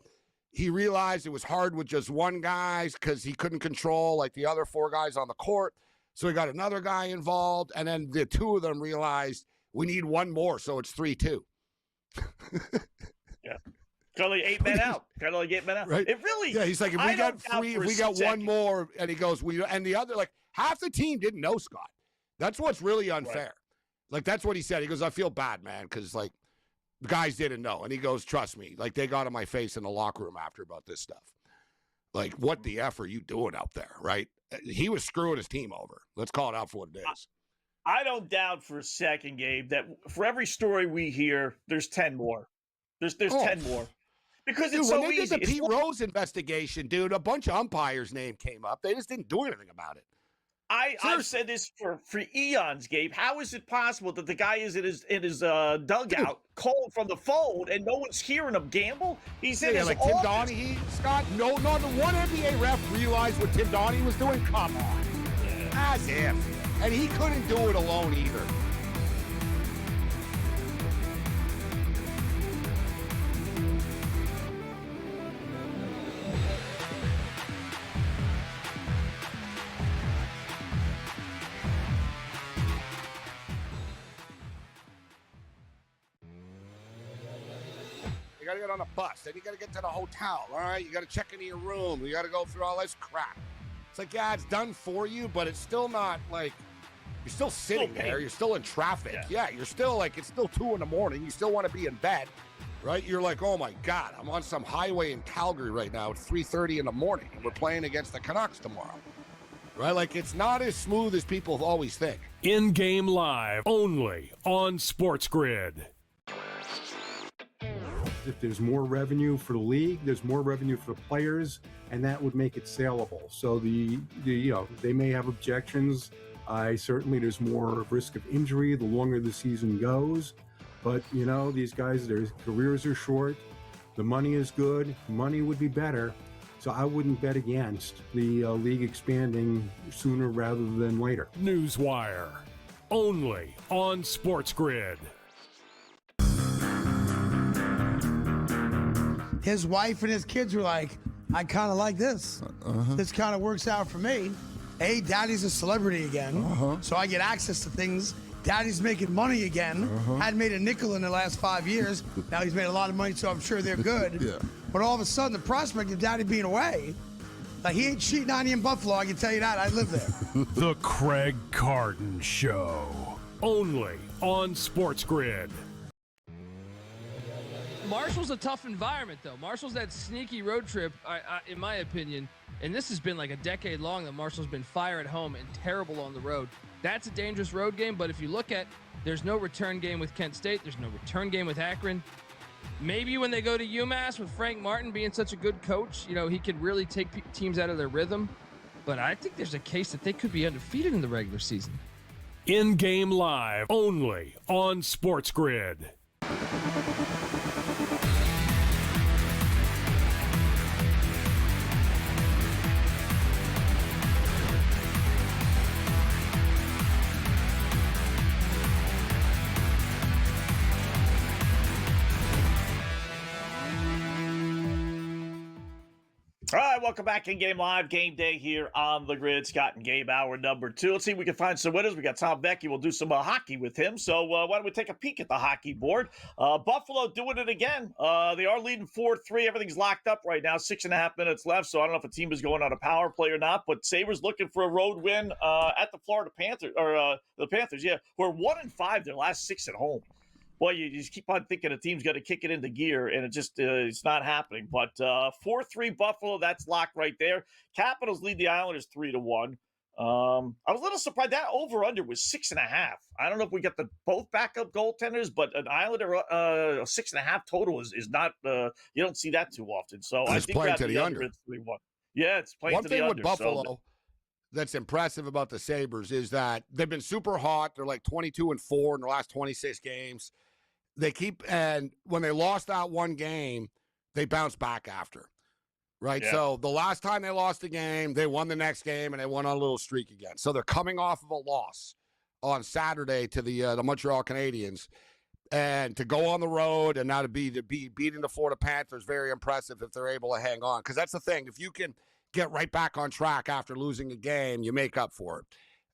A: he realized it was hard with just one guy because he couldn't control like the other 4 guys on the court. So he got another guy involved. And then the 2 of them realized we need one more. So it's 3-2.
G: Yeah. Kind of like 8 men out.
A: Right?
G: It really.
A: Yeah, he's like, if we got 3, if we got one more, and he goes, and the other, like half the team didn't know, Scott. That's what's really unfair. Right. Like that's what he said. He goes, I feel bad, man, because like the guys didn't know. And he goes, trust me, like they got in my face in the locker room after about this stuff. Like, what the F are you doing out there, right? He was screwing his team over. Let's call it out for what it is.
G: I don't doubt for a second, Gabe, that for every story we hear, there's 10 more. There's 10 more. Because it's so
A: when they
G: easy.
A: did the Pete Rose investigation, dude, a bunch of umpires' name came up. They just didn't do anything about it.
G: I've said this for eons, Gabe. How is it possible that the guy is in his dugout calling from the phone and no one's hearing him gamble? He's in his
A: like
G: office.
A: Tim Donaghy, Scott. No, not one NBA ref realized what Tim Donaghy was doing. Come on, as if, and he couldn't do it alone either. You got to get on a bus. Then you got to get to the hotel. All right, you got to check into your room. You got to go through all this crap. It's like, yeah, it's done for you, but it's still not like you're still sitting there. You're still in traffic. Yeah, you're still like it's still 2 a.m. You still want to be in bed, right? You're like, oh my God, I'm on some highway in Calgary right now. It's 3:30 in the morning, and we're playing against the Canucks tomorrow, right? Like it's not as smooth as people always think.
C: In-game live only on SportsGrid.
H: If there's more revenue for the league, there's more revenue for the players, and that would make it saleable. So they may have objections. Certainly there's more risk of injury the longer the season goes. But, these guys, their careers are short. The money is good. Money would be better. So I wouldn't bet against the league expanding sooner rather than later.
C: Newswire, only on SportsGrid.
F: His wife and his kids were like, I kind of like this. This kind of works out for me. Hey, daddy's a celebrity again, so I get access to things. Daddy's making money again. Hadn't made a nickel in the last 5 years. Now he's made a lot of money, so I'm sure they're good.
L: Yeah.
F: But all of a sudden, the prospect of daddy being away, like he ain't cheating on you in Buffalo, I can tell you that. I live there.
C: The Craig Carton Show, only on SportsGrid.
I: Marshall's a tough environment, though. Marshall's that sneaky road trip, in my opinion, and this has been like a decade long that Marshall's been fire at home and terrible on the road. That's a dangerous road game, but if you look at, there's no return game with Kent State. There's no return game with Akron. Maybe when they go to UMass with Frank Martin being such a good coach, he could really take teams out of their rhythm. But I think there's a case that they could be undefeated in the regular season.
C: In-game live only on SportsGrid.
G: right, welcome back in Game Live. Game Day here on the grid. Scott and Gabe, hour number 2. Let's see if we can find some winners. We got Tom Becky. We'll do some hockey with him. So why don't we take a peek at the hockey board? Buffalo doing it again. They are leading 4-3. Everything's locked up right now. 6.5 minutes left. So I don't know if a team is going on a power play or not. But Sabres looking for a road win at the Florida Panthers, or the Panthers. Yeah, who are 1-5 their last 6 at home. Boy, you just keep on thinking a team's got to kick it into gear, and it just it's not happening. But 4-3 Buffalo, that's locked right there. Capitals lead the Islanders 3-1. I was a little surprised that over/under was 6.5. I don't know if we got both backup goaltenders, but an Islander 6.5 total is not. You don't see that too often. So I think
A: playing to the under.
G: 3-1. Yeah, it's playing to the under.
A: One thing with Buffalo that's impressive about the Sabres is that they've been super hot. They're like 22-4 in the last 26 games. They keep, and when they lost that one game, they bounced back after, right?
G: Yeah.
A: So the last time they lost a game, they won the next game, and they went on a little streak again. So they're coming off of a loss on Saturday to the Montreal Canadiens, and to go on the road and now to be beating the Florida Panthers, very impressive if they're able to hang on. Because that's the thing, if you can get right back on track after losing a game, you make up for it,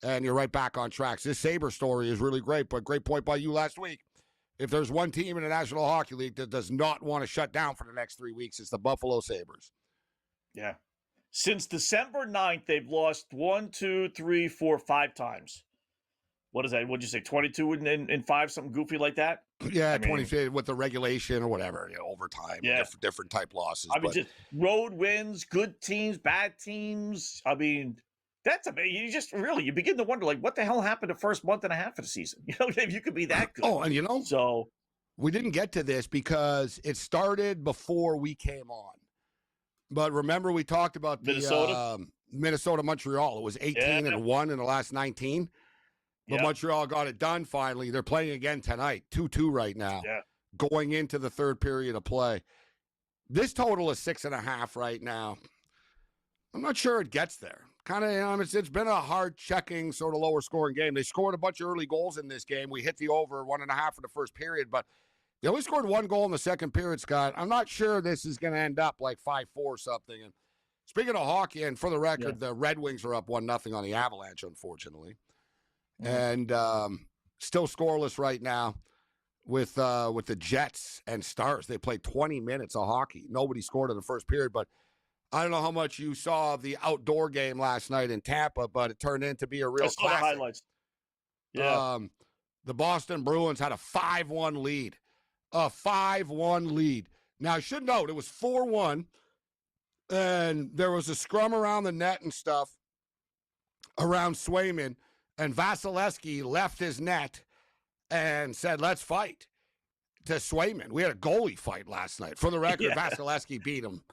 A: and you're right back on track. So this Sabre story is really great, but great point by you last week. If there's one team in the National Hockey League that does not want to shut down for the next 3 weeks, it's the Buffalo Sabres.
G: Yeah. Since December 9th, they've lost 5 times. What is that? What'd you say, 22 and 5, something goofy like that?
A: Yeah, 20 with the regulation or whatever, overtime, different type losses.
G: I mean, just road wins, good teams, bad teams. I mean, that's amazing. You begin to wonder, like, what the hell happened the first month and a half of the season? If you could be that good.
A: Oh, and so we didn't get to this because it started before we came on. But remember, we talked about the Minnesota Montreal. It was 18-1 in the last 19. But Montreal got it done finally. They're playing again tonight, 2-2 right now, going into the third period of play. This total is 6.5 right now. I'm not sure it gets there. Kind of, it's been a hard checking, sort of lower scoring game. They scored a bunch of early goals in this game. We hit the over 1.5 in the first period, but they only scored 1 goal in the second period, Scott. I'm not sure this is going to end up like 5-4 or something. And speaking of hockey, and for the record, the Red Wings are up 1-0 on the Avalanche, unfortunately. And still scoreless right now with the Jets and Stars. They played 20 minutes of hockey. Nobody scored in the first period, but I don't know how much you saw of the outdoor game last night in Tampa, but it turned into be a real classic.
G: The highlights. Yeah.
A: The Boston Bruins had a 5-1 lead. A 5-1 lead. Now, I should note, it was 4-1, and there was a scrum around the net and stuff around Swayman, and Vasilevsky left his net and said, let's fight, to Swayman. We had a goalie fight last night. For the record, Vasilevsky beat him.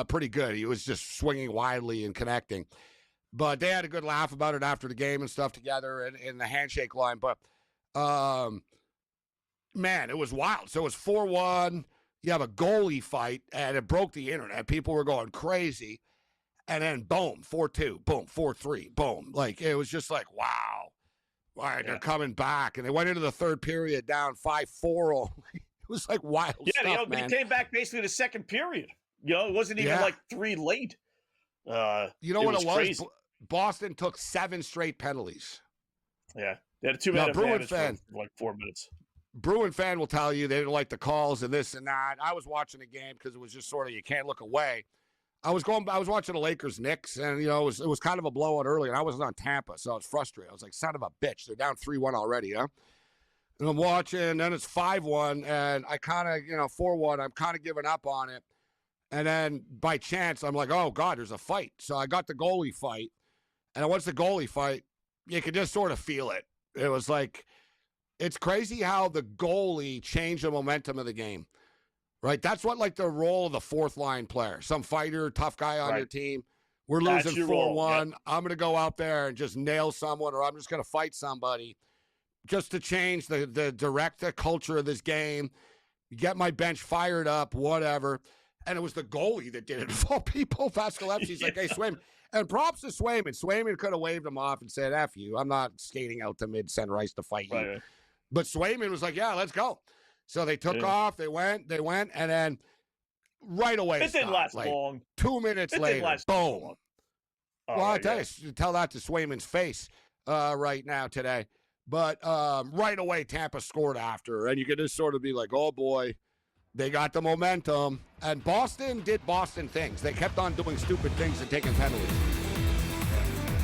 A: Pretty good. He was just swinging widely and connecting. But they had a good laugh about it after the game and stuff together in the handshake line. But, man, it was wild. So it was 4-1. You have a goalie fight, and it broke the internet. People were going crazy. And then, boom, 4-2. Boom, 4-3. Boom. Like, it was just like, wow. All right, they're coming back. And they went into the third period down 5-4 only. It was like wild stuff, man.
G: They came back basically the second period. It wasn't even like 3 late.
A: You know what it was? Crazy. Boston took 7 straight penalties.
G: Yeah. They had a 2-minute advantage for like 4 minutes.
A: Bruin fan will tell you they didn't like the calls and this and that. I was watching the game because it was just sort of you can't look away. I was watching the Lakers-Knicks, and, it was kind of a blowout early, and I wasn't on Tampa, so I was frustrated. I was like, son of a bitch. They're down 3-1 already, huh? And I'm watching, and then it's 5-1, and I kind of, 4-1, I'm kind of giving up on it. And then by chance, I'm like, oh, God, there's a fight. So I got the goalie fight. And once the goalie fight, you could just sort of feel it. It was like, it's crazy how the goalie changed the momentum of the game, right? That's what, like, the role of the fourth line player, some fighter, tough guy on your team. We're losing 4-1. I'm going to go out there and just nail someone, or I'm just going to fight somebody just to change the direct culture of this game, get my bench fired up, whatever. And it was the goalie that did it. Of all people, Vasilevsky's like, hey, Swayman. And props to Swayman. Swayman could have waved him off and said, F you. I'm not skating out to mid-center ice to fight you. Right. But Swayman was like, yeah, let's go. So they took off. They went. And then right away.
G: It didn't last
A: like,
G: long.
A: 2 minutes
G: It
A: later,
G: didn't last
A: boom.
G: long.
A: Well, I tell you tell that to Swayman's face right now today. But right away, Tampa scored after, and you could just sort of be like, oh, boy, they got the momentum. And Boston did Boston things. They kept on doing stupid things and taking penalties.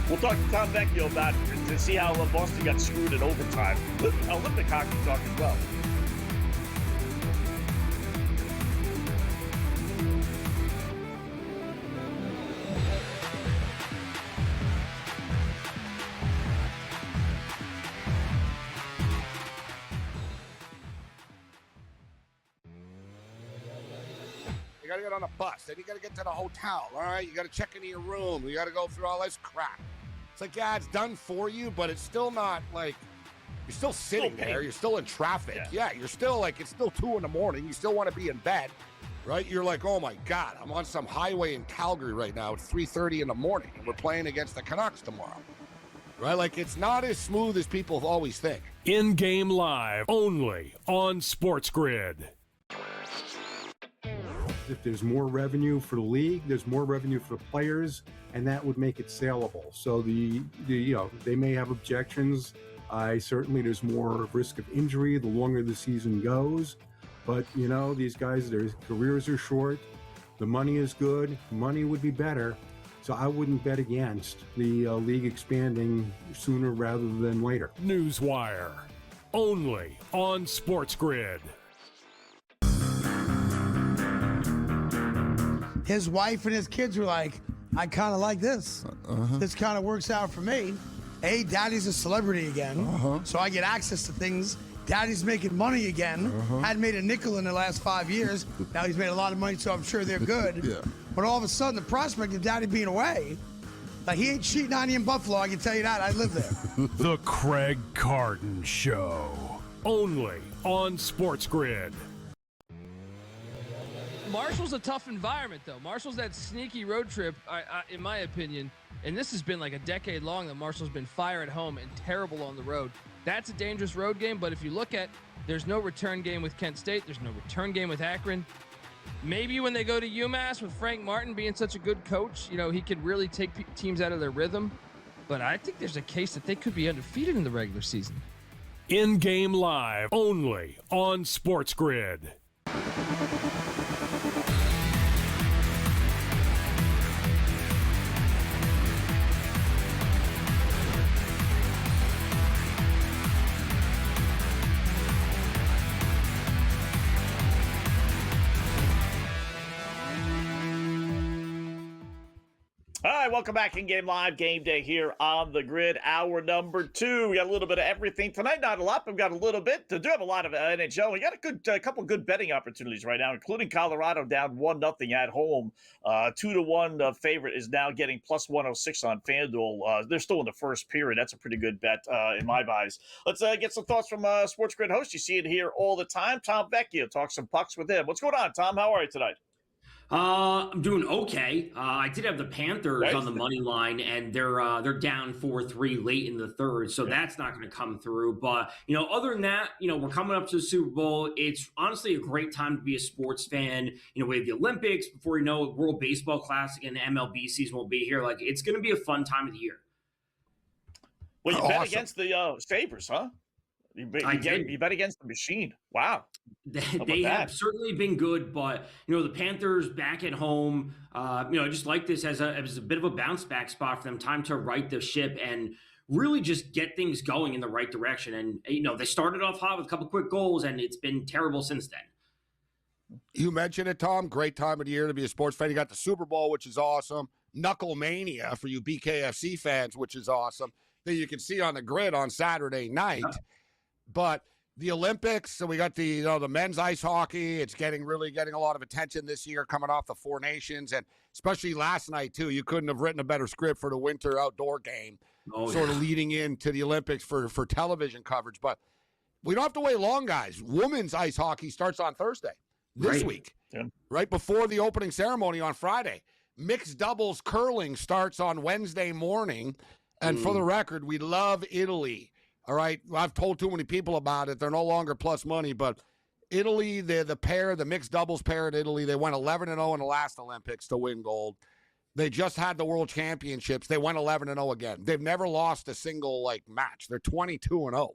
G: We'll talk to Tom Vecchio about it to see how Boston got screwed in overtime. Olympic hockey talk as well.
A: You got to get on a bus. Then you got to get to the hotel. All right, you got to check into your room. You got to go through all this crap. It's like, yeah, it's done for you, but it's still not like you're still sitting there. You're still in traffic. Yeah, you're still like it's still 2 a.m. You still want to be in bed, right? You're like, oh my God, I'm on some highway in Calgary right now. It's 3:30 in the morning, and we're playing against the Canucks tomorrow, right? Like it's not as smooth as people always think.
C: In-game live only on SportsGrid.
H: If there's more revenue for the league, there's more revenue for the players, and that would make it saleable. So they may have objections. Certainly there's more risk of injury the longer the season goes. But, these guys, their careers are short. The money is good. Money would be better. So I wouldn't bet against the league expanding sooner rather than later.
C: Newswire only on SportsGrid.
F: His wife and his kids were like, I kind of like this. This kind of works out for me. Hey, daddy's a celebrity again, so I get access to things. Daddy's making money again. Hadn't made a nickel in the last 5 years. Now he's made a lot of money, so I'm sure they're good. But all of a sudden, the prospect of daddy being away, like he ain't cheating on you in Buffalo, I can tell you that. I live there.
C: The Craig Carton Show. Only on SportsGrid.
I: Marshall's a tough environment, though. Marshall's that sneaky road trip, in my opinion, and this has been like a decade long that Marshall's been fire at home and terrible on the road. That's a dangerous road game, but if you look at, there's no return game with Kent State. There's no return game with Akron. Maybe when they go to UMass with Frank Martin being such a good coach, he could really take teams out of their rhythm. But I think there's a case that they could be undefeated in the regular season.
C: In-game live only on SportsGrid.
G: All right, welcome back in Game Live, Game Day here on the Grid. Hour number 2. We got a little bit of everything tonight. Not a lot, but we've got a little bit. We do have a lot of NHL. We got a couple good betting opportunities right now, including Colorado down 1-0 at home. 2-1 favorite is now getting plus 106 on FanDuel. They're still in the first period. That's a pretty good bet in my eyes. Let's get some thoughts from Sports Grid host. You see it here all the time. Tom Vecchio. Talk some pucks with him. What's going on, Tom? How are you tonight?
L: I'm doing okay. I did have the Panthers on the money line, and they're down 4-3 late in the third, so that's not going to come through. But other than that, we're coming up to the Super Bowl. It's honestly a great time to be a sports fan. We have the Olympics before World Baseball Classic and MLB season will be here. Like it's going to be a fun time of the year.
G: Well, you bet against the Sabres, huh? You bet against the machine. Wow.
L: They have certainly been good, but the Panthers back at home, I just like this as a bit of a bounce back spot for them. Time to right the ship and really just get things going in the right direction. And they started off hot with a couple quick goals, and it's been terrible since then.
A: You mentioned it, Tom. Great time of the year to be a sports fan. You got the Super Bowl, which is awesome. Knuckle Mania for you BKFC fans, which is awesome. That you can see on the Grid on Saturday night. But the Olympics, so we got the men's ice hockey. It's really getting a lot of attention this year, coming off the Four Nations, and especially last night too. You couldn't have written a better script for the winter outdoor game, sort of leading into the Olympics for television coverage. But we don't have to wait long, guys. Women's ice hockey starts on Thursday this week, right before the opening ceremony on Friday. Mixed doubles curling starts on Wednesday morning, and for the record, we love Italy. All right, I've told too many people about it. They're no longer plus money, but Italy, the mixed doubles pair in Italy, they went 11-0 in the last Olympics to win gold. They just had the World Championships. They went 11-0 again. They've never lost a single match. They're 22-0,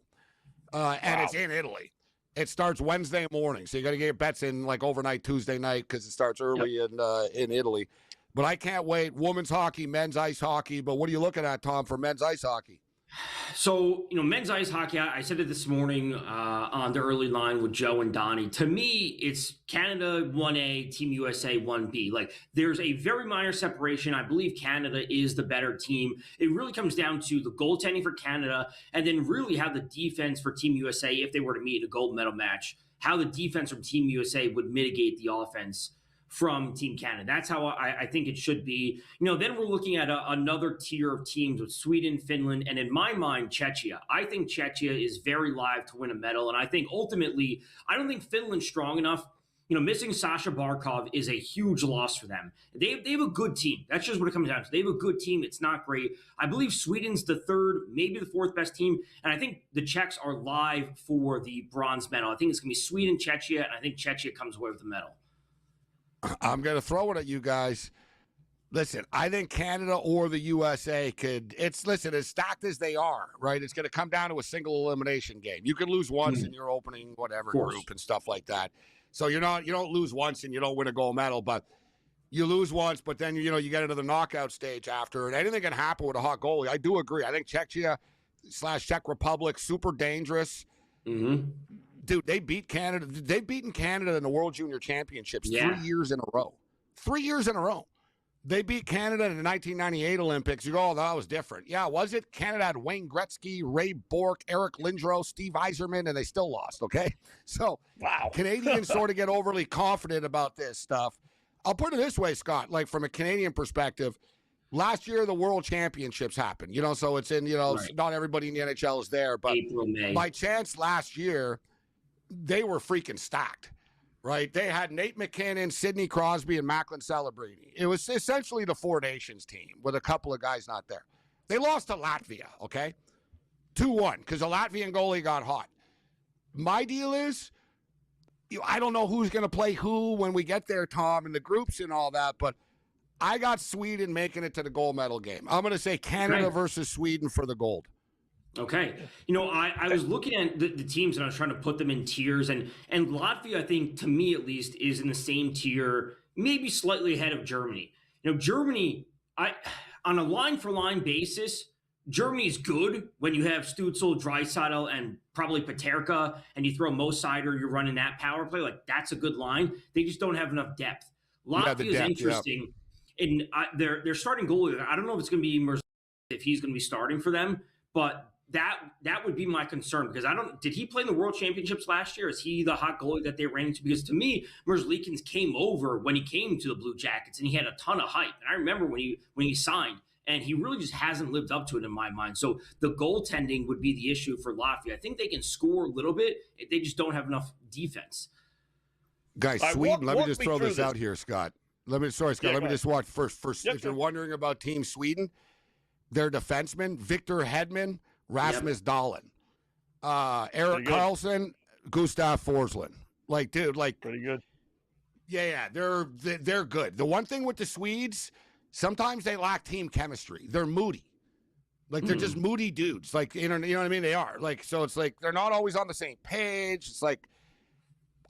A: and it's in Italy. It starts Wednesday morning, so you got to get your bets in overnight Tuesday night because it starts early in Italy. But I can't wait. Women's hockey, men's ice hockey. But what are you looking at, Tom, for men's ice hockey?
L: So, men's ice hockey, I said it this morning on the early line with Joe and Donnie. To me, it's Canada 1A, Team USA 1B. There's a very minor separation. I believe Canada is the better team. It really comes down to the goaltending for Canada and then really how the defense for Team USA, if they were to meet in a gold medal match, how the defense from Team USA would mitigate the offense from Team Canada. That's how I think it should be. Then we're looking at another tier of teams with Sweden, Finland, and in my mind, Czechia. I think Czechia is very live to win a medal, and I think ultimately, I don't think Finland's strong enough. Missing Sasha Barkov is a huge loss for them. They have a good team. That's just what it comes down to. They have a good team. It's not great. I believe Sweden's the third, maybe the fourth best team, and I think the Czechs are live for the bronze medal. I think it's going to be Sweden, Czechia, and I think Czechia comes away with the medal.
A: I'm going to throw it at you guys. Listen, I think Canada or the USA as stacked as they are, right? It's going to come down to a single elimination game. You can lose once in your opening group and stuff like that. So you don't lose once and you don't win a gold medal, but you lose once, but then you get into the knockout stage after, and anything can happen with a hot goalie. I do agree. I think Czechia/Czech Republic, super dangerous. Mm-hmm. Dude, they beat Canada. They've beaten Canada in the World Junior Championships 3 years in a row. 3 years in a row. They beat Canada in the 1998 Olympics. You go, oh, that was different. Yeah, was it? Canada had Wayne Gretzky, Ray Bourque, Eric Lindros, Steve Yzerman, and they still lost, okay? So, wow. Canadians sort of get overly confident about this stuff. I'll put it this way, Scott, from a Canadian perspective, last year the World Championships happened, so it's in, right. Not everybody in the NHL is there, but
L: April, May.
A: By chance last year, they were freaking stacked, right? They had Nate McKinnon, Sidney Crosby, and Macklin Celebrini. It was essentially the Four Nations team with a couple of guys not there. They lost to Latvia, okay? 2-1, because the Latvian goalie got hot. My deal is, I don't know who's going to play who when we get there, Tom, and the groups and all that, but I got Sweden making it to the gold medal game. I'm going to say Canada versus Sweden for the gold.
L: Okay. I was looking at the teams and I was trying to put them in tiers and Latvia, I think, to me at least, is in the same tier, maybe slightly ahead of Germany. Germany, on a line-for-line basis, Germany's good when you have Stützle, Draisaitl, and probably Paterka, and you throw Mo Seider, you're running that power play. That's a good line. They just don't have enough depth. Latvia is interesting. And their starting goalie, I don't know if it's going to be if he's going to be starting for them, but that would be my concern because did he play in the World Championships last year? Is he the hot goalie that they ran into? Because to me, Merzlikins came over when he came to the Blue Jackets and he had a ton of hype. And I remember when he signed, and he really just hasn't lived up to it in my mind. So the goaltending would be the issue for Latvia. I think they can score a little bit. They just don't have enough defense.
A: Guys, Sweden, let me just throw this out here, Scott. Let me just watch first. If you're wondering about Team Sweden, their defensemen, Victor Hedman, Rasmus Dahlin, Erik Karlsson, Gustav Forsland.
G: Pretty good.
A: Yeah, they're good. The one thing with the Swedes, sometimes they lack team chemistry. They're moody. They're just moody dudes. You know what I mean? They are. So it's they're not always on the same page. It's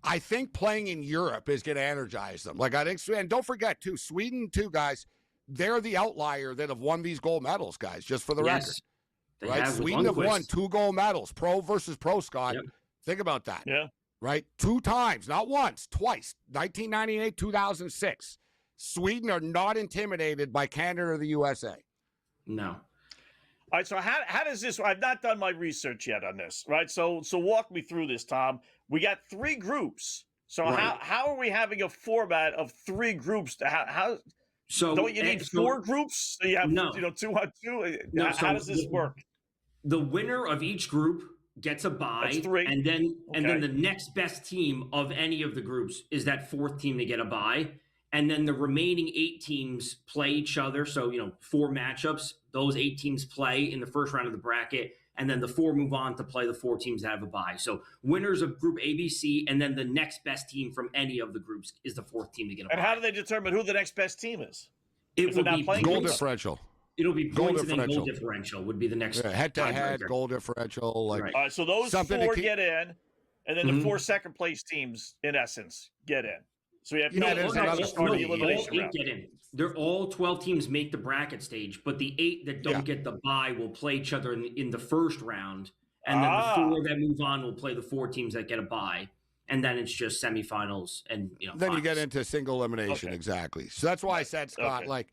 A: I think playing in Europe is going to energize them. I think, and don't forget too, Sweden too, guys. They're the outlier that have won these gold medals, guys. Just for the record. Right, Sweden have won 2 gold medals, pro versus pro, Scott. Yep. Think about that.
G: Yeah.
A: Right, 2 times, not once, twice. 1998, 2006. Sweden are not intimidated by Canada or the USA.
L: No.
G: All right, so how does this? I've not done my research yet on this, right? So walk me through this, Tom. We got 3 groups. So how are we having a format of 3 groups? How? So don't you need 4 groups? So you have 2 on 2. No, how does this work?
L: The winner of each group gets a bye, and then the next best team of any of the groups is that 4th team to get a bye. and then the remaining 8 teams play each other. So, 4 matchups. Those 8 teams play in the first round of the bracket, and then the 4 move on to play the 4 teams that have a bye. So winners of Group A, B, C, and then the next best team from any of the groups is the 4th team to get a bye.
G: And how do they determine who the next best team is?
L: It will be
A: goal differential.
L: It'll be points and then goal differential would be the next.
A: Head-to-head, goal differential. Like,
G: all right, so those 4 get in, and then the 4 second-place teams, in essence, get in. So we have elimination round.
L: Get in. They're all 12 teams make the bracket stage, but the 8 that don't get the bye will play each other in the first round, and then the 4 that move on will play the 4 teams that get a bye, and then it's just semifinals and
A: then
L: finals.
A: you get into single elimination. Exactly. So that's why I said, Scott, like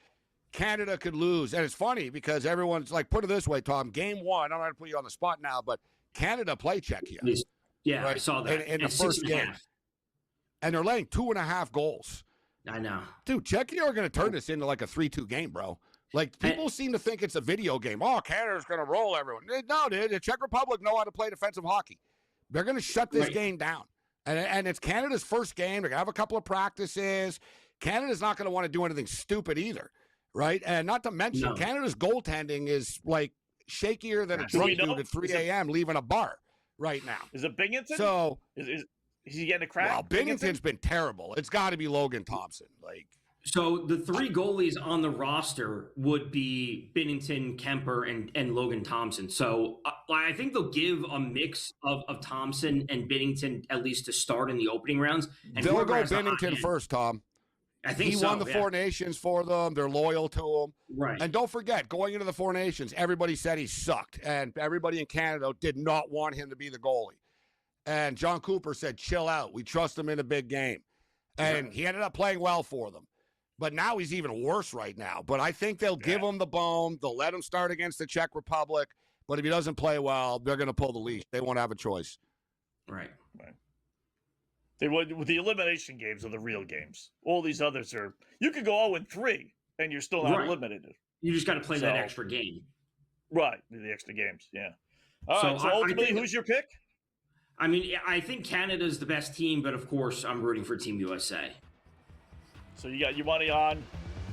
A: Canada could lose, and it's funny because everyone's like, put it this way, Tom. Game 1, I'm not going to put you on the spot now, but Canada play Czechia.
L: Yeah, right? I saw that
A: in the first game. And they're laying 2.5 goals.
L: I know.
A: Dude, Czechia are going to turn this into like a 3-2 game, bro. Like, people seem to think it's a video game. Oh, Canada's going to roll everyone. No, dude. The Czech Republic know how to play defensive hockey. They're going to shut this game down. And it's Canada's first game. They're going to have a couple of practices. Canada's not going to want to do anything stupid either, right? And not to mention, Canada's goaltending is, like, shakier than a drunk dude at 3 a.m. leaving a bar right now.
G: Is it Binghamton?
A: So
G: is he getting a crack?
A: Well, Binghamton's been terrible. It's got to be Logan Thompson.
L: So the 3 goalies on the roster would be Binnington, Kemper, and Logan Thompson. So I think they'll give a mix of Thompson and Binnington at least to start in the opening rounds. And
A: they'll go Binnington first, Tom.
L: I think
A: he won the 4 Nations for them. They're loyal to him.
L: Right.
A: And don't forget, going into the 4 Nations, everybody said he sucked. And everybody in Canada did not want him to be the goalie. And John Cooper said, chill out. We trust him in a big game. And he ended up playing well for them. But now he's even worse right now. But I think they'll give him the bone. They'll let him start against the Czech Republic. But if he doesn't play well, they're going to pull the leash. They won't have a choice.
L: Right.
G: The elimination games are the real games. All these others are, you could go 0-3 and you're still not eliminated.
L: You just got to play that extra game.
G: Right. The extra games. Yeah. All right. So ultimately, who's your pick?
L: I mean, I think Canada's the best team, but of course, I'm rooting for Team USA.
G: So you got your money on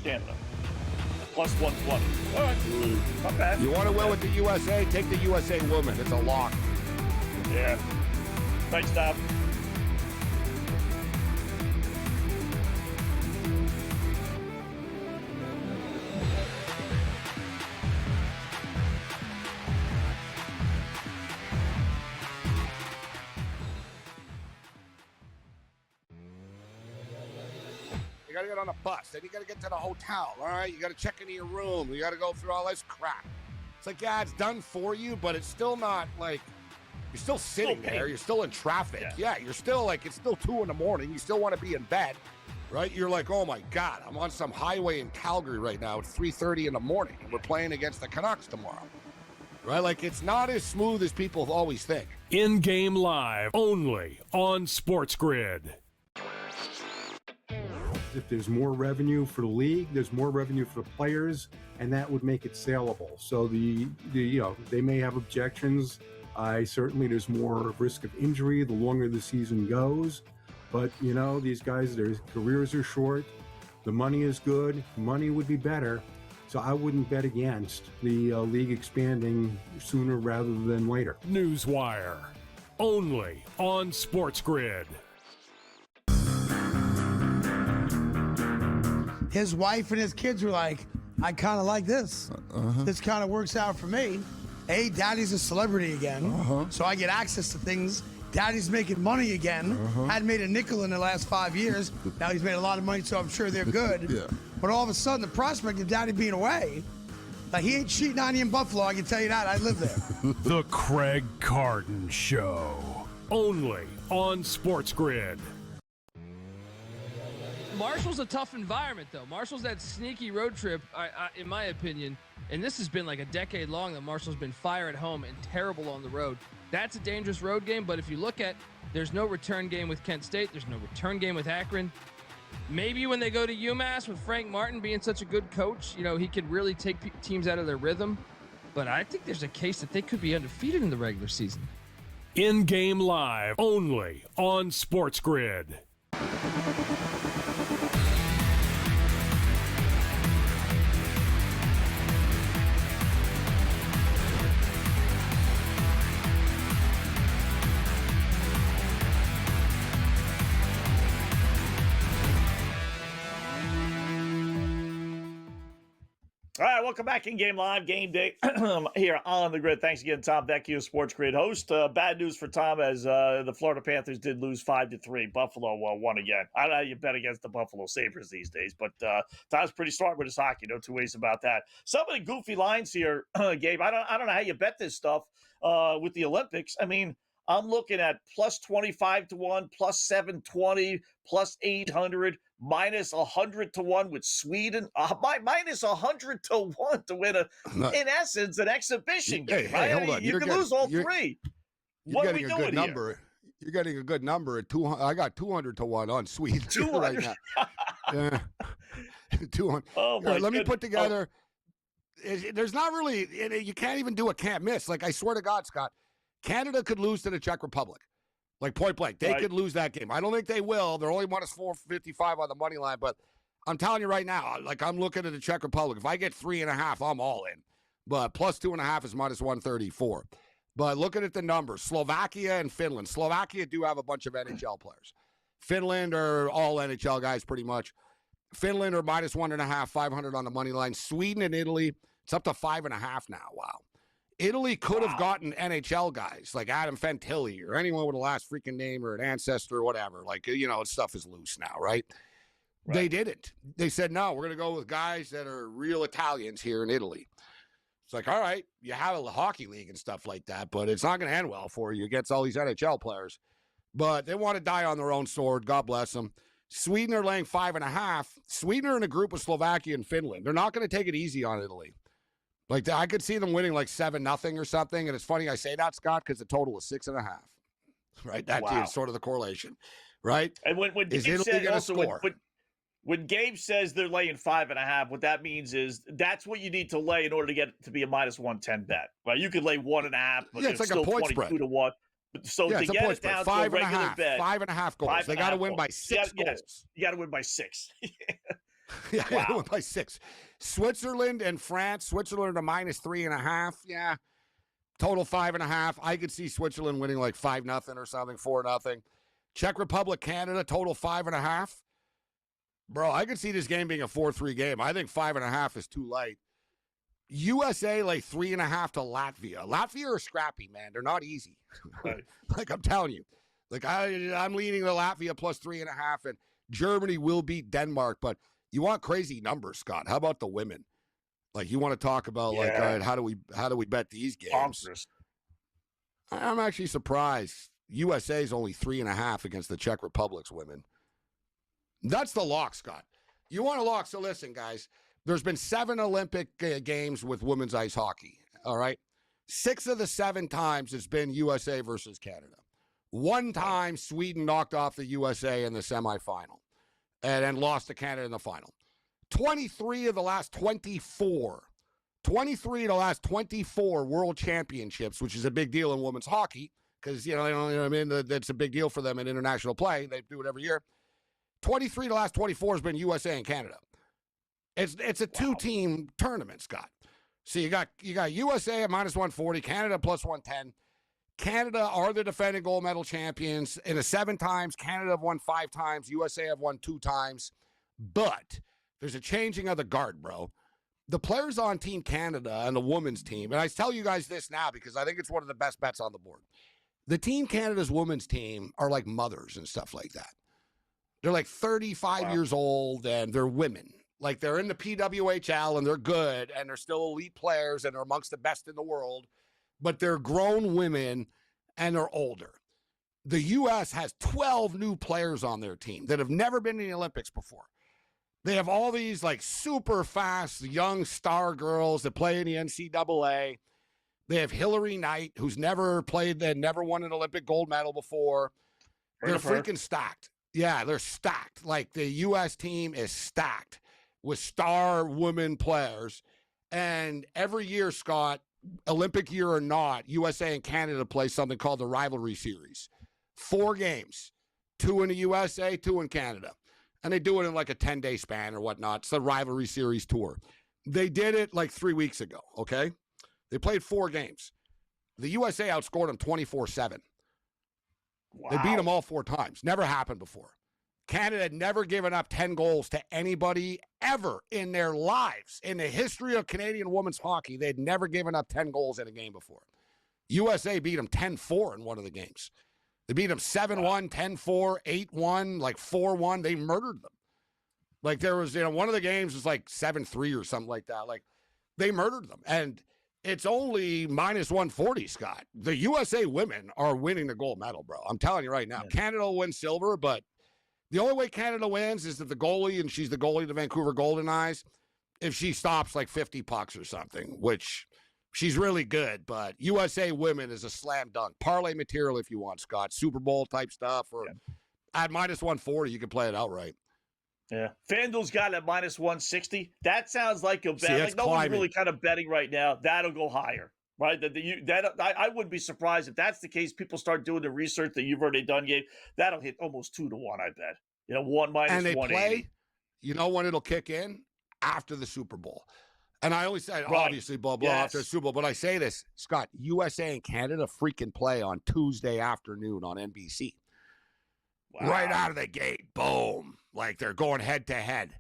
G: Canada. Plus 120. All right. Not bad.
A: You want to win with the USA? Take the USA woman. It's a lock.
G: Yeah. Thanks, Tom.
A: You got to get on a bus. Then you got to get to the hotel. All right. You got to check into your room. You got to go through all this crap. It's like, yeah, it's done for you, but it's still not like you're still sitting there. You're still in traffic. Yeah. You're still like, it's still 2 a.m. You still want to be in bed, right? You're like, oh my God, I'm on some highway in Calgary right now. It's 3:30 in the morning and we're playing against the Canucks tomorrow, right? Like, it's not as smooth as people always think.
C: In-game live only on SportsGrid.
H: If there's more revenue for the league, there's more revenue for the players, and that would make it saleable. So they may have objections. Certainly there's more risk of injury the longer the season goes. But these guys, their careers are short. The money is good. Money would be better. So I wouldn't bet against the league expanding sooner rather than later.
C: Newswire only on SportsGrid.
F: His wife and his kids were like, I kind of like this. This kind of works out for me. Hey, daddy's a celebrity again, so I get access to things. Daddy's making money again. Hadn't made a nickel in the last 5 years. Now he's made a lot of money, so I'm sure they're good. But all of a sudden, the prospect of daddy being away, like, he ain't cheating on you in Buffalo, I can tell you that. I live there.
C: The Craig Carton Show. Only on SportsGrid.
I: Marshall's a tough environment, though. Marshall's that sneaky road trip, in my opinion, and this has been like a decade long that Marshall's been fire at home and terrible on the road. That's a dangerous road game, but if you look at, there's no return game with Kent State. There's no return game with Akron. Maybe when they go to UMass with Frank Martin being such a good coach, he could really take teams out of their rhythm. But I think there's a case that they could be undefeated in the regular season.
C: In-game live only on SportsGrid.
G: All right, welcome back in Game Live, Game Day here on the grid. Thanks again, Tom Vecchio, SportsGrid host. Bad news for Tom as the Florida Panthers did lose 5-3. Buffalo won again. I don't know how you bet against the Buffalo Sabres these days, but Tom's pretty smart with his hockey. No two ways about that. Some of the goofy lines here, Gabe. I don't know how you bet this stuff with the Olympics. I mean, I'm looking at plus 25 to 1, plus 720, plus 800. Minus 100 to 1 with Sweden, minus 100 to 1 to win in essence, an exhibition game.
A: Hey, hold on.
G: You can lose all three. What are we doing
A: here? You're getting a good number at 200. I got 200 to 1 on Sweden
G: 200
A: right now. 200.
G: Oh my
A: Let me put together. There's not really. You can't even do a can't miss. Like I swear to God, Scott, Canada could lose to the Czech Republic. Like point blank, they could lose that game. I don't think they will. They're only minus 455 on the money line, but I'm telling you right now, like I'm looking at the Czech Republic. If I get 3.5, I'm all in. But plus 2.5 is minus 134. But looking at the numbers, Slovakia and Finland. Slovakia do have a bunch of NHL players. Finland are all NHL guys pretty much. Finland are minus 1.5, 500 on the money line. Sweden and Italy, it's up to 5.5 now. Wow. Italy could have gotten NHL guys like Adam Fantilli or anyone with a last freaking name or an ancestor or whatever. Like, stuff is loose now, right? They didn't. They said, no, we're going to go with guys that are real Italians here in Italy. It's like, all right, you have a hockey league and stuff like that, but it's not going to end well for you against all these NHL players. But they want to die on their own sword. God bless them. Sweden are laying 5.5. Sweden are in a group with Slovakia and Finland. They're not going to take it easy on Italy. Like, I could see them winning like 7-0 or something. And it's funny I say that, Scott, because the total is 6.5. Right? That's sort of the correlation. Right?
G: And when Gabe said also, when Gabe says they're laying 5.5, what that means is that's what you need to lay in order to get it to be a minus 110 bet. Right? You could lay 1.5, but it's like still a point 22 spread. To 1. So to get it down to a regular bet,
A: 5.5 goals. They got to win by 6 goals.
G: Yes, you got to win by 6.
A: Yeah, wow. Went by 6. Switzerland and France. Switzerland are minus 3.5. Yeah. Total 5.5. I could see Switzerland winning like 5-0 or something, 4-0. Czech Republic, Canada, total 5.5. Bro, I could see this game being a 4-3 game. I think 5.5 is too light. USA like 3.5 to Latvia. Latvia are scrappy, man. They're not easy. Right. Like I'm telling you. Like I'm leaning the Latvia plus 3.5, and Germany will beat Denmark, but you want crazy numbers, Scott. How about the women? Like you want to talk about like, all right, how do we bet these games?
G: Monstrous.
A: I'm actually surprised. USA is only 3.5 against the Czech Republic's women. That's the lock, Scott. You want a lock? So listen, guys. There's been 7 Olympic games with women's ice hockey. All right, 6 of the 7 times it's been USA versus Canada. 1 time Sweden knocked off the USA in the semifinal. And then lost to Canada in the final. 23 of the last 24 world championships, which is a big deal in women's hockey because, you know what I mean? That's a big deal for them in international play. They do it every year. 23 of the last 24 has been USA and Canada. It's a 2-team tournament, Scott. So you got USA at minus 140, Canada plus 110. Canada are the defending gold medal champions. In the 7 times, Canada have won 5 times. USA have won 2 times. But there's a changing of the guard, bro. The players on Team Canada and the women's team, and I tell you guys this now because I think it's one of the best bets on the board. The Team Canada's women's team are like mothers and stuff like that. They're like 35 years old, and they're women. Like they're in the PWHL, and they're good, and they're still elite players, and they're amongst the best in the world. But they're grown women, and they're older. The U.S. has 12 new players on their team that have never been in the Olympics before. They have all these like super fast young star girls that play in the NCAA. They have Hillary Knight, who's never played and never won an Olympic gold medal before. They're freaking stacked. Yeah, they're stacked. Like the U.S. team is stacked with star women players. And every year, Scott, Olympic year or not, USA and Canada play something called the rivalry series. 4 games, 2 in the USA, 2 in Canada. And they do it in like a 10-day span or whatnot. It's the rivalry series tour. They did it like 3 weeks ago, okay? They played 4 games. The USA outscored them 24-7. Wow. They beat them all 4 times. Never happened before. Canada had never given up 10 goals to anybody ever in their lives. In the history of Canadian women's hockey, they'd never given up 10 goals in a game before. USA beat them 10-4 in one of the games. They beat them 7-1, 10-4, 8-1, like 4-1. They murdered them. Like there was, one of the games was like 7-3 or something like that. Like they murdered them. And it's only minus 140, Scott. The USA women are winning the gold medal, bro. I'm telling you right now. Yeah. Canada will win silver, but the only way Canada wins is that the goalie, and she's the goalie of the Vancouver Golden Eyes, if she stops like 50 pucks or something, which she's really good. But USA women is a slam dunk. Parlay material if you want, Scott. Super Bowl type stuff. Or at minus 140, you can play it outright.
G: Yeah. FanDuel's got it at minus 160. That sounds like a bet. Like no
A: climbing.
G: One's really kind of betting right now. That'll go higher. Right, I wouldn't be surprised if that's the case. People start doing the research that you've already done, Gabe. That'll hit almost 2 to 1. I bet. 1 minus
A: and they
G: 180.
A: Play, when it'll kick in after the Super Bowl. And I always say, obviously, blah blah after the Super Bowl. But I say this, Scott: USA and Canada freaking play on Tuesday afternoon on NBC. Wow. Right out of the gate, boom! Like they're going head to head.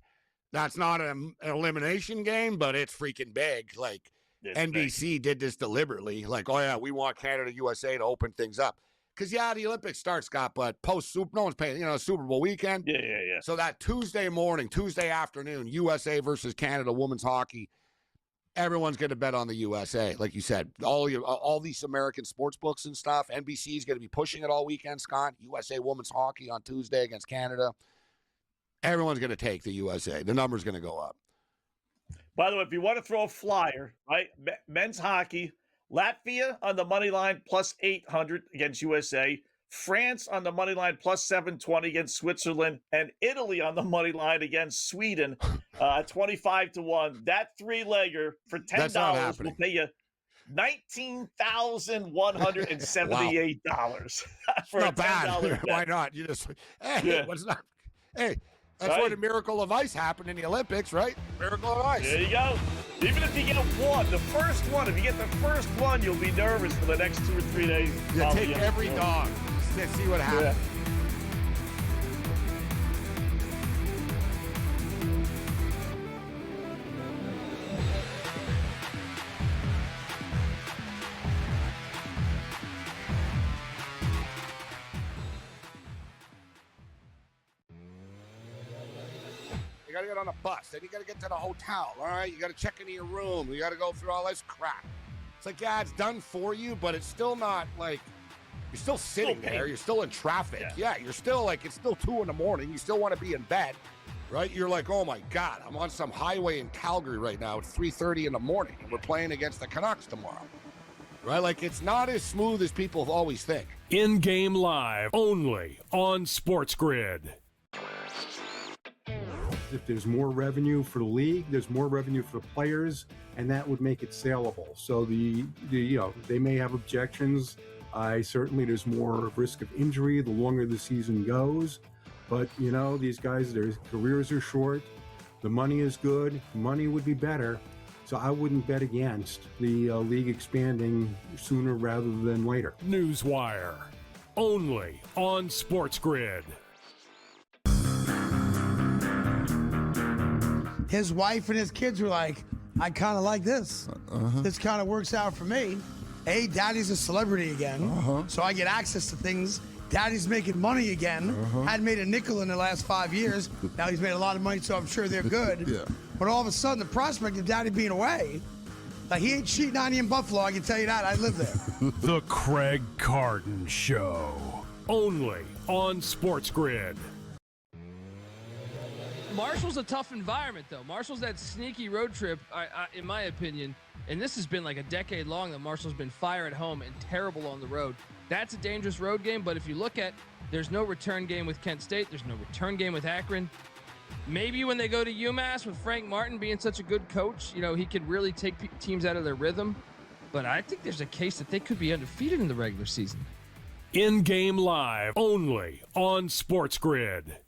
A: That's not an elimination game, but it's freaking big. Like. NBC did this deliberately. Like, oh, yeah, we want Canada, USA to open things up. Because, the Olympics start, Scott, but post-Super, no one's paying, Super Bowl weekend.
G: Yeah.
A: So that Tuesday morning, Tuesday afternoon, USA versus Canada women's hockey, everyone's going to bet on the USA. Like you said, all these American sports books and stuff, NBC is going to be pushing it all weekend, Scott. USA women's hockey on Tuesday against Canada. Everyone's going to take the USA. The number's going to go up.
G: By the way, if you want to throw a flyer, right, men's hockey, Latvia on the money line plus 800 against USA, France on the money line plus 720 against Switzerland, and Italy on the money line against Sweden, 25 to 1. That 3-legger for $10 will pay you $19,178 for
A: not
G: a $10
A: bad.
G: bet.
A: Why not? You just what's not? Hey. That's why the miracle of ice happened in the Olympics, right? Miracle of ice.
G: There you go. Even if you get one, the first one, if you get the first one, you'll be nervous for the next 2 or 3 days.
A: You take every dog. See what happens.
G: Yeah.
A: You got to get on a bus. Then you got to get to the hotel, all right? You got to check into your room. You got to go through all this crap. It's like, it's done for you, but it's still not like you're still sitting there. You're still in traffic. Yeah, you're still like, it's still 2 a.m. You still want to be in bed, right? You're like, oh my God, I'm on some highway in Calgary right now. It's 3:30 in the morning, and we're playing against the Canucks tomorrow, right? Like, it's not as smooth as people always think.
C: In-game live, only on SportsGrid.
H: If there's more revenue for the league, there's more revenue for the players, and that would make it saleable. So they may have objections. Certainly there's more risk of injury the longer the season goes. But, these guys, their careers are short. The money is good. Money would be better. So I wouldn't bet against the league expanding sooner rather than later.
C: Newswire, only on SportsGrid.
F: His wife and his kids were like, I kind of like this. This kind of works out for me. Hey, daddy's a celebrity again, so I get access to things. Daddy's making money again. Hadn't made a nickel in the last 5 years. Now he's made a lot of money, so I'm sure they're good. But all of a sudden, the prospect of daddy being away, like he ain't cheating on you in Buffalo, I can tell you that. I live there.
C: The Craig Carton Show, only on SportsGrid.
I: Marshall's a tough environment, though. Marshall's that sneaky road trip, in my opinion, and this has been like a decade long that Marshall's been fire at home and terrible on the road. That's a dangerous road game, but if you look at, there's no return game with Kent State. There's no return game with Akron. Maybe when they go to UMass with Frank Martin being such a good coach, he could really take teams out of their rhythm. But I think there's a case that they could be undefeated in the regular season.
C: In-game live, only on SportsGrid.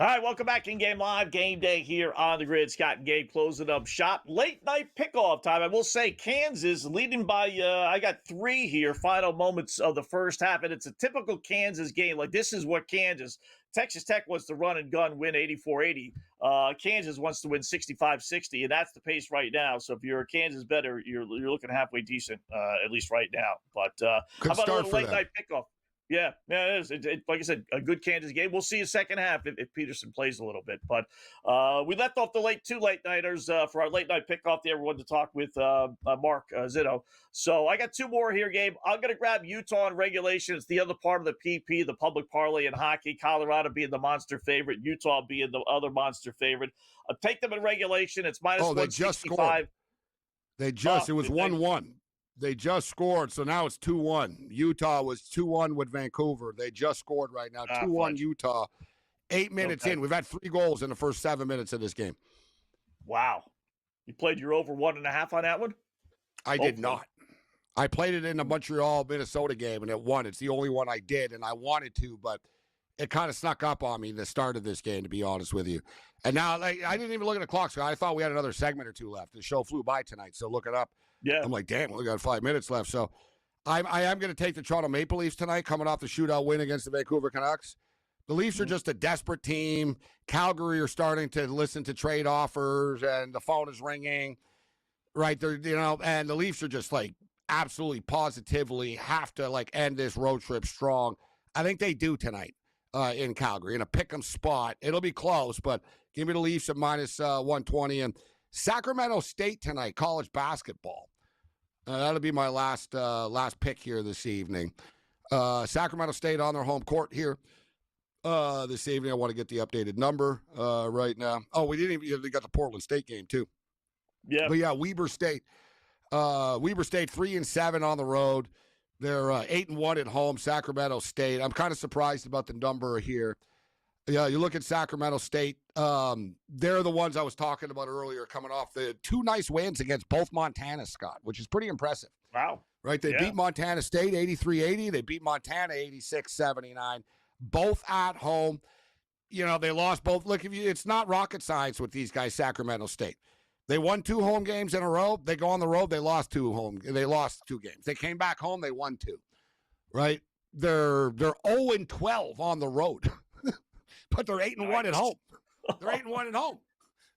G: All right, welcome back in Game Live. Game Day here on the grid. Scott and Gabe closing up shop. Late night pickoff time. I will say Kansas leading by, I got 3 here, final moments of the first half, and it's a typical Kansas game. Like, this is what Kansas, Texas Tech wants to run and gun, win 84-80. Kansas wants to win 65-60, and that's the pace right now. So if you're a Kansas bettor, you're looking halfway decent, at least right now. But how about a little late night pickoff? Yeah, it is. Like I said, a good Kansas game. We'll see a second half if Peterson plays a little bit. But we left off the 2 late nighters for our late night pickoff there. We wanted to talk with Mark Zitto. So I got 2 more here, Gabe. I'm going to grab Utah in regulation. It's the other part of the PP, the public parlay in hockey. Colorado being the monster favorite, Utah being the other monster favorite. I'll take them in regulation. It's minus 165.
A: They just, it was 1-1. They just scored, so now it's 2-1. Utah was 2-1 with Vancouver. They just scored right now. 2-1 Utah. 8 minutes in. We've had 3 goals in the first 7 minutes of this game.
G: Wow. You played your over 1.5 on that one?
A: I did not. I played it in the Montreal, Minnesota game, and it won. It's the only one I did, and I wanted to, but it kind of snuck up on me the start of this game, to be honest with you. And now, I didn't even look at the clock, so I thought we had another segment or 2 left. The show flew by tonight, so look it up.
G: Yeah.
A: I'm like, damn, we got 5 minutes left. So I am going to take the Toronto Maple Leafs tonight, coming off the shootout win against the Vancouver Canucks. The Leafs are just a desperate team. Calgary are starting to listen to trade offers, and the phone is ringing. Right there, and the Leafs are just like absolutely positively have to end this road trip strong. I think they do tonight in Calgary in a pick'em spot. It'll be close, but give me the Leafs at minus 120 and Sacramento State tonight, college basketball. That'll be my last pick here this evening. Sacramento State on their home court here this evening. I want to get the updated number right now. Oh, we got the Portland State game too.
G: Yeah.
A: But yeah, Weber State 3-7 on the road. They're 8-1 at home. Sacramento State. I'm kind of surprised about the number here. Yeah, you look at Sacramento State. They're the ones I was talking about earlier, coming off the 2 nice wins against both Montana, Scott, which is pretty impressive.
G: Wow.
A: Right? They beat Montana State 83-80. They beat Montana 86-79. Both at home. They lost both. Look, it's not rocket science with these guys, Sacramento State. They won 2 home games in a row. They go on the road. They lost 2 games. They came back home. They won 2. Right? They're 0-12 on the road. But they're 8-1 at home. They're 8-1 at home.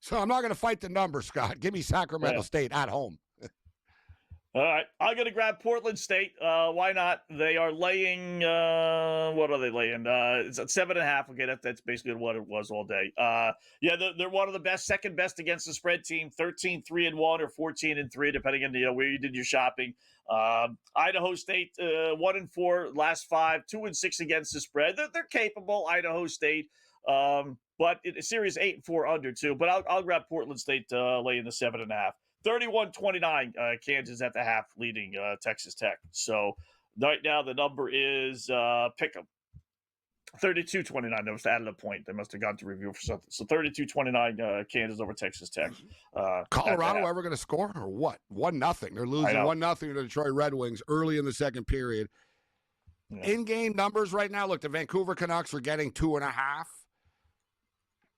A: So I'm not going to fight the number, Scott. Give me Sacramento State at home.
G: All right. I'm going to grab Portland State. Why not? They are laying, what are they laying? It's at 7.5. Okay, that's basically what it was all day. They're one of the best, second best against the spread team, 13-3-1 or 14-3, depending on where you did your shopping. Idaho State, 1-4, last 5, 2-6 against the spread. They're capable, Idaho State. But it's series 8-4 under too. But I'll grab Portland State laying the 7.5. 31-29, Kansas at the half leading Texas Tech. So right now the number is pick 'em. 32-29. They must have added a point. They must have gone to review for something. So 32-29, Kansas over Texas Tech.
A: Colorado ever going to score or what? 1-0. They're losing 1-0 to the Detroit Red Wings early in the second period. Yeah. In-game numbers right now, look, the Vancouver Canucks are getting 2.5.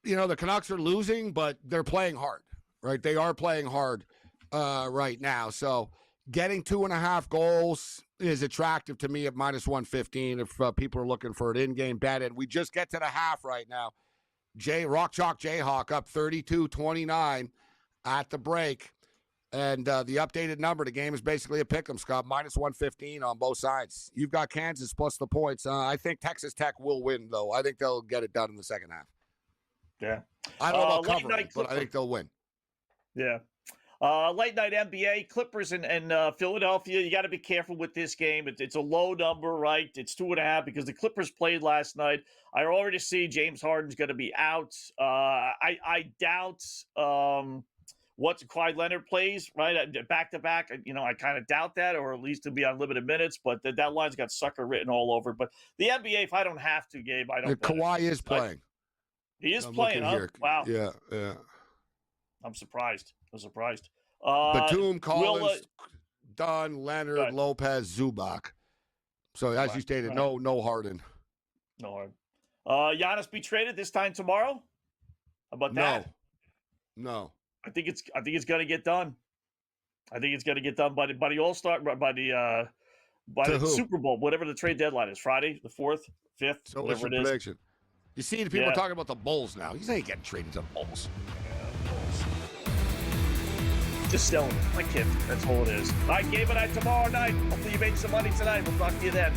A: The Canucks are losing, but they're playing hard, right? They are playing hard right now. So getting 2.5 goals is attractive to me at minus 115 if people are looking for an in-game bet. And we just get to the half right now. Rock Chalk Jayhawk up 32-29 at the break. And the updated number, the game is basically a pick 'em, Scott, minus 115 on both sides. You've got Kansas plus the points. I think Texas Tech will win, though. I think they'll get it done in the second half.
G: Yeah.
A: I don't know about covering, but I think they'll win.
G: Yeah. Late night NBA, Clippers and Philadelphia. You got to be careful with this game. It's a low number, right? It's 2.5 because the Clippers played last night. I already see James Harden's going to be out. I doubt Kawhi Leonard plays, right? Back to back. I kind of doubt that, or at least to be on limited minutes. But that line's got sucker written all over. But the NBA, if I don't have to, Gabe, I don't.
A: Kawhi is playing.
G: He is playing, huh?
A: Here.
G: Wow.
A: Yeah.
G: I'm surprised.
A: Batum, Collins, Dunn, Leonard, Lopez, Zubac. So as you stated, no Harden.
G: No Harden. Giannis be traded this time tomorrow? How about that?
A: No.
G: I think it's going to get done. I think it's going to get done by the All-Star, by the Super Bowl, whatever the trade deadline is, Friday, the 4th, 5th,
A: So
G: whatever
A: what's
G: it
A: your
G: is.
A: prediction? You see the people talking about the Bulls now. He's ain't getting traded to the Bulls.
G: Just selling it. Like him. That's all it is. All right, Gabe and I tomorrow night. Hopefully you made some money tonight. We'll talk to you then.